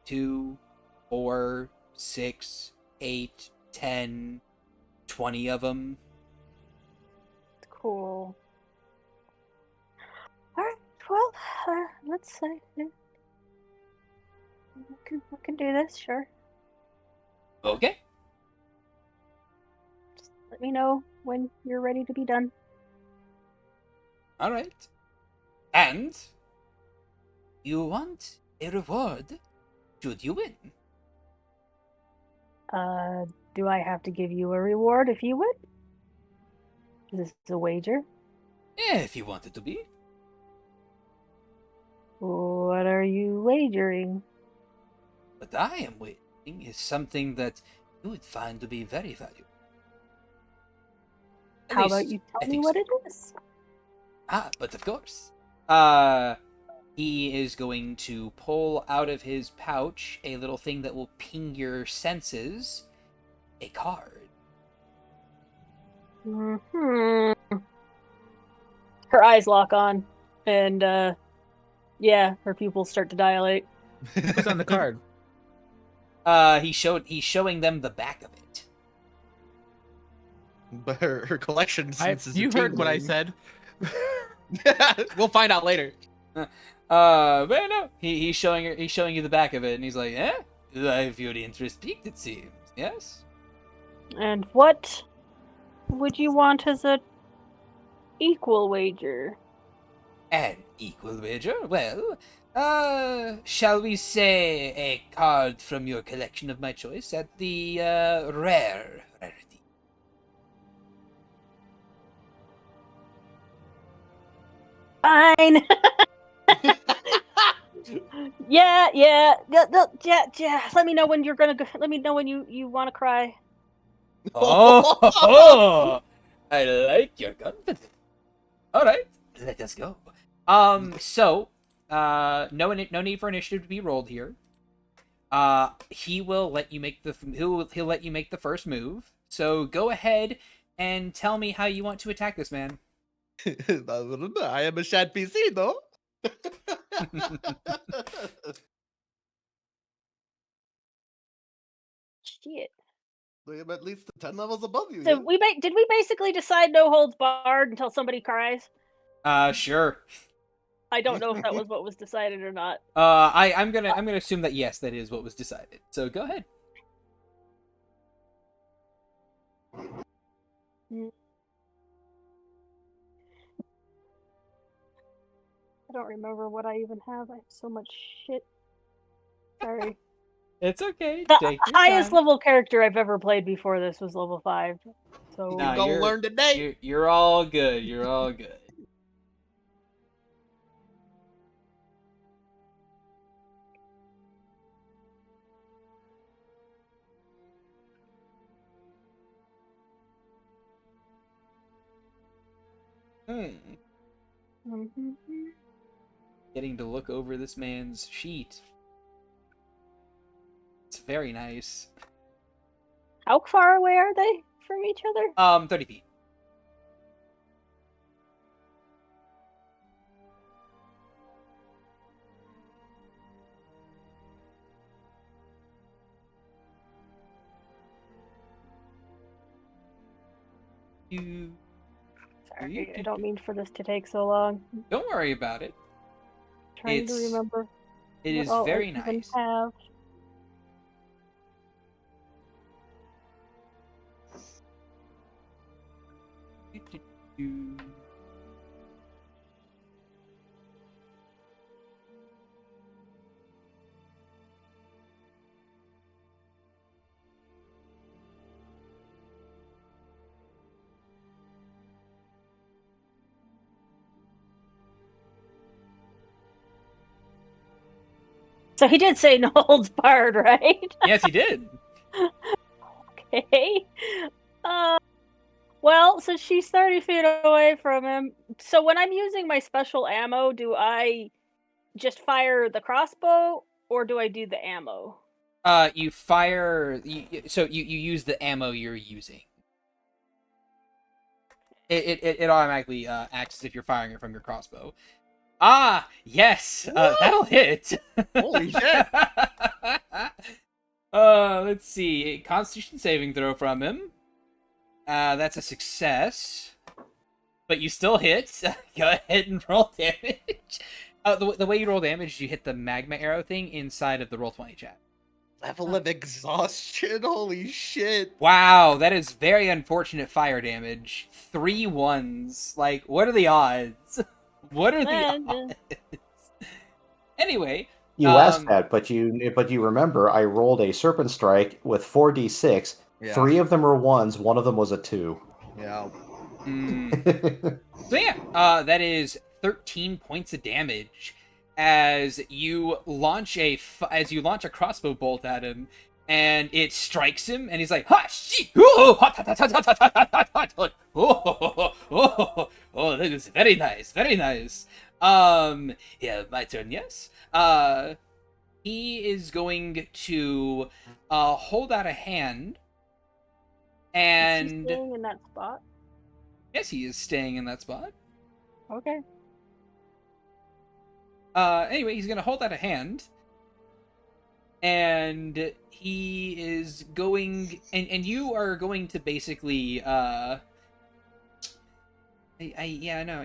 2, 4, 6, 8, 10, 20 of them. Cool. All right. Well, let's say we can do this. Sure. Okay. Just let me know when you're ready to be done. All right. And you want a reward should you win. Do I have to give you a reward if you win? Is this a wager? Yeah, if you want it to be. What are you wagering? What I am waiting is something that you would find to be very valuable. At How least, about you I tell me think what so. it is? But of course. He is going to pull out of his pouch a little thing that will ping your senses. A card. Her eyes lock on, and her pupils start to dilate. What's on the card? He's showing them the back of it. But her collection senses You are heard what I tingling. said. We'll find out later. But no, he's showing you the back of it, and he's like, "Eh, I feel the interest peaked, it seems. Yes? And what would you want as a equal wager? An equal wager? Well, shall we say a card from your collection of my choice at the, rarity? Fine. Yeah. Let me know when you're gonna go. Let me know when you want to cry. Oh, I like your confidence. All right, let us go. So, no need for initiative to be rolled here. He will let you make he'll let you make the first move. So go ahead and tell me how you want to attack this man. I am a Shad PC, though. Shit. I am at least 10 levels above you. So Yeah? did we basically decide no holds barred until somebody cries? Sure. I don't know if that was what was decided or not. I'm gonna assume that yes, that is what was decided. So go ahead. I don't remember what I even have. I have so much shit. Sorry. It's okay. The Take your highest time. level character I've ever played before this was level 5. So No, Gonna learn today. You're all good. You're all good. Getting to look over this man's sheet. It's very nice. How far away are they from each other? 30 feet. You Sorry, I don't mean for this to take so long. don't worry about it. Trying to remember. It what is all very I even nice. have. So he did say no holds barred, right? Yes, he did. Okay. Well, since she's 30 feet away from him, so when I'm using my special ammo, do I just fire the crossbow or do I do the ammo? You fire. So you use the ammo you're using. It automatically acts as if you're firing it from your crossbow. Ah, yes, that'll hit. Holy shit. Let's see. Constitution saving throw from him. That's a success. But you still hit. Go ahead and roll damage. The way you roll damage, you hit the magma arrow thing inside of the Roll20 chat. Level of exhaustion. Holy shit. Wow, that is very unfortunate fire damage. 3 ones. Like, what are the odds? What are the odds? Anyway, You asked that, but you remember I rolled a serpent strike with 4d6. Yeah. 3 of them were 1s, 1 of them was a 2. Yeah. So yeah, that is 13 points of damage as you launch a crossbow bolt at him, and it strikes him, and he's like, "Ha! She! Oh, that is very nice, very nice." Yeah, my turn. Yes. He is going to hold out a hand, Is he and staying in that spot? yes, he is staying in that spot. Okay. Anyway, he's gonna hold out a hand, and he is going, and you are going to basically, yeah, I know,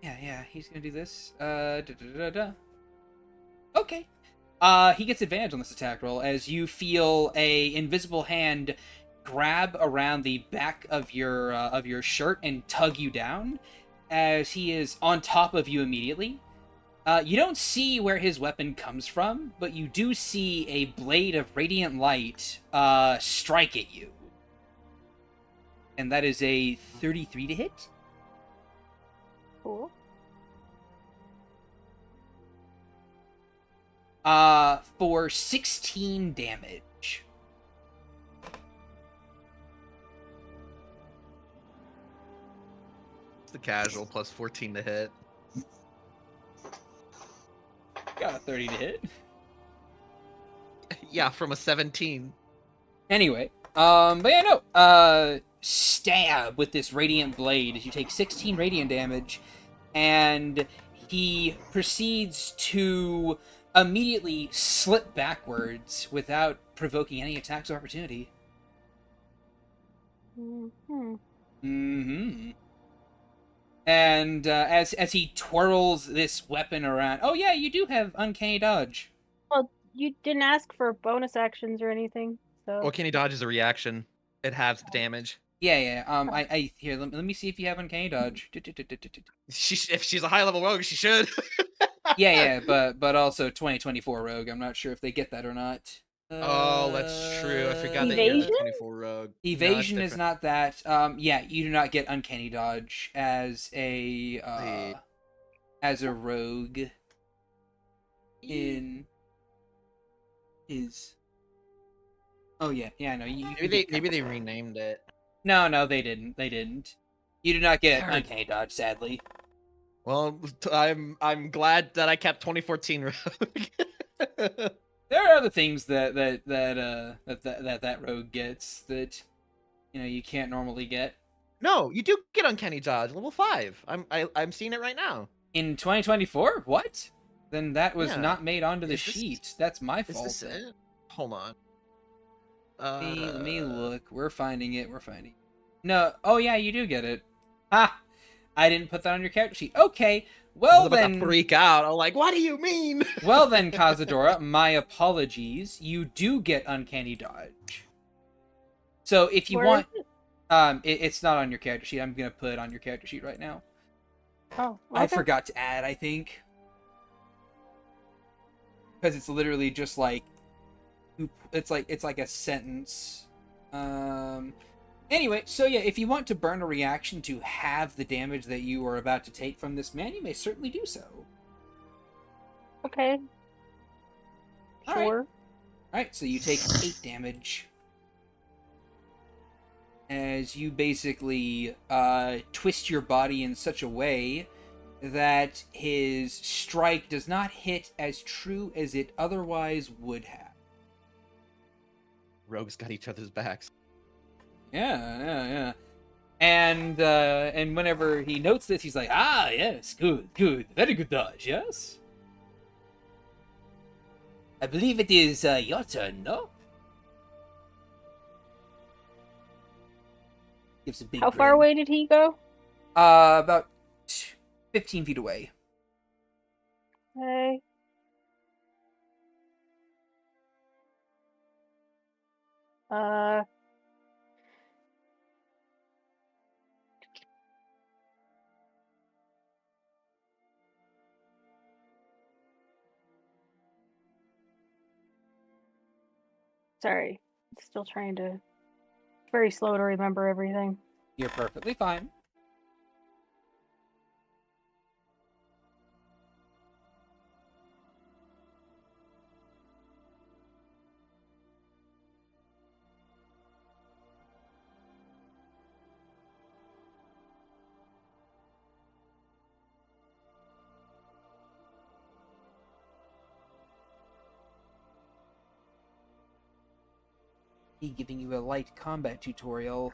yeah, he's gonna do this, Okay. He gets advantage on this attack roll as you feel a invisible hand grab around the back of your shirt and tug you down as he is on top of you immediately. You don't see where his weapon comes from, but you do see a blade of radiant light strike at you. And that is a 33 to hit. Cool. For 16 damage. It's the casual plus 14 to hit. Got a 30 to hit. Yeah, from a 17. Anyway, but yeah, no, stab with this radiant blade as you take 16 radiant damage, and he proceeds to immediately slip backwards without provoking any attacks of opportunity. Mm-hmm. Mm-hmm. And as he twirls this weapon around, oh yeah, you do have uncanny dodge. Well, you didn't ask for bonus actions or anything, so. Well, Kenny Dodge is a reaction. It halves the damage. Yeah. I here. Let me see if you have uncanny dodge. If she's a high level rogue, she should. Yeah, but also 2024 rogue. I'm not sure if they get that or not. Oh, that's true. I forgot that you're Evasion? the 24 rogue. Evasion No, is it's not that. Yeah, you do not get uncanny dodge as a rogue in his. Oh yeah, no. maybe they renamed it. No, they didn't. You do not get uncanny dodge, sadly. Well, I'm glad that I kept 2014 rogue. There are other things that rogue gets that you can't normally get. No, you do get uncanny dodge, level 5. I'm seeing it right now. In 2024? What? Then that was Yeah. not made onto the Is this- sheet. That's my Is fault. this it? Hold on. Let me look. We're finding it. No. Oh yeah, you do get it. Ha! I didn't put that on your character sheet. Okay. I Well was about then. to freak out. I'm like, what do you mean? Well then, Cazadora, my apologies. You do get uncanny dodge. So if you Where want, is it? it's not on your character sheet. I'm gonna put it on your character sheet right now. Oh, I okay. forgot to add, I think, because it's literally just like, it's like a sentence. Anyway, so yeah, if you want to burn a reaction to have the damage that you are about to take from this man, you may certainly do so. Okay. All right. Sure. Alright, so you take 8 damage. As you basically twist your body in such a way that his strike does not hit as true as it otherwise would have. Rogues got each other's backs. Yeah. And whenever he notes this, he's like, ah, yes, good, very good dodge, yes? I believe it is your turn, no? Gives a big How far grin. away did he go? About 15 feet away. Okay. Sorry. Still trying to. Very slow to remember everything. You're perfectly fine. He giving you a light combat tutorial.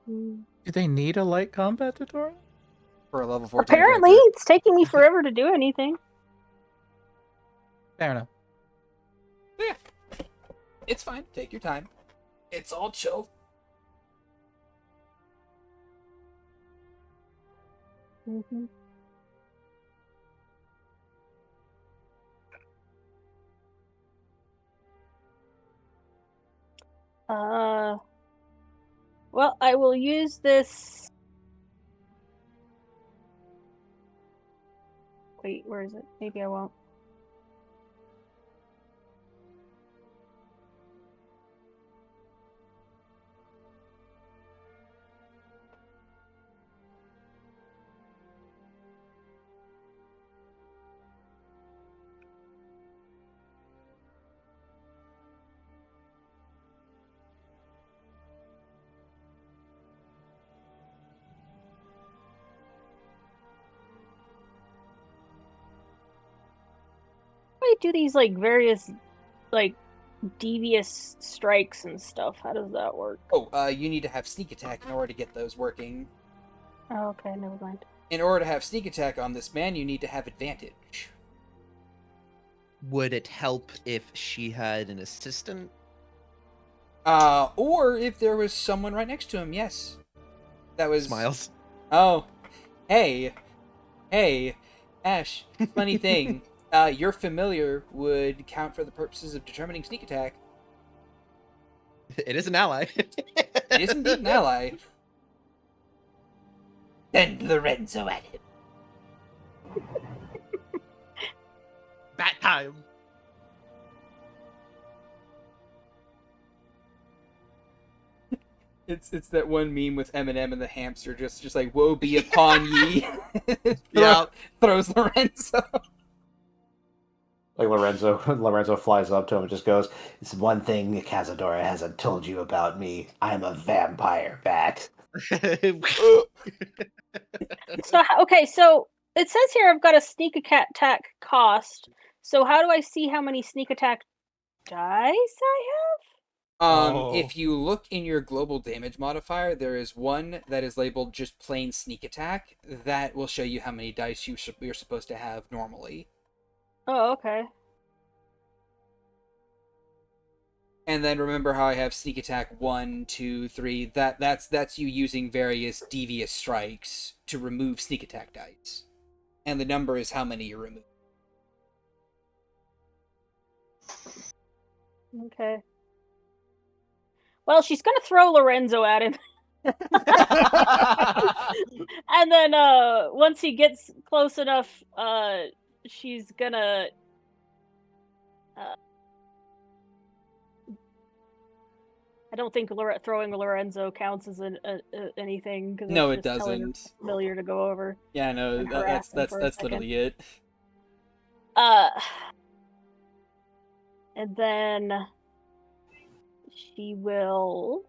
Hmm. Do they need a light combat tutorial? For a level 14 Apparently, character. it's taking me forever to do anything. Fair enough. Yeah. It's fine. Take your time. It's all chill. Mm-hmm. Well, I will use this. Wait, where is it? Maybe I won't. I do these like various like devious strikes and stuff. How does that work? Oh, you need to have sneak attack in order to get those working. Oh, okay, never mind. In order to have sneak attack on this man, you need to have advantage. Would it help if she had an assistant? Or if there was someone right next to him, yes. That was... Smiles. Oh, hey, Ash, funny thing. Your familiar would count for the purposes of determining sneak attack. It is an ally. It is indeed an ally. Send Lorenzo at him. Bat time. It's that one meme with Eminem and the hamster just like, woe be upon ye. Yeah. Throws Lorenzo. Like Lorenzo flies up to him and just goes, "It's one thing Cazadora hasn't told you about me. I'm a vampire bat." So okay, so it says here I've got a sneak attack cost. So how do I see how many sneak attack dice I Oh. If you look in your global damage modifier, there is one that is labeled just plain sneak attack. That will show you how many dice you're supposed to have normally. have? Oh, okay. And then remember how I have sneak attack 1, 2, 3. That's you using various devious strikes to remove sneak attack dice. And the number is how many you remove. Okay. Well, she's gonna throw Lorenzo at him. And then once he gets close enough, she's gonna I don't think throwing Lorenzo counts as anything because No, it's it just telling her doesn't. familiar to go over. Yeah, no, And that's harass him for a second. literally it. And then she will.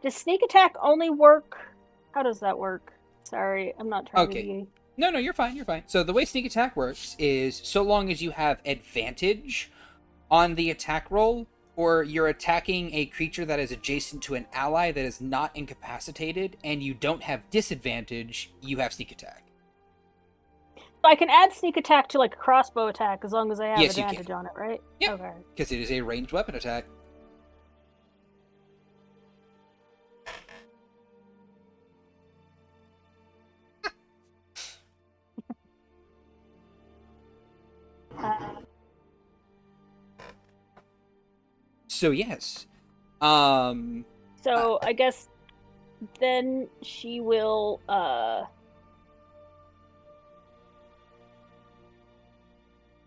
Does sneak attack only work? How does that work? Sorry, I'm not trying to Okay. be. No, you're fine, you're fine. So the way sneak attack works is so long as you have advantage on the attack roll, or you're attacking a creature that is adjacent to an ally that is not incapacitated, and you don't have disadvantage, you have sneak attack. So I can add sneak attack to like a crossbow attack as long as I have Yes, you advantage can. on it, right? Yep. Okay. Because it is a ranged weapon attack. So yes. So I guess then she will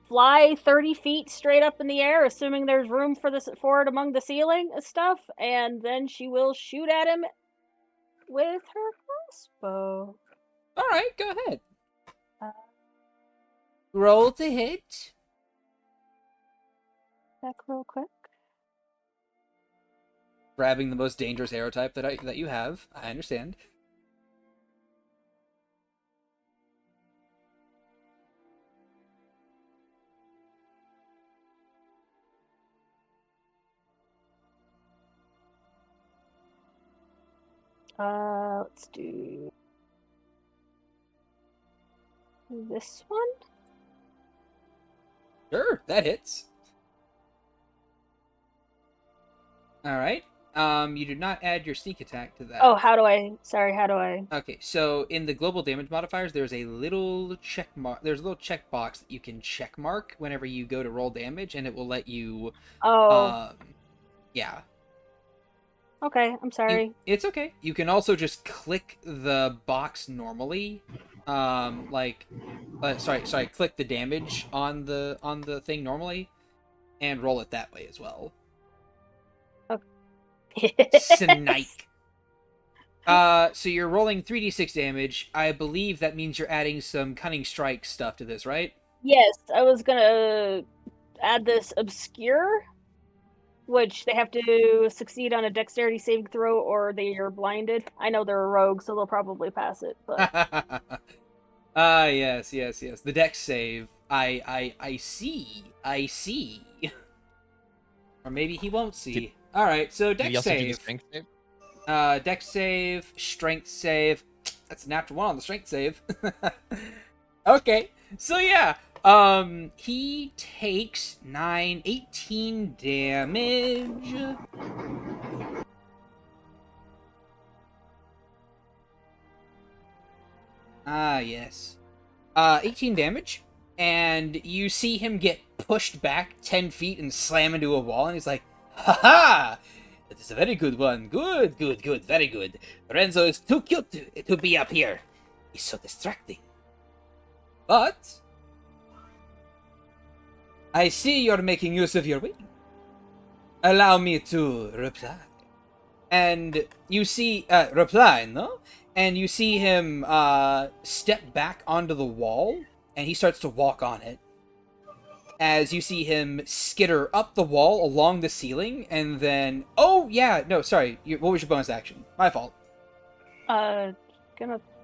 fly 30 feet straight up in the air, assuming there's room for it among the ceiling stuff, and then she will shoot at him with her crossbow. Alright, go ahead. Uh, Roll to hit. Check real quick. Grabbing the most dangerous arrow type that you have. I understand. Let's do this one. Sure, that hits. Alright. You do not add your sneak attack to that. Oh, how do I? Sorry, how do I? Okay, so in the global damage modifiers, there's a little check mark. There's a little check box that you can check mark whenever you go to roll damage, and it will let you. Oh, Yeah. okay. I'm sorry. It's okay. You can also just click the box normally, click the damage on the thing normally, and roll it that way as well. Snike. So you're rolling 3d6 damage. I believe that means you're adding some cunning strike stuff to this, right? Yes, I was gonna add this obscure, which they have to succeed on a dexterity saving throw or they are blinded. I know they're a rogue, so they'll probably pass it. But Yes. The dex save. I see. Or maybe he won't see. All right, so Did he dex also do the save. strength save? Dex save, strength save. That's a natural 1 on the strength save. Okay, so yeah, he takes 18 damage. Yes. 18 damage, and you see him get pushed back 10 feet and slam into a wall, and he's like, "Ha ha! That is a very good one. Good, very good. Renzo is too cute to be up here. He's so distracting. But I see you're making use of your wing. Allow me to reply." And you see, reply, no? And you see him, step back onto the wall, and he starts to walk on it. As you see him skitter up the wall along the ceiling, and then... Oh, yeah, no, sorry. What was your bonus action? My fault. gonna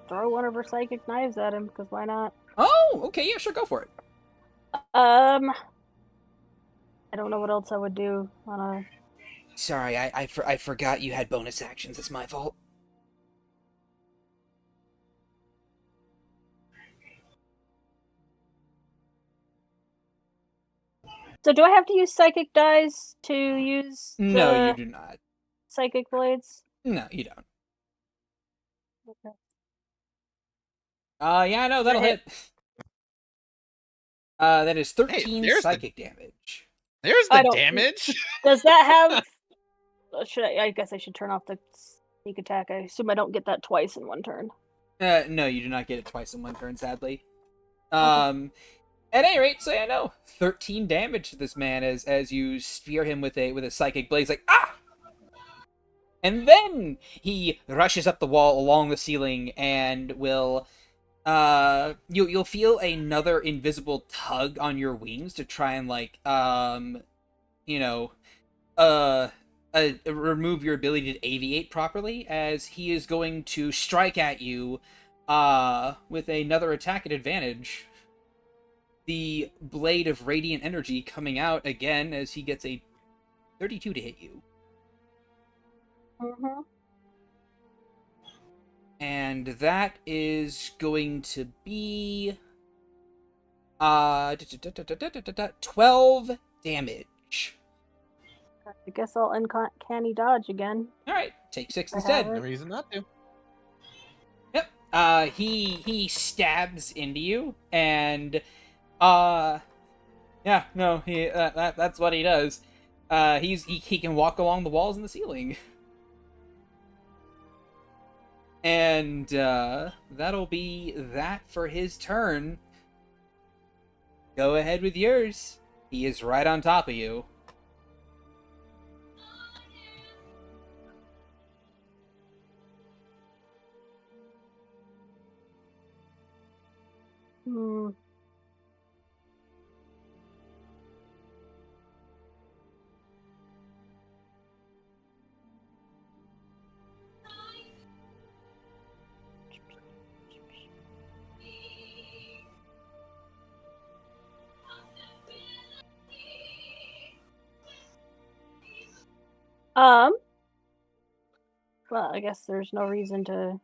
throw one of her psychic knives at him, because why not? Oh, okay, yeah, sure, go for it. I don't know what else I would do on a... Sorry, I forgot you had bonus actions. It's my fault. So do I have to use psychic dice to use No, the you do not. psychic blades? No, you don't. Okay. Yeah, no, that'll hit. That is 13 there's the- psychic damage. There's I the don't- damage. Does that have... Should I guess I should turn off the sneak attack. I assume I don't get that twice in one turn. No, you do not get it twice in one turn, sadly. At any rate, so yeah, no, 13 damage to this man as you spear him with a psychic blade. He's like, ah! And then he rushes up the wall along the ceiling and will you'll feel another invisible tug on your wings to try and remove your ability to aviate properly, as he is going to strike at you with another attack at advantage. The blade of radiant energy coming out again as he gets a 32 to hit you. Mm-hmm. And that is going to be 12 damage. I guess I'll uncanny dodge again. Alright, take 6 I instead. have No reason not to. Yep. He stabs into you, and yeah, no, that's what he does. He can walk along the walls and the ceiling. And that'll be that for his turn. Go ahead with yours. He is right on top of you. Hmm. Well, I guess there's no reason to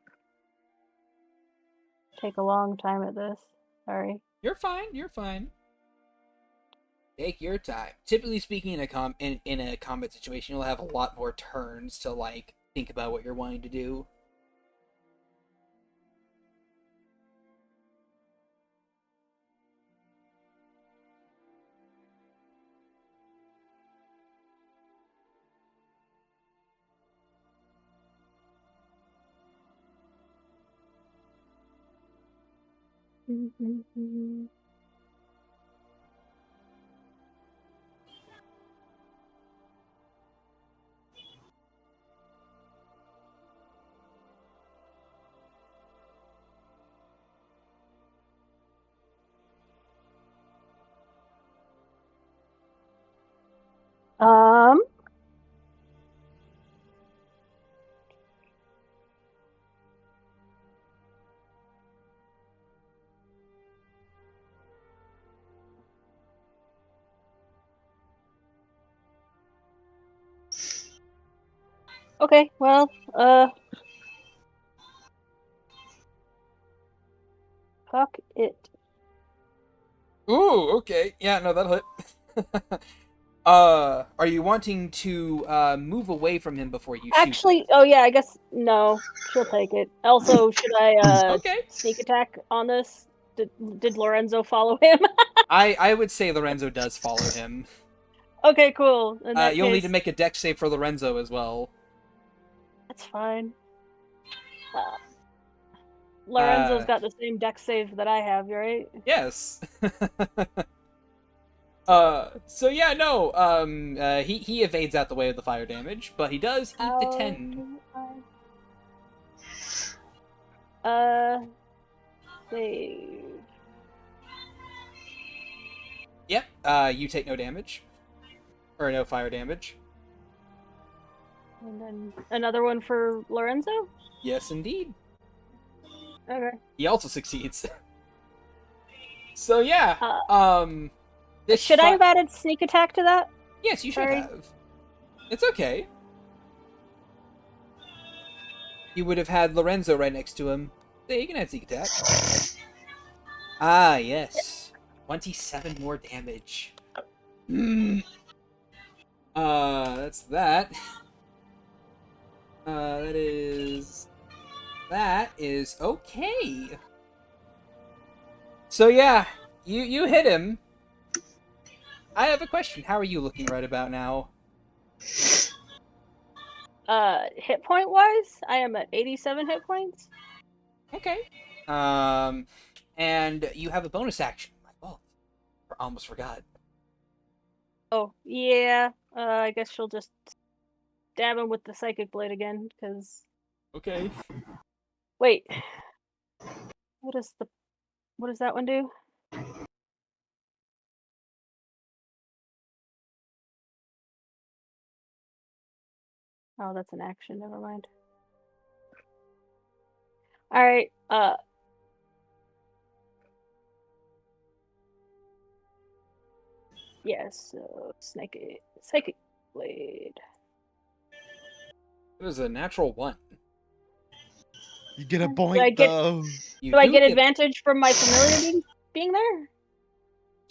take a long time at this. Sorry. You're fine. You're fine. Take your time. Typically speaking, in a combat situation, you'll have a lot more turns to like think about what you're wanting to do. Um. Okay, well, fuck it. Ooh, okay. Yeah, no, that'll hit. Are you wanting to move away from him before you shoot? Actually, oh yeah, I guess no. She'll take it. Also, should I Okay. sneak attack on this? Did Lorenzo follow him? I would say Lorenzo does follow him. Okay, cool. In that You'll need case, to make a dex save for Lorenzo as well. that's fine. Lorenzo's Uh, got the same dex save that I have, right? Yes. So yeah, no. He evades out the way of the fire damage, but he does eat the 10. do I... Save. Yep. You take no damage, or no fire damage. And then another one for Lorenzo? Yes, indeed. Okay. He also succeeds. So yeah. This Should I have added sneak attack to that? Yes, you should Sorry. have. It's okay. You would have had Lorenzo right next to him. Yeah, you can add sneak attack. Ah, yes. 27 more damage. That's that. That is okay. So yeah, you hit him. I have a question. How are you looking right about now? Hit point wise, I am at 87 hit points. Okay. And you have a bonus action. Oh, I almost forgot. Oh, yeah. I guess she'll just stab him with the psychic blade again, because... Okay. Wait. What does that one do? Oh, that's an action, never mind. Alright, yes, so psychic blade. It was a natural 1. You get a Do point I get- though. You Do I do get advantage from my familiar being there?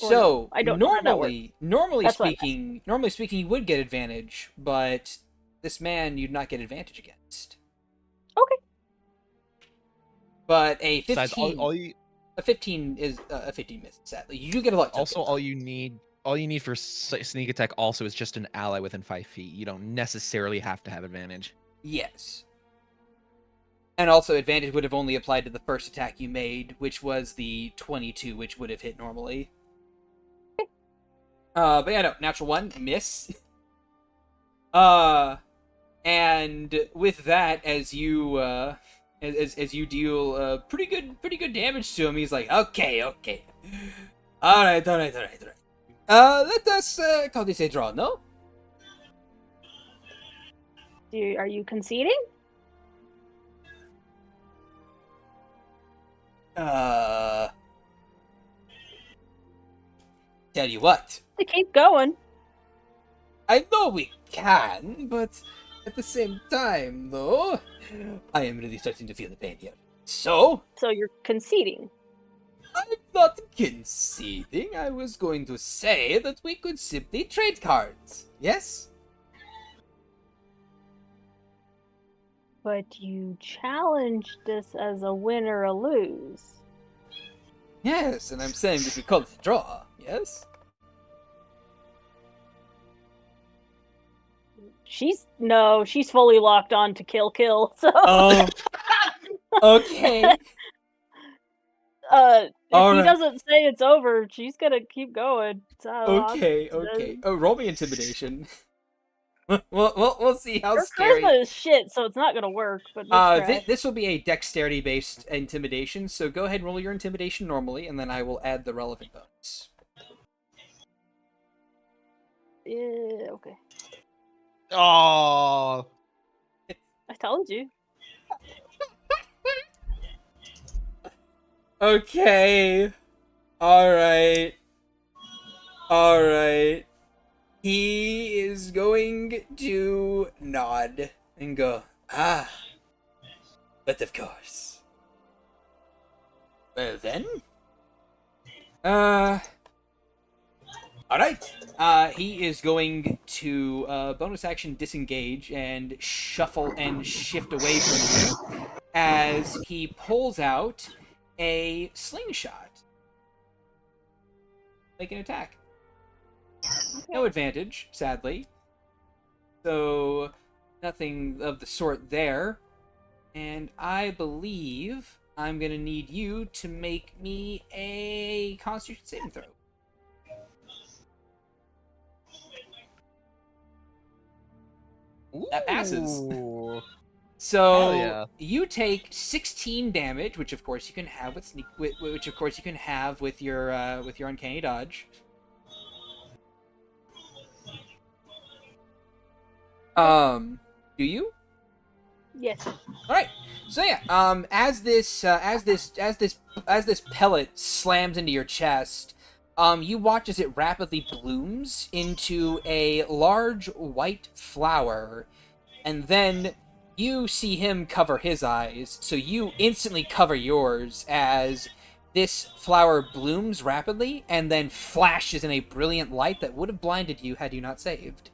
Or So no? I don't know how that works. normally That's what I'm speaking, you would get advantage, but this man you'd not get advantage against. Okay. But a 15, Besides, all you a 15 is a 15 misses. Sadly, you do get a lot. also all you need for sneak attack also is just an ally within 5 feet. You don't necessarily have to have advantage. Yes. And also, advantage would have only applied to the first attack you made, which was the 22, which would have hit normally. But yeah, no, natural 1, miss. And with that, as you as you deal pretty good damage to him, he's like, okay, all right. Let us call this a draw, no? Are you conceding? Tell you what. To keep going. I know we can, but at the same time, though, I am really starting to feel the pain here. So So you're conceding. I'm not conceding. I was going to say that we could simply trade cards. Yes? But you challenged this as a win or a lose. Yes, and I'm saying we could call it a draw. Yes? She's fully locked on to kill. So Oh. Okay. if All he right. doesn't say it's over, she's gonna keep going. So Okay. Oh, roll me intimidation. we'll see how Her scary. charisma is shit, so it's not gonna work. But let's try. This will be a dexterity-based intimidation. So go ahead and roll your intimidation normally, and then I will add the relevant bonus. Yeah, okay. Oh. I told you. Okay. Alright. Alright. He is going to nod and go, ah. But of course. Well then. Alright. He is going to bonus action disengage and shuffle and shift away from you as he pulls out a slingshot. Make an attack. No advantage, sadly. So, nothing of the sort there. And I believe I'm going to need you to make me a Constitution saving throw. That passes. Ooh. So Hell yeah. you take 16 damage, which of course you can have with which of course you can have with your uncanny dodge. Do you? Yes. All right. So yeah, as this pellet slams into your chest, you watch as it rapidly blooms into a large white flower, and then you see him cover his eyes, so you instantly cover yours as this flower blooms rapidly and then flashes in a brilliant light that would have blinded you had you not saved.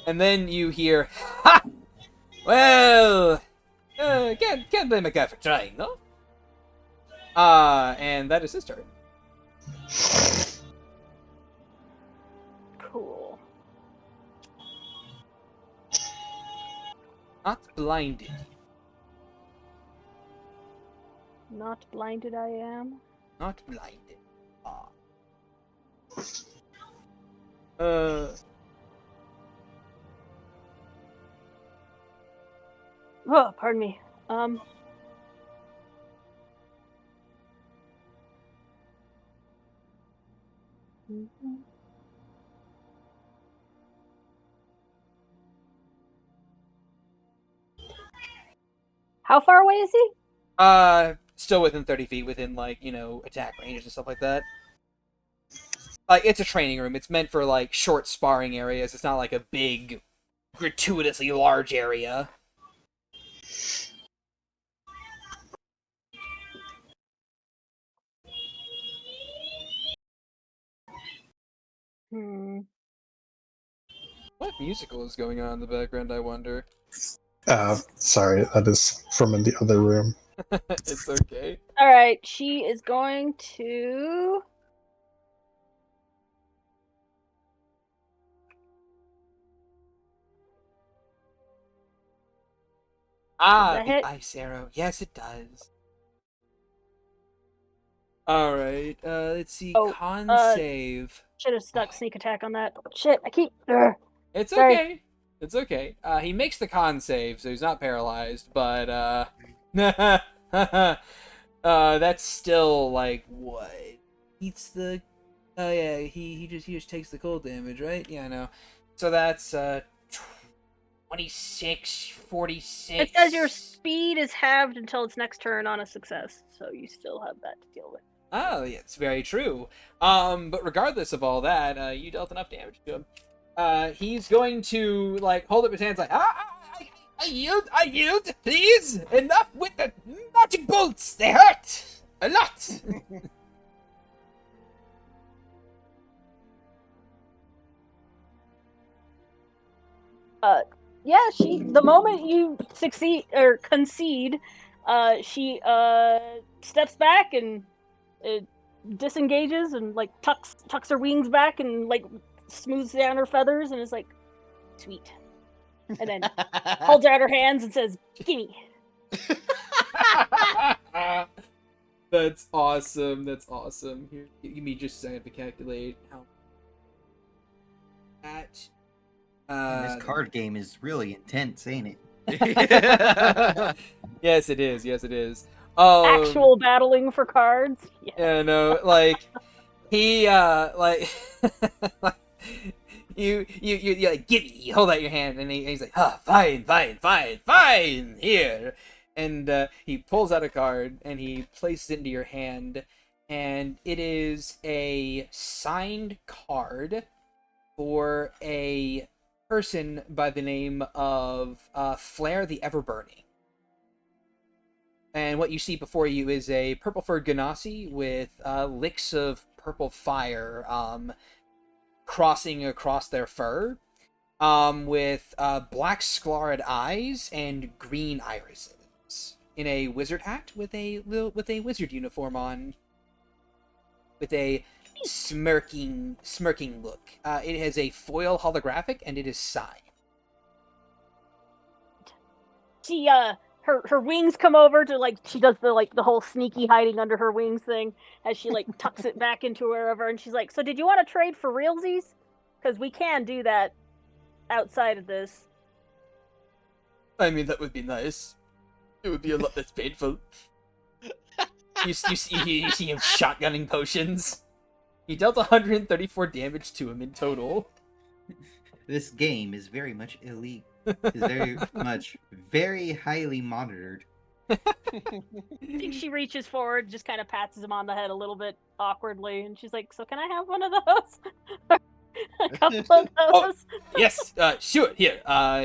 And then you hear, ha! Well, can't blame a guy for trying, no? And that is his turn. Cool. Not blinded. Not blinded I am. Not blinded. Oh, pardon me. How far away is he? Still within 30 feet, within, like, attack ranges and stuff like that. Like, it's a training room. It's meant for, like, short sparring areas. It's not like a big, gratuitously large area. What musical is going on in the background, I wonder? Sorry, that is from in the other room. It's okay. Alright, she is going to... Ah, hit? the ice arrow. Yes, it does. Alright, let's see. Oh, Con save. Should have stuck sneak attack on that. Shit, I keep... Ugh. It's Sorry. okay. It's okay. He makes the con save, so he's not paralyzed, but, that's still, like, what? Eats the... Oh, yeah, he just takes the cold damage, right? Yeah, I know. So that's, 26, 46... It says your speed is halved until its next turn on a success, so you still have that to deal with. Oh, yeah, it's very true. But regardless of all that, you dealt enough damage to him. He's going to, like, hold up his hands like, I yield, please! Enough with the magic bolts! They hurt! A lot! Yeah, the moment you succeed or concede, she steps back and disengages and like tucks her wings back and like smooths down her feathers and is like, sweet. And then holds out her hands and says, gimme. That's awesome. That's awesome. Here, give me just a second to calculate how that. And this card game is really intense, ain't it? Yes, it is. Yes, it is. Actual battling for cards. Yeah, no, like he like you like gimme, you hold out your hand and he's like, fine, here. And he pulls out a card and he places it into your hand, and it is a signed card for a person by the name of Flare the Everburning. And what you see before you is a purple-furred Ganassi with licks of purple fire crossing across their fur, with black sclared eyes and green irises, in a wizard hat with a wizard uniform on, with a smirking look. It has a foil holographic and it is signed. She her wings come over to like she does the whole sneaky hiding under her wings thing as she like tucks it back into wherever, and she's like, so did you want to trade for realsies? Because we can do that outside of this. I mean, that would be nice. It would be a lot less painful. You see him shotgunning potions. He dealt 134 damage to him in total. This game is very much illegal. It's very much, very highly monitored. I think she reaches forward, just kind of pats him on the head a little bit awkwardly, and she's like, so can I have one of those? A couple of those? Oh, yes, sure, here.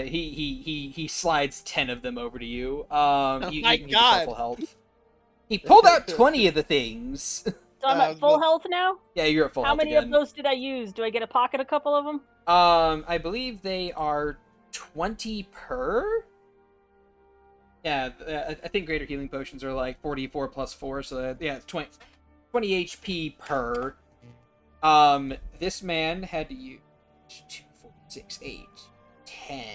He slides 10 of them over to you. You my can keep yourself God. full health. He pulled out 20 of the things. So I'm at full health now? Yeah, you're at full How health many again. of those did I use? Do I get to pocket a couple of them? I believe they are 20 per? Yeah, I think greater healing potions are like 44 plus 4, so yeah, it's 20 HP per. This man had to use 2, 4, 6, 8, 10,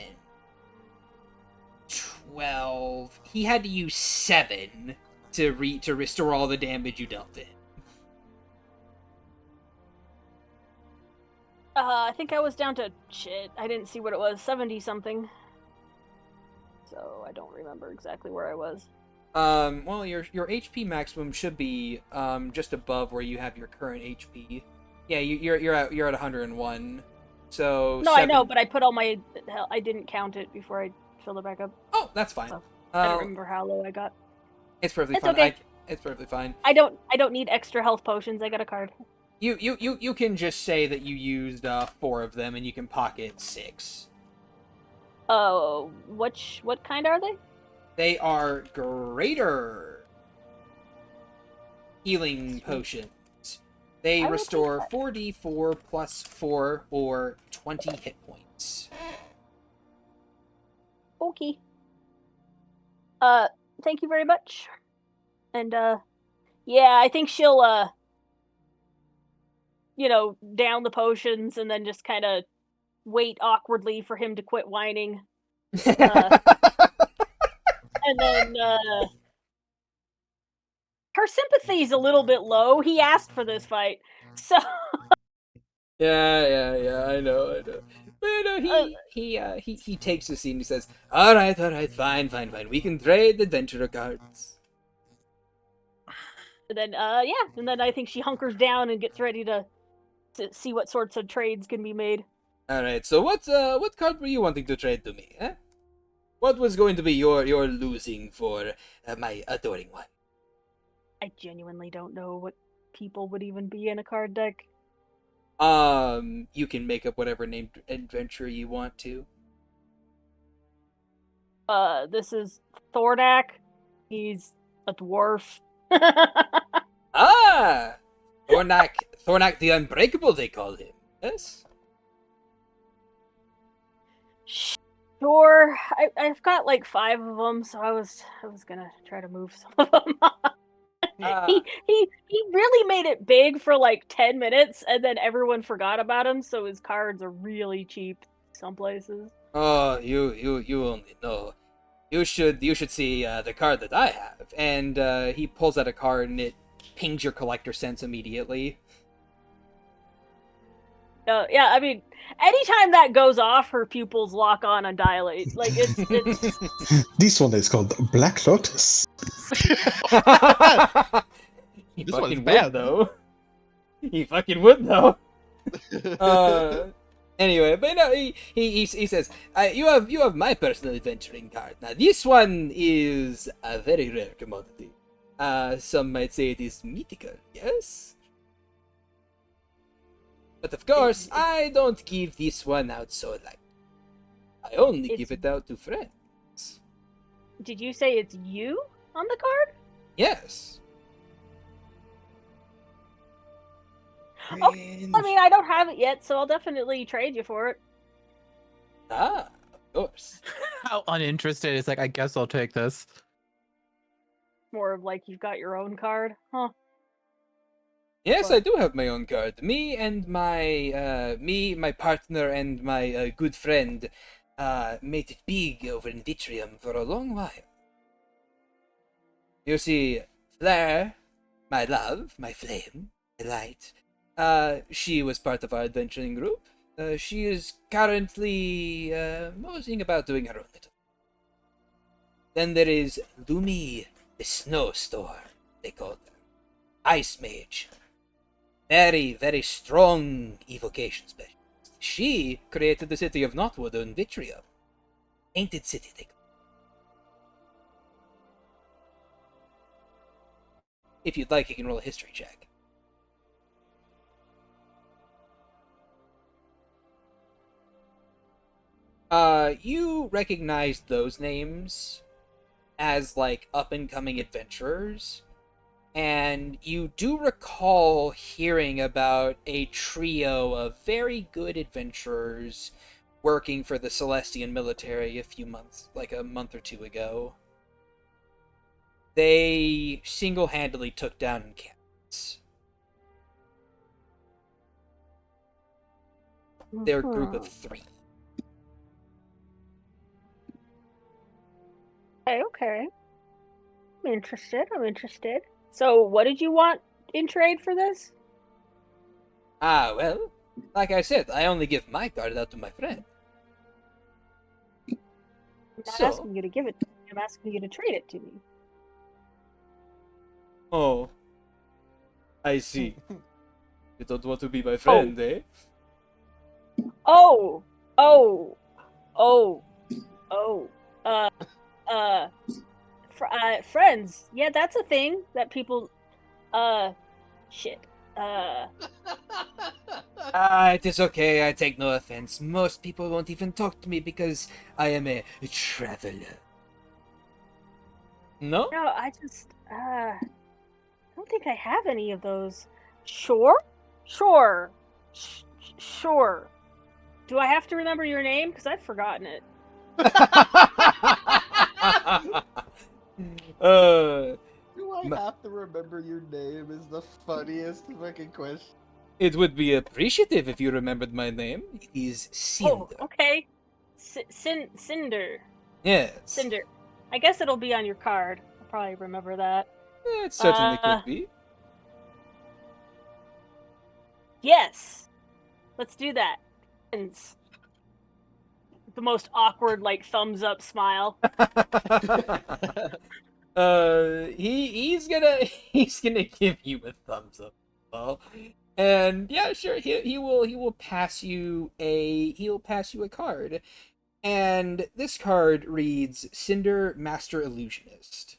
12. He had to use 7 to restore all the damage you dealt in. I think I was down to I didn't see what it was, 70 something. So I don't remember exactly where I was. Well, your HP maximum should be just above where you have your current HP. Yeah, you're at 101. So no, I know, but I put all my I didn't count it before I filled it back up. Oh, that's fine. So, I don't remember how low I got. It's perfectly It's fine. okay. It's perfectly fine. I don't need extra health potions. I got a card. You can just say that you used 4 of them and you can pocket 6. Oh, what kind are they? They are greater healing potions. They I will restore take 4d4 plus 4 or 20 hit points. Okay. Thank you very much. And yeah, I think she'll down the potions and then just kind of wait awkwardly for him to quit whining. And then her sympathy's a little bit low. He asked for this fight. So Yeah, I know. But he takes a seat and he says, all right, fine. We can trade adventurer cards. and then and then I think she hunkers down and gets ready to see what sorts of trades can be made. All right, so what card were you wanting to trade to me? Eh? What was going to be your losing for my adoring one? I genuinely don't know what people would even be in a card deck. You can make up whatever named adventure you want to. This is Thornak. He's a dwarf. Ah! Thornak the Unbreakable, they call him. Yes? Sure. I've got like 5 of them, so I was gonna try to move some of them. Ah. He really made it big for like 10 minutes, and then everyone forgot about him. So his cards are really cheap some places. Oh, you only know. You should see the card that I have. And he pulls out a card and it pings your collector sense immediately. Yeah, I mean, anytime that goes off, her pupils lock on and dilate. Like it's This one is called Black Lotus. He This fucking one's bad. would though. He fucking would though. Anyway, but no, he says, you have my personal adventuring card. Now this one is a very rare commodity. Some might say it is mythical, yes? But of course, I don't give this one out so light. I only give it out to friends. Did you say it's you on the card? Yes. Oh, I mean, I don't have it yet, so I'll definitely trade you for it. Ah, of course. How uninterested. It's like, I guess I'll take this. More of like you've got your own card, huh? Yes, What? I do have my own card. Me, my partner, and my good friend made it big over in Vitrium for a long while. You see, Flare, my love, my flame, my light, she was part of our adventuring group. She is currently moseying about doing her own little. Then there is Lumi, the snowstorm, they call her. Ice mage. Very, very strong evocation specialist. She created the city of Knotwood in Vitrium. Painted city, they call it. If you'd like, you can roll a history check. You recognize those names as, like, up-and-coming adventurers. And you do recall hearing about a trio of very good adventurers working for the Celestian military a few months, like a month or two ago. They single-handedly took down encampments. They're a group of 3. Okay. I'm interested. So, what did you want in trade for this? Ah, well, like I said, I only give my card out to my friend. I'm not So- asking you to give it to me. I'm asking you to trade it to me. Oh, I see. You don't want to be my friend, eh? Oh, friends. Yeah, that's a thing that people, shit. It is okay, I take no offense. Most people won't even talk to me because I am a traveler. No? No, I just, I don't think I have any of those. Sure. Do I have to remember your name? Because I've forgotten it. Do I have to remember your name? Is the funniest fucking question. It would be appreciative if you remembered my name. It is Cinder. Oh, okay. Cinder. Yes. Cinder. I guess it'll be on your card. I'll probably remember that. It certainly could be. Yes. Let's do that. Friends. The most awkward, like, thumbs up smile. He's gonna give you a thumbs up. Well, and yeah, sure, he will pass you a card, and this card reads Cinder Master Illusionist,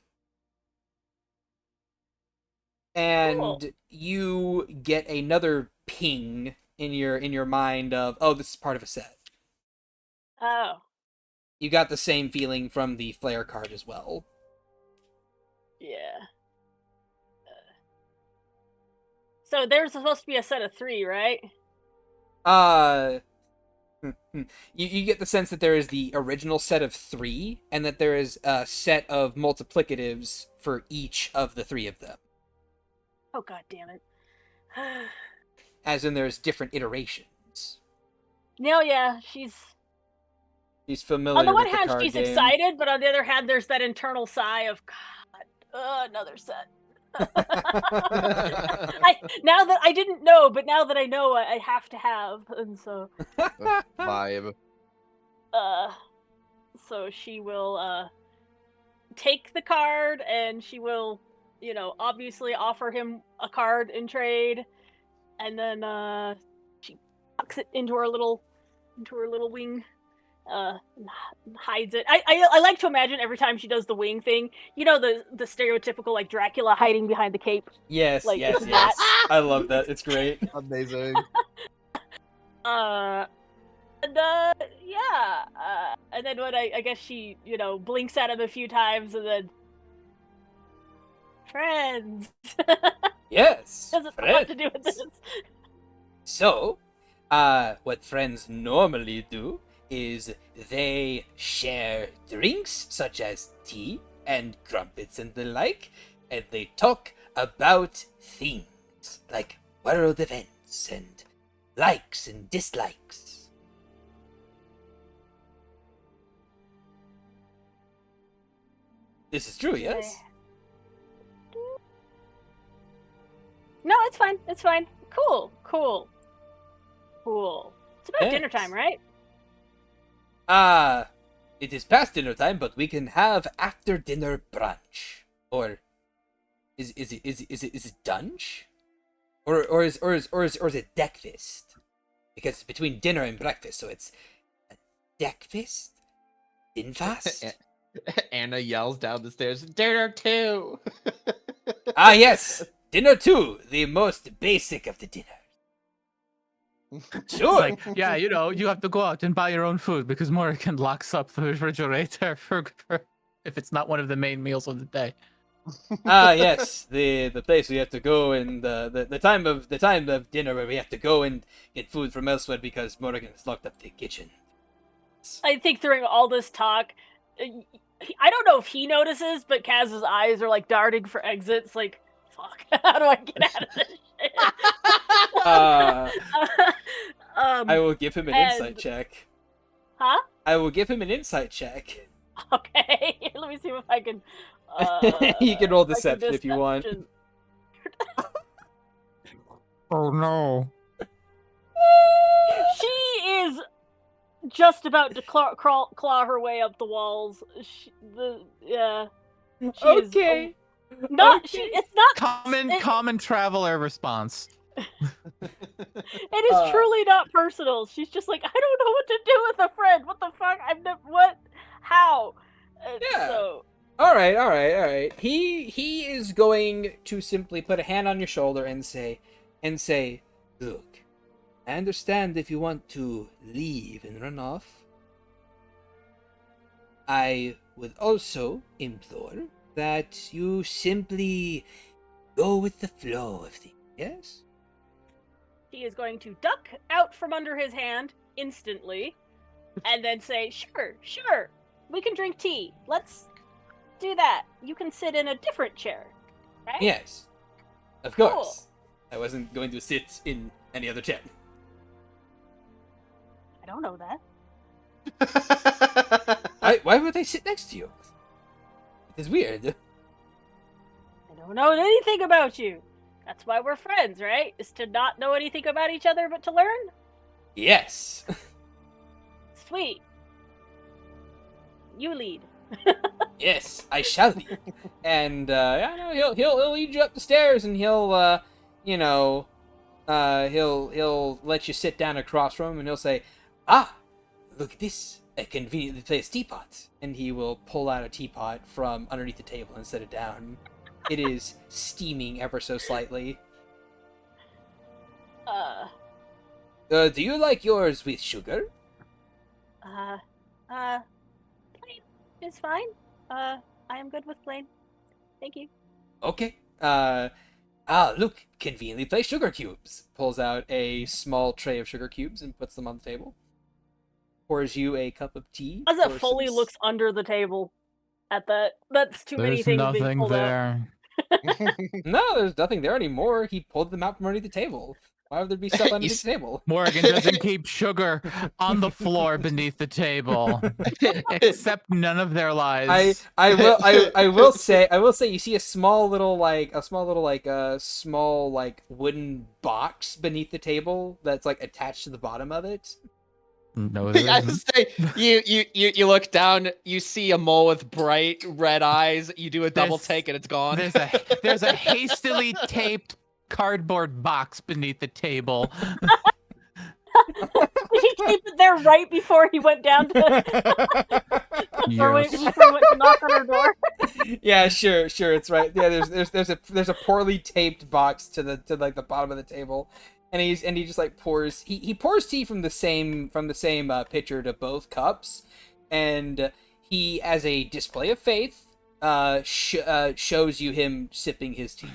and Cool. you get another ping in your mind of, oh, this is part of a set. Oh. You got the same feeling from the flare card as well. Yeah. So there's supposed to be a set of 3, right? You get the sense that there is the original set of 3, and that there is a set of multiplicatives for each of the 3 of them. Oh, god damn it. As in, there's different iterations. No, yeah, she's familiar on the one with the hand card she's game. excited, but on the other hand there's that internal sigh of god, another set. Now that I didn't know, but now that I know, I have to have, and so Vibe. so she will take the card, and she will, obviously offer him a card in trade, and then she tucks it into her little wing. Hides it. I like to imagine every time she does the wing thing, the stereotypical like Dracula hiding behind the cape. Yes, Like, yes, it's yes. that. I love that. It's great. Amazing. And then when I guess she blinks at him a few times, and then friends. Yes, Doesn't know friends. what to do with this. So, what friends normally do is they share drinks such as tea and crumpets and the like, and they talk about things like world events and likes and dislikes. This is true, yes? No, it's fine. It's fine. Cool. It's about dinner Yes. time, right? It is past dinner time, but we can have after dinner brunch. Or is it dunch? Or is it deckfist? Because it's between dinner and breakfast, so it's a deckfist? Dinfast? Anna yells down the stairs, "Dinner too!" Ah, yes! Dinner too, the most basic of the dinners. It's Sure! like, yeah, you have to go out and buy your own food because Morrigan locks up the refrigerator for if it's not one of the main meals of the day. Ah, yes, the place we have to go, and the time of dinner where we have to go and get food from elsewhere because Morrigan has locked up the kitchen. I think during all this talk, I don't know if he notices, but Kaz's eyes are like darting for exits. Like, fuck, how do I get out of this shit? I will give him an insight check. Huh? I will give him an insight check. Okay, let me see if I can. You can roll I can deception if you want. deception. Oh no. She is just about to claw her way up the walls. She is Okay. not. Okay. It's not Common traveler response. It is truly not personal. She's just like, I don't know what to do with a friend. What the fuck? What? How? Yeah. So. All right. He is going to simply put a hand on your shoulder and say, look, I understand if you want to leave and run off. I would also implore that you simply go with the flow of things, yes? He is going to duck out from under his hand instantly, and then say, sure, we can drink tea. Let's do that. You can sit in a different chair, right? Yes, of course. I wasn't going to sit in any other chair. I don't know that. Why would they sit next to you? It is weird. I don't know anything about you. That's why we're friends, right? Is to not know anything about each other, but to learn? Yes. Sweet. You lead. Yes, I shall lead. And he'll lead you up the stairs, and he'll let you sit down across from him, and he'll say, "Ah, look at this, a conveniently placed teapot." And he will pull out a teapot from underneath the table and set it down. It is steaming ever so slightly. Uh, Do you like yours with sugar? It's fine. I am good with plain. Thank you. Okay. Look, conveniently placed sugar cubes. Pulls out a small tray of sugar cubes and puts them on the table. Pours you a cup of tea. Ozza for fully some looks under the table at that. That's too many There's things being nothing pulled out. there. No, there's nothing there anymore. He pulled them out from underneath the table. Why would there be stuff underneath the table? Morgan doesn't keep sugar on the floor beneath the table. Except none of their lies. I will say you see a small little wooden box beneath the table that's like attached to the bottom of it. No, there I isn't. was say you look down, you see a mole with bright red eyes. You do a double There's- take and it's gone. There's a hastily taped cardboard box beneath the table. He taped it there right before he went down to Yes. before he went to knock on her door. Yeah, sure, it's right. Yeah, there's a poorly taped box to the bottom of the table, and he just like pours he pours tea from the same pitcher to both cups, and he, as a display of faith, shows you him sipping his tea.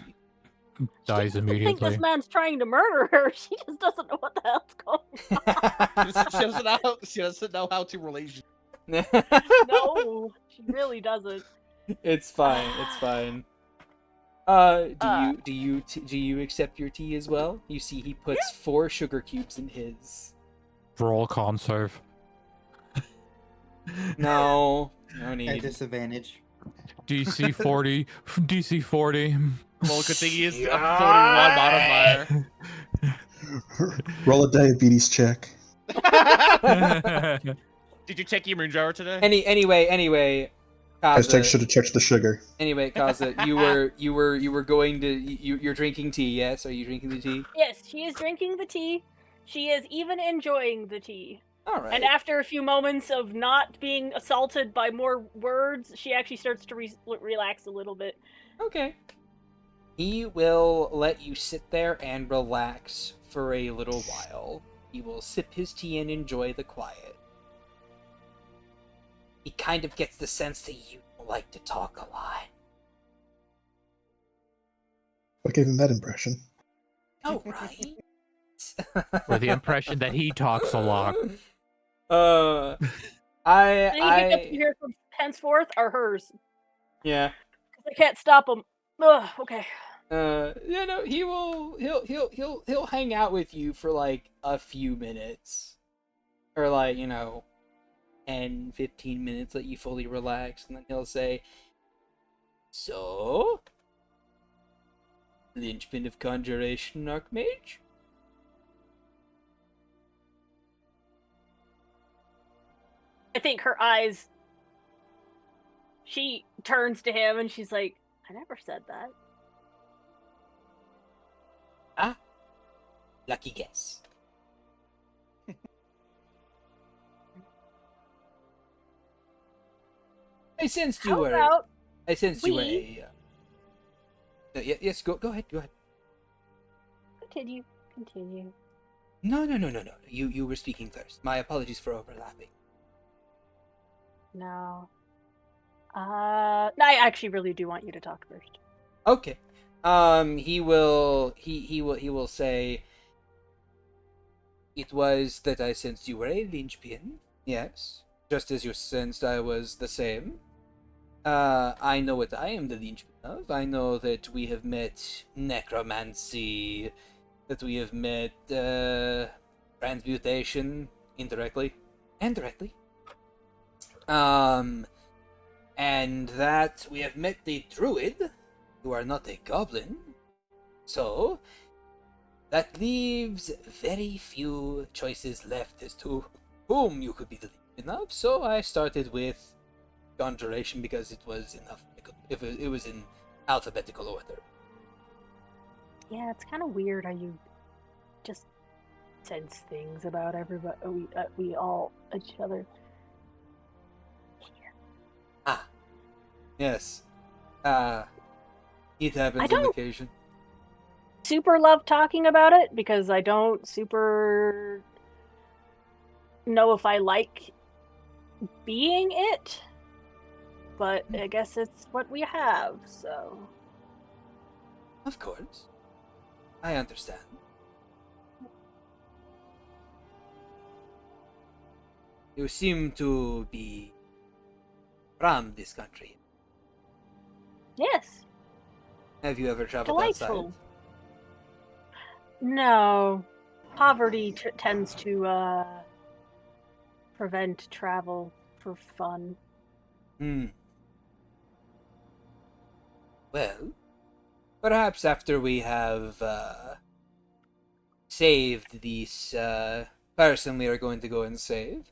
Dies She doesn't think immediately. this man's trying to murder her. She just doesn't know what the hell's going on. She doesn't know how to relate. No, she really doesn't. It's fine. It's fine. Do you accept your tea as well? You see, he puts 4 sugar cubes in his. Roll con save. No At need. disadvantage. DC 40. DC 40. Well, good thing he is a 41 modifier. Roll a diabetes check. Did you check your moon jar today? Anyway, Hashtag Kaza. should have checked the sugar. Anyway, Kaza, you were going to you're drinking tea. Yes, are you drinking the tea? Yes, she is drinking the tea. She is even enjoying the tea. All right. And after a few moments of not being assaulted by more words, she actually starts to relax a little bit. Okay. He will let you sit there and relax for a little while. He will sip his tea and enjoy the quiet. He kind of gets the sense that you don't like to talk a lot. What gave him that impression? Oh, right. With the impression that he talks a lot. Any hiccups you hear from henceforth are hers. Yeah. I can't stop them. Ugh, okay. He'll hang out with you for like a few minutes, or like 10, 15 minutes, let you fully relax, and then he'll say, "So, linchpin of conjuration, Archmage?" I think her eyes. She turns to him and she's like, "I never said that." Ah, lucky guess. I sensed you How were. about I sensed you were we- yes, go ahead. continue? No. You were speaking first. My apologies for overlapping. No. I actually really do want you to talk first. Okay. He will say, "It was that I sensed you were a linchpin. Yes. Just as you sensed I was the same. I know what I am the linchpin of. I know that we have met necromancy, that we have met, transmutation, indirectly and directly. And that we have met the druid. You are not a goblin. So, that leaves very few choices left as to whom you could be the linchpin of. So I started with conjuration because it was it was in alphabetical order." Yeah, it's kind of weird how you just sense things about everybody. We all each other. Ah, yes. It happens on don't- occasion. Super love talking about it because I don't super know if I like being it. but I guess it's what we have, so. Of course. I understand. You seem to be from this country. Yes. Have you ever traveled Delightful. outside? No. Poverty tends to prevent travel for fun. Hmm. Well, perhaps after we have saved this person we are going to go and save,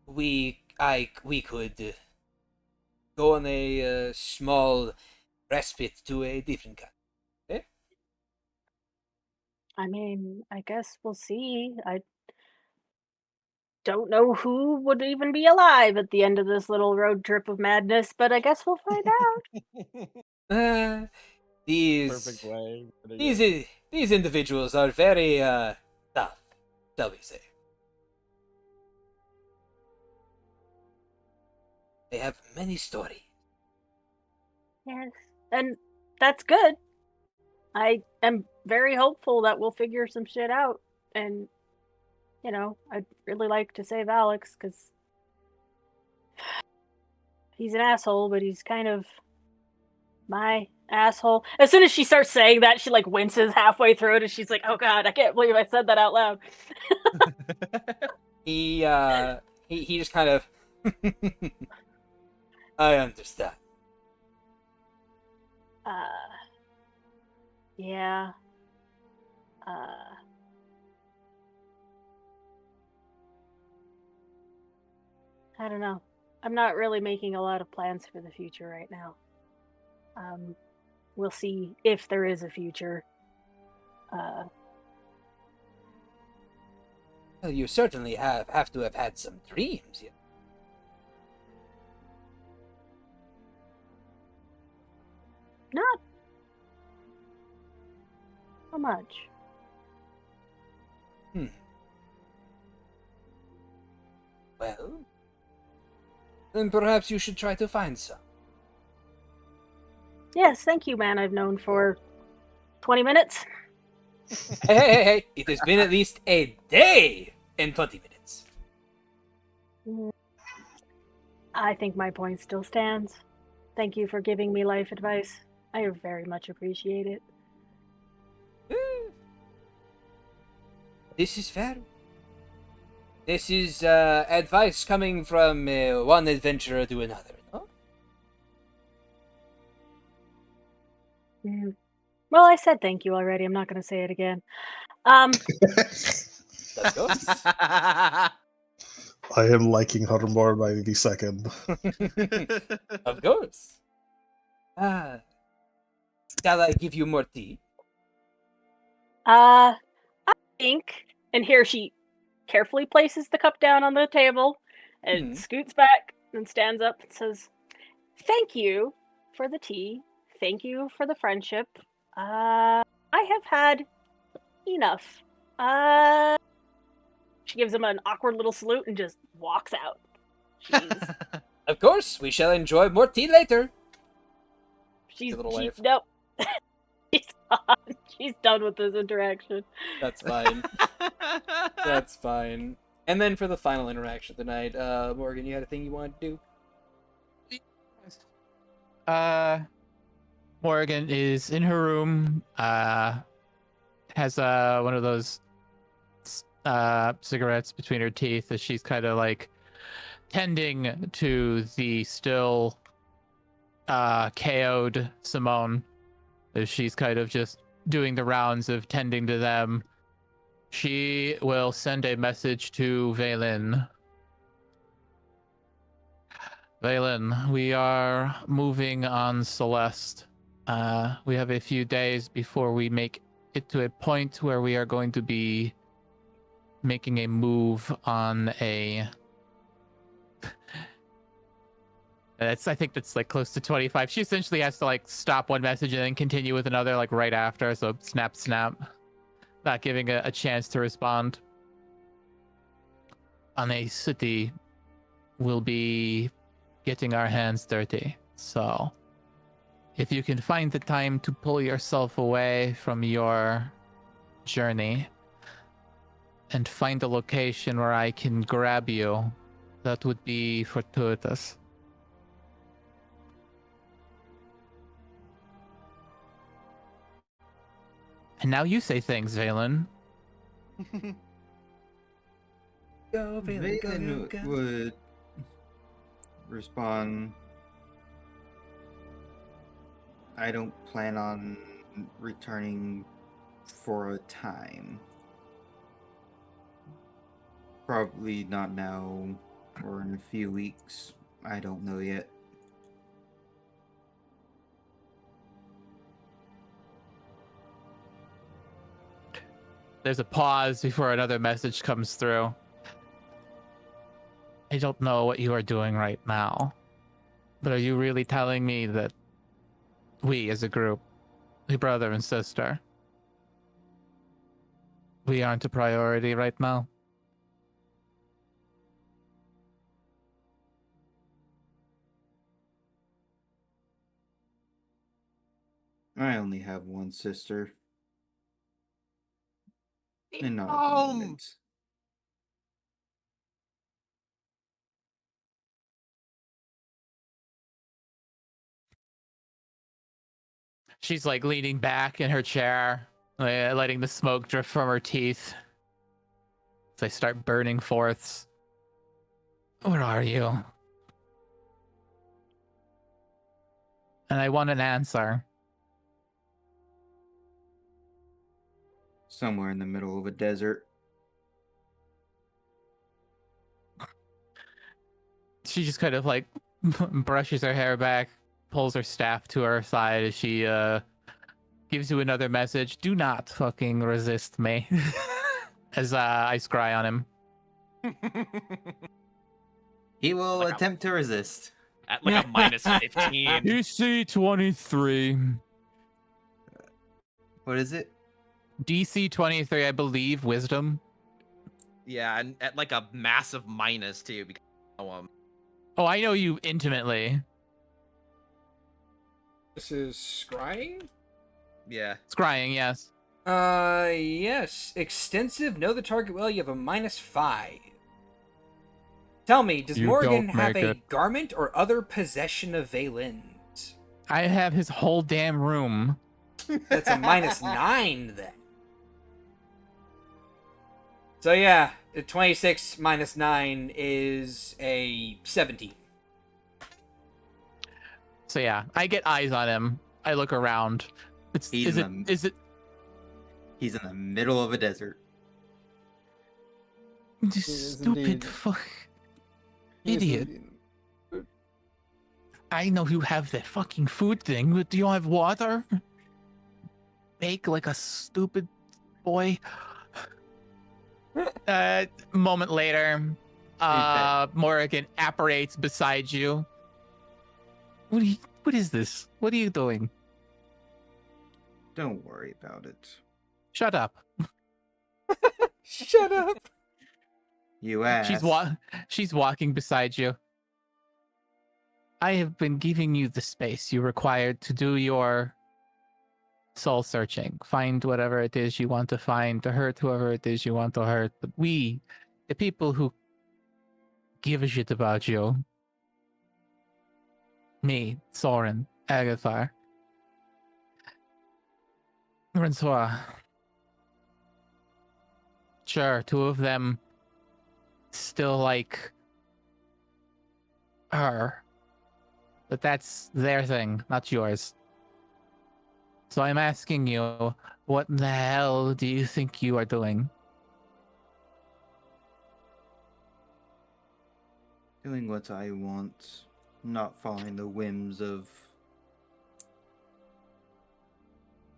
we could go on a small respite to a different country. Eh? I mean, I guess we'll see. I don't know who would even be alive at the end of this little road trip of madness, but I guess we'll find out. Uh, these Perfect way. these individuals are very tough, shall we say? They have many stories. Yes. And that's good. I am very hopeful that we'll figure some shit out. And, I'd really like to save Alex, because he's an asshole, but he's kind of my asshole. As soon as she starts saying that, she, winces halfway through it, and she's like, oh god, I can't believe I said that out loud. He just kind of I understand. Yeah. I don't know. I'm not really making a lot of plans for the future right now. We'll see if there is a future. Well, you certainly have to have had some dreams. Yeah. Not so much. Well, then perhaps you should try to find some. Yes, thank you, man I've known for 20 minutes. Hey! It has been at least a day and 20 minutes. I think my point still stands. Thank you for giving me life advice. I very much appreciate it. This is fair. This is advice coming from one adventurer to another, no? Well, I said thank you already. I'm not going to say it again. Of course. I am liking her more by the second. Of course. Shall I give you more tea? I think, and here she carefully places the cup down on the table and scoots back and stands up and says, thank you for the tea. Thank you for the friendship. I have had enough. She gives him an awkward little salute and just walks out. Jeez. Of course, we shall enjoy more tea later. Nope. She's done with this interaction. That's fine. That's fine. And then for the final interaction tonight, Morgan, you had a thing you wanted to do? Morgan is in her room, has one of those cigarettes between her teeth as she's kind of tending to the still KO'd Simone, as she's kind of just doing the rounds of tending to them. She will send a message to Vaelyn. Vaelyn, we are moving on Celeste. We have a few days before we make it to a point where we are going to be making a move on a... I think that's close to 25. She essentially has to stop one message and then continue with another right after. So snap, not giving a chance to respond. On a city will be getting our hands dirty. So, if you can find the time to pull yourself away from your journey and find a location where I can grab you, that would be fortuitous. And now you say things, Vaelyn. Go, Vaelyn, go, Vaelyn go, go. would respond, I don't plan on returning for a time. Probably not now or in a few weeks. I don't know yet. There's a pause before another message comes through. I don't know what you are doing right now, but are you really telling me that we as a group, we brother and sister, we aren't a priority right now? I only have one sister. And not at the moment. She's like leaning back in her chair, letting the smoke drift from her teeth as they start burning forths. Where are you? And I want an answer. Somewhere in the middle of a desert. She just kind of like brushes her hair back, pulls her staff to her side as she gives you another message. Do not fucking resist me. As I scry on him. He will Like a- attempt to resist. At like a minus 15. DC 23. What is it? DC 23, I believe, wisdom. Yeah, and at like a massive minus too, because Oh, I know you intimately. This is scrying? yeah. Scrying, yes. Yes. Extensive. Know the target well. You have a -5. Tell me, does You Morgan don't have make a it. garment or other possession of Vaelyn's? I have his whole damn room. That's a -9 then. So yeah, a 26 minus 9 is a 17. So yeah, I get eyes on him. I look around. He's in Is it He's in the middle of a desert. this is stupid indeed. fuck He is idiot? indeed- I know you have the fucking food thing, but do you have water? Bake like a stupid boy. Moment later, Morrigan apparates beside you. What is this? What are you doing? Don't worry about it. Shut up. Shut up. You asked. She's walking beside you. I have been giving you the space you required to do your soul searching. Find whatever it is you want to find, to hurt whoever it is you want to hurt. But we, the people who give a shit about you, me, Soren, Agathar, Francois. Sure, two of them still like her. But that's their thing, not yours. So I'm asking you, what the hell do you think you are doing? Doing what I want, not following the whims of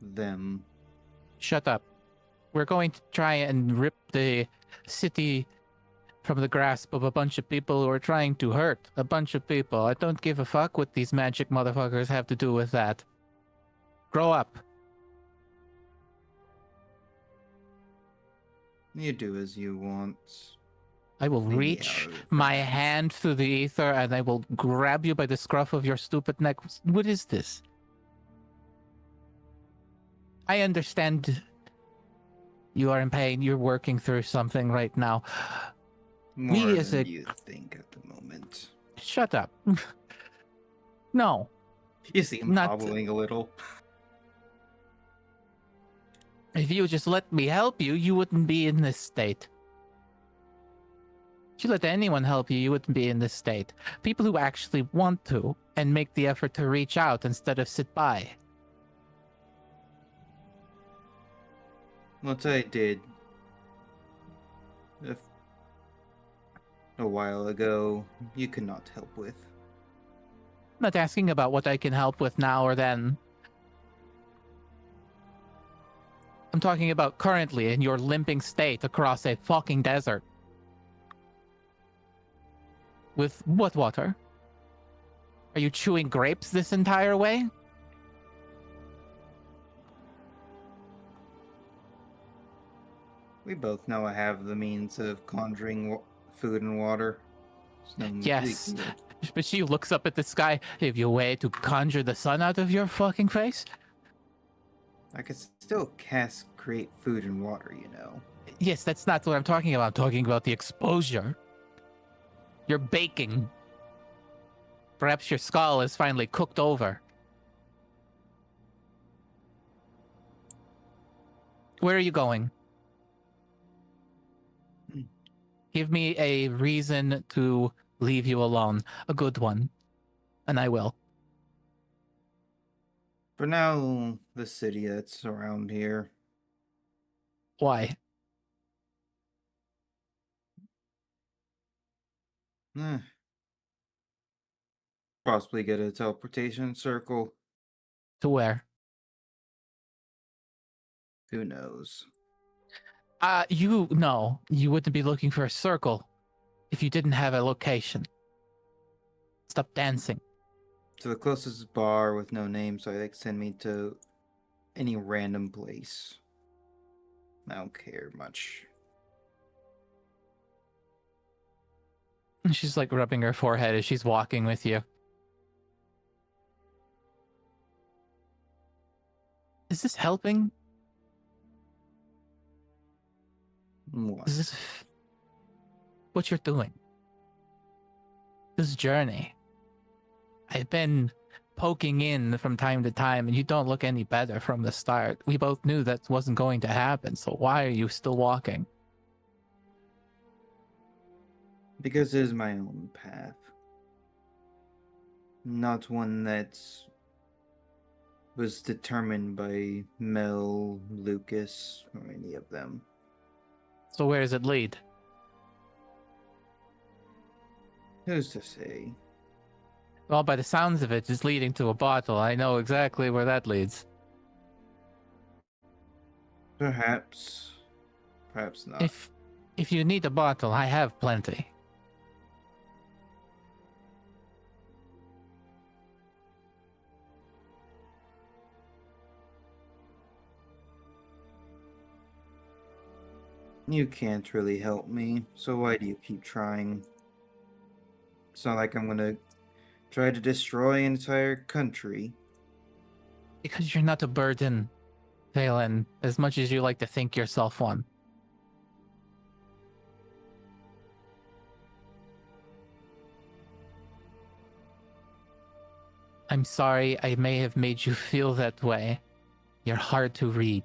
them. Shut up. We're going to try and rip the city from the grasp of a bunch of people who are trying to hurt a bunch of people. I don't give a fuck what these magic motherfuckers have to do with that. Grow up. You do as you want. I will Maybe reach out of my hands. hand through the ether and I will grab you by the scruff of your stupid neck. What is this? I understand you are in pain. You're working through something right now. More We as than a... you think at the moment. Shut up. No, You see him Not- hobbling a little. if you just let me help you, you wouldn't be in this state. If you let anyone help you, you wouldn't be in this state. People who actually want to and make the effort to reach out instead of sit by. What I did a while ago, you could not help with. I'm not asking about what I can help with now or then. I'm talking about currently in your limping state across a fucking desert. With what water? Are you chewing grapes this entire way? We both know I have the means of conjuring food and water. There's no Yes. big deal. But she looks up at the sky. Have you a way to conjure the sun out of your fucking face? I could still create food and water, you know. Yes, that's not what I'm talking about. I'm talking about the exposure. You're baking. Perhaps your skull is finally cooked over. Where are you going? Hmm. Give me a reason to leave you alone. A good one. And I will. For now, the city that's around here. Why? Eh. Possibly get a teleportation circle. To where? Who knows? You wouldn't be looking for a circle if you didn't have a location. Stop dancing. To the closest bar with no name, so they can send me to any random place. I don't care much. She's like rubbing her forehead as she's walking with you. Is this helping? What? Is this what you're doing? This journey. I've been poking in from time to time, and you don't look any better from the start. We both knew that wasn't going to happen, so why are you still walking? Because it is my own path. Not one that was determined by Mel, Lucas, or any of them. So where does it lead? Who's to say? Well, by the sounds of it, it's leading to a bottle. I know exactly where that leads. Perhaps. Perhaps not. If you need a bottle, I have plenty. You can't really help me, so why do you keep trying? It's not like I'm gonna try to destroy an entire country. Because you're not a burden, Vaelyn, as much as you like to think yourself one. I'm sorry I may have made you feel that way. You're hard to read.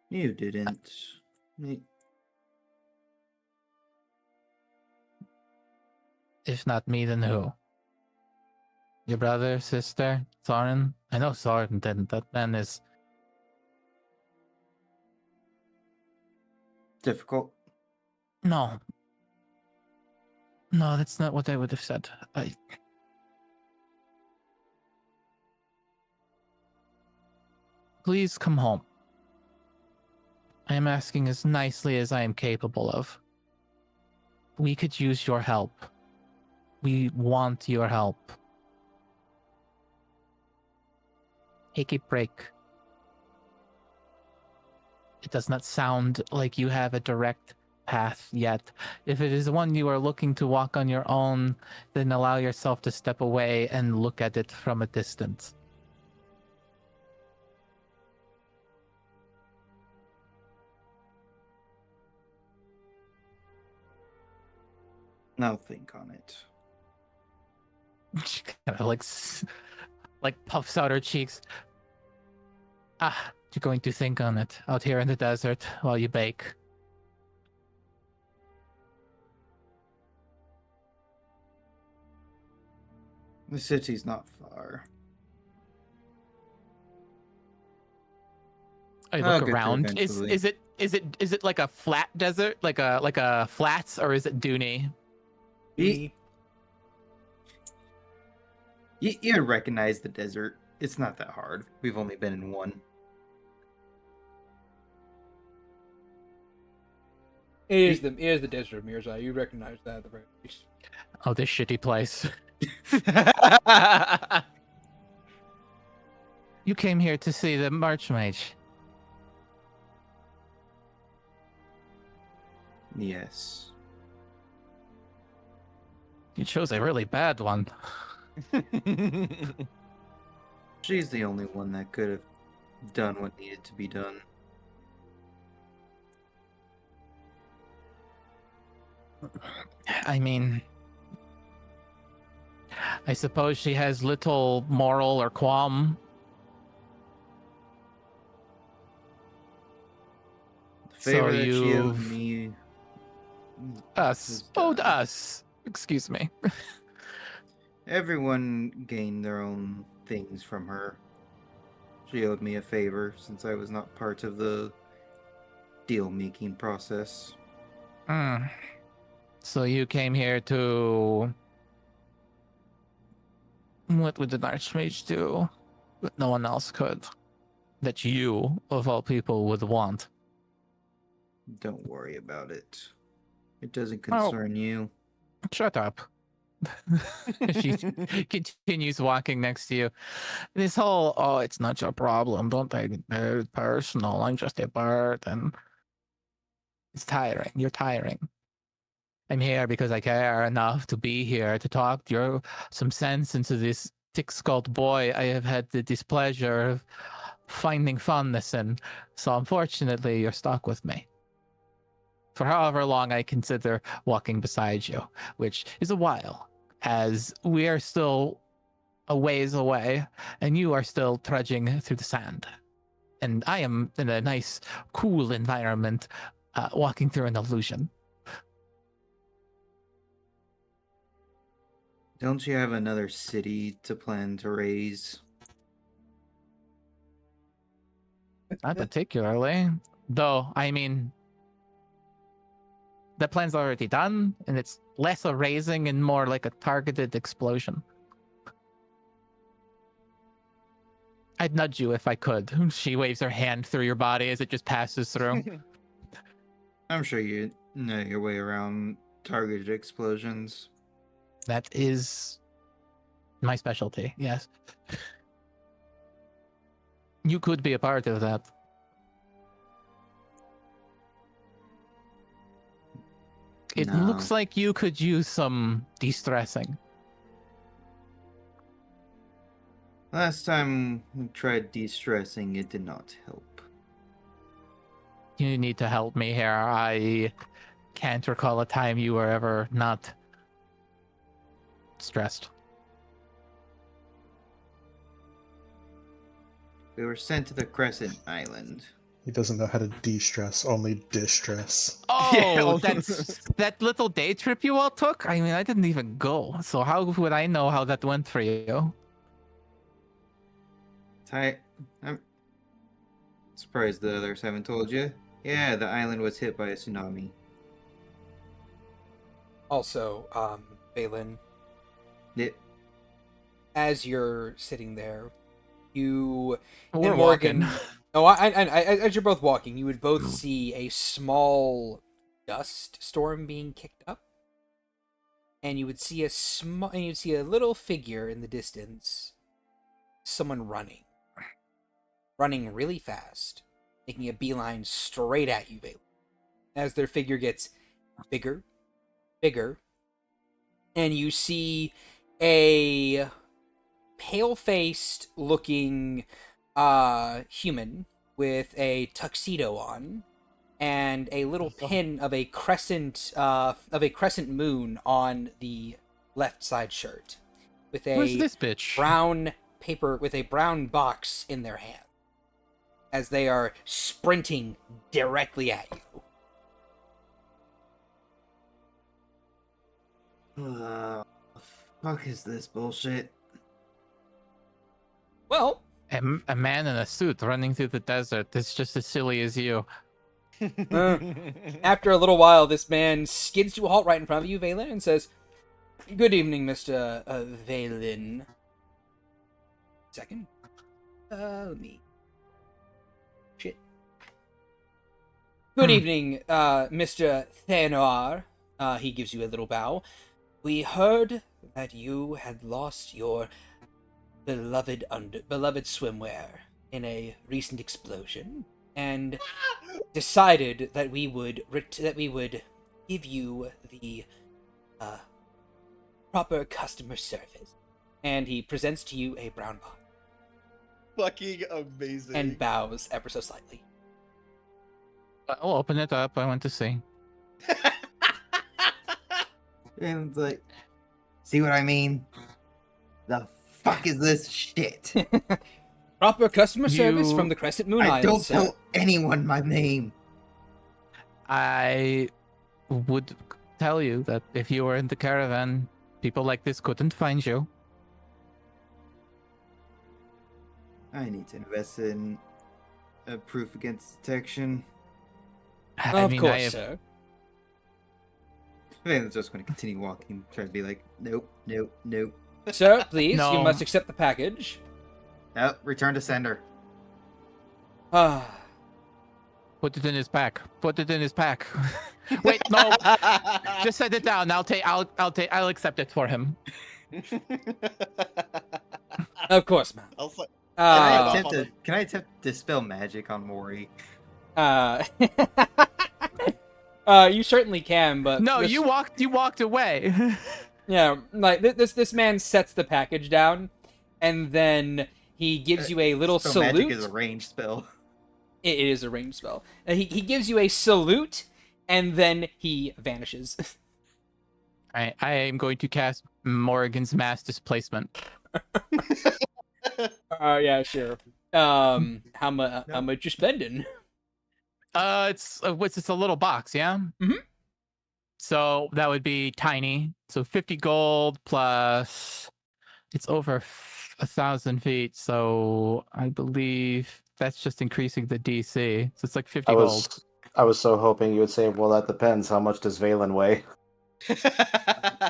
You didn't. If not me, then who? Your brother, sister, Soren? I know Soren didn't. That man is... Difficult. No. No, that's not what I would have said. Please come home. I am asking as nicely as I am capable of. We could use your help. We want your help. Take a break. It does not sound like you have a direct path yet. If it is one you are looking to walk on your own, then allow yourself to step away and look at it from a distance. I'll think on it. She kind of like puffs out her cheeks. Ah, you're going to think on it out here in the desert while you bake. The city's not far. I I'll look get there around. eventually. Is it like a flat desert, like a flats, or is it duny? You recognize the desert. It's not that hard. We've only been in one. It is the desert of Mirzai. You recognize that at the very least. Oh, this shitty place. You came here to see the Marchmage. Yes. You chose a really bad one. She's the only one that could have done what needed to be done. I mean, I suppose she has little moral or qualm. The favor So that she owed you've- me. Us. was Owed done. us. Excuse me. Everyone gained their own things from her. She owed me a favor since I was not part of the deal-making process. Hmm. So you came here to... What would the Archmage do that no one else could? That you, of all people, would want? Don't worry about it. It doesn't Oh. concern you. Shut up. She continues walking next to you. This whole, oh, it's not your problem. Don't take it very personal. I'm just a bird. And it's tiring. You're tiring. I'm here because I care enough to be here to talk some sense into this thick-skulled boy I have had the displeasure of finding fondness in. So unfortunately, you're stuck with me. For however long I consider walking beside you, which is a while, as we are still a ways away, and you are still trudging through the sand. And I am in a nice, cool environment, walking through an illusion. Don't you have another city to plan to raise? Not particularly. Though, I mean, the plan's already done, and it's less a raising and more like a targeted explosion. I'd nudge you if I could. She waves her hand through your body as it just passes through. I'm sure you know your way around targeted explosions. That is my specialty, yes. You could be a part of that. It No. looks like you could use some de-stressing. Last time we tried de-stressing, it did not help. You need to help me here. I can't recall a time you were ever not stressed. We were sent to the Crescent Island. He doesn't know how to de-stress, only distress. Oh, that's that little day trip you all took? I mean, I didn't even go. So how would I know how that went for you? I'm surprised the others haven't told you. Yeah, the island was hit by a tsunami. Also, Vaelyn, It, as you're sitting there, you We're and Morgan. walking. Oh, as you're both walking, you would both see a small dust storm being kicked up, and you would see a little figure in the distance. Someone running really fast making a beeline straight at you, Vaelyn, as their figure gets bigger, and you see a pale-faced looking human with a tuxedo on and a little pin of a crescent moon on the left side shirt, with Who's a this bitch? brown box in their hand, as they are sprinting directly at you. Fuck is this bullshit? Well, A man in a suit running through the desert. That's just as silly as you. after a little while, this man skids to a halt right in front of you, Vaelyn, and says, "Good evening, Mr. Vaelyn." Second. Let me... Shit. Good evening, Mr. Thanor. He gives you a little bow. We heard that you had lost your beloved swimwear in a recent explosion, and decided that we would give you the proper customer service. And he presents to you a brown box Fucking amazing. and bows ever so slightly. I'll open it up. I want to see. And it's like, see what I mean? The fuck is this shit? Proper customer service You- from the Crescent Moon I Isles, don't sir. tell anyone my name. I would tell you that if you were in the caravan, people like this couldn't find you. I need to invest in a proof against detection. Of course, sir. I think I'm just going to continue walking, try to be like, nope, nope, nope. Sir, please, you No. must accept the package. Nope, return to sender. Ah, Put it in his pack. Put it in his pack. Wait, no. Just set it down. I'll accept it for him. of course, ma'am. I'll say, Can I attempt to dispel magic on Vuori? You certainly can, but No, this- you walked away. Yeah, like this man sets the package down, and then he gives you a little So salute. magic is a ranged spell. It is a ranged spell. He gives you a salute, and then he vanishes. Alright, I am going to cast Morrigan's Mass Displacement. Yeah, sure. How much you spending? It's a little box, yeah. Mhm. So that would be tiny. So 50 gold plus. It's over 1,000 feet, so I believe that's just increasing the DC. So it's like 50 gold. I was so hoping you would say, well, that depends. How much does Vaelyn weigh?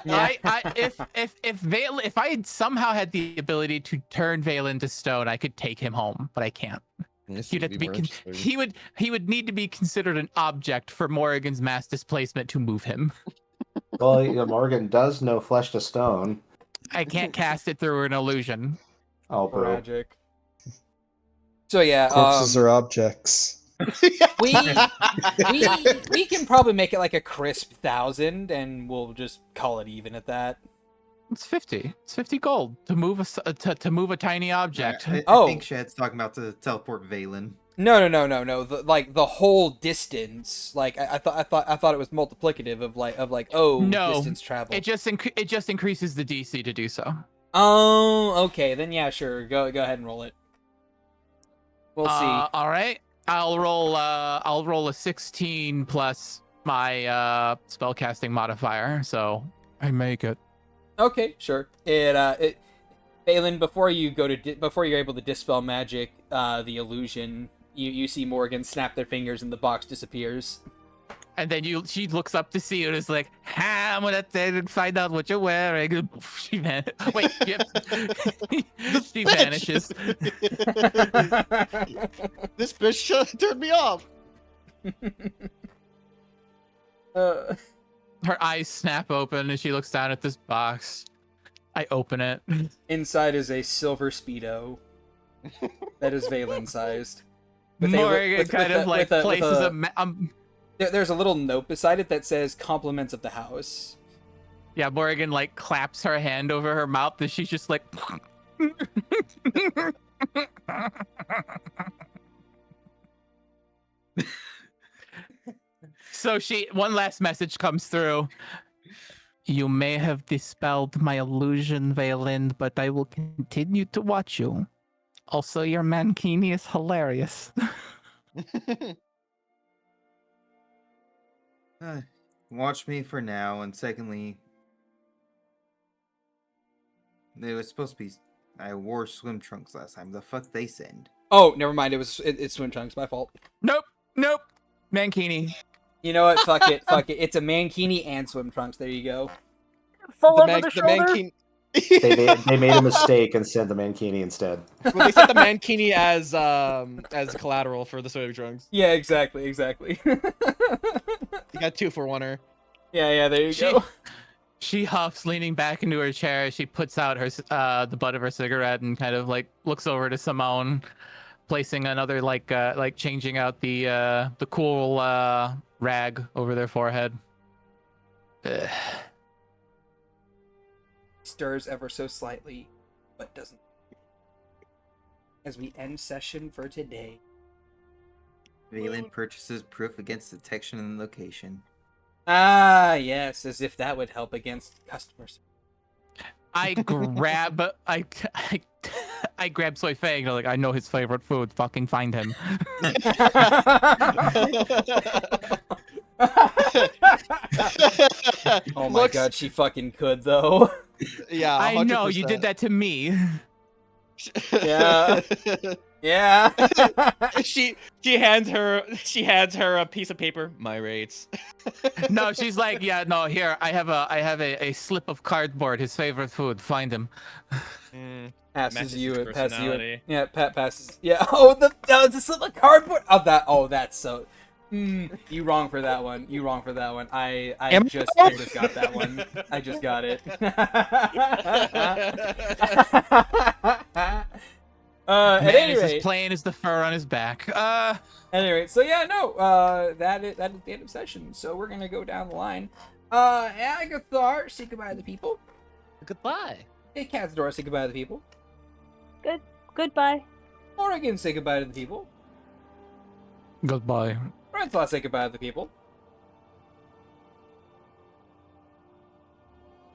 Yeah. If I had somehow had the ability to turn Vaelyn to stone, I could take him home, but I can't. He'd have to be he would need to be considered an object for Morrigan's mass displacement to move him. Well, Morgan does know flesh to stone. I can't cast it through an illusion. Oh, bro. Magic. So yeah, Corpses are objects. we can probably make it like a crisp 1,000, and we'll just call it even at that. It's 50. It's 50 gold to move to move a tiny object. I think Shad's talking about to teleport Vaelyn. No. The whole distance. Like I thought it was multiplicative of No, distance travel. It just increases the DC to do so. Oh, okay. Then yeah, sure. Go ahead and roll it. We'll see. All right. I'll roll a 16 plus my spellcasting modifier, so I make it. Okay, sure. Vaelyn, before you're able to dispel magic, the illusion, you see Morgan snap their fingers and the box disappears. And then she looks up to see you and is like, I'm gonna find out what you're wearing. She Wait, yep. She vanishes. This bitch turned me off. Her eyes snap open and she looks down at this box. I open it. Inside is a silver Speedo that is Vaelyn sized. Morgan kind of like places There's a little note beside it that says compliments of the house. Yeah, Morgan like claps her hand over her mouth and she's just like So one last message comes through. You may have dispelled my illusion, Vaelyn, but I will continue to watch you. Also, your mankini is hilarious. Watch me for now, and secondly, it was supposed to be. I wore swim trunks last time. The fuck they send? Oh, never mind. It's swim trunks. My fault. Nope. Mankini. You know what? Fuck it. It's a mankini and swim trunks. There you go. Full over the shoulder. They made a mistake and sent the mankini instead. Well, they sent the mankini as collateral for the swim trunks. Yeah, exactly. You got 2-for-1er. Yeah. There you go. She huffs, leaning back into her chair. She puts out her the butt of her cigarette and kind of like looks over to Simone, placing another like changing out the cool rag over their forehead. Stirs ever so slightly, but doesn't. As we end session for today. Vaelyn purchases proof against detection and location. Ah, yes, as if that would help against customers. I grab Soy Fang. Like, I know his favorite food. Fucking find him. Oh my god, she fucking could though. Yeah, 100%. I know you did that to me. Yeah. Yeah. she hands her a piece of paper. My rates. No, she's like, yeah, no, here I have a slip of cardboard. His favorite food. Find him. Passes you. his It passes you. personality. Yeah, Pat passes. Yeah. Oh, the slip of cardboard. That's so. You wrong for that one. I just got that one. I just got it. At any is rate, as plain as the fur on his back. at any rate, so yeah, no, that is the end of session. So we're gonna go down the line. Agathar, say goodbye to the people. Goodbye. Hey, ch-ldr-n, say goodbye to the people. Goodbye. Morrigan, say goodbye to the people. Goodbye. Renthla, say goodbye to the people.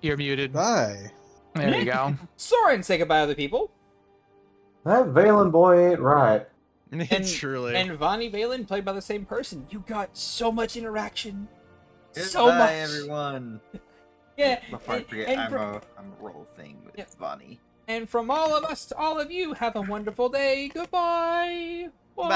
You're muted. Bye. There you go. Soren, say goodbye to the people. That Vaelyn boy ain't right. Truly. And Vonnie Vaelyn, played by the same person. You got so much interaction. Goodbye, So much. everyone. Yeah. Before I forget, and I'm for- a roll thing with Yeah. Vonnie. And from all of us to all of you, have a wonderful day. Goodbye. Bye.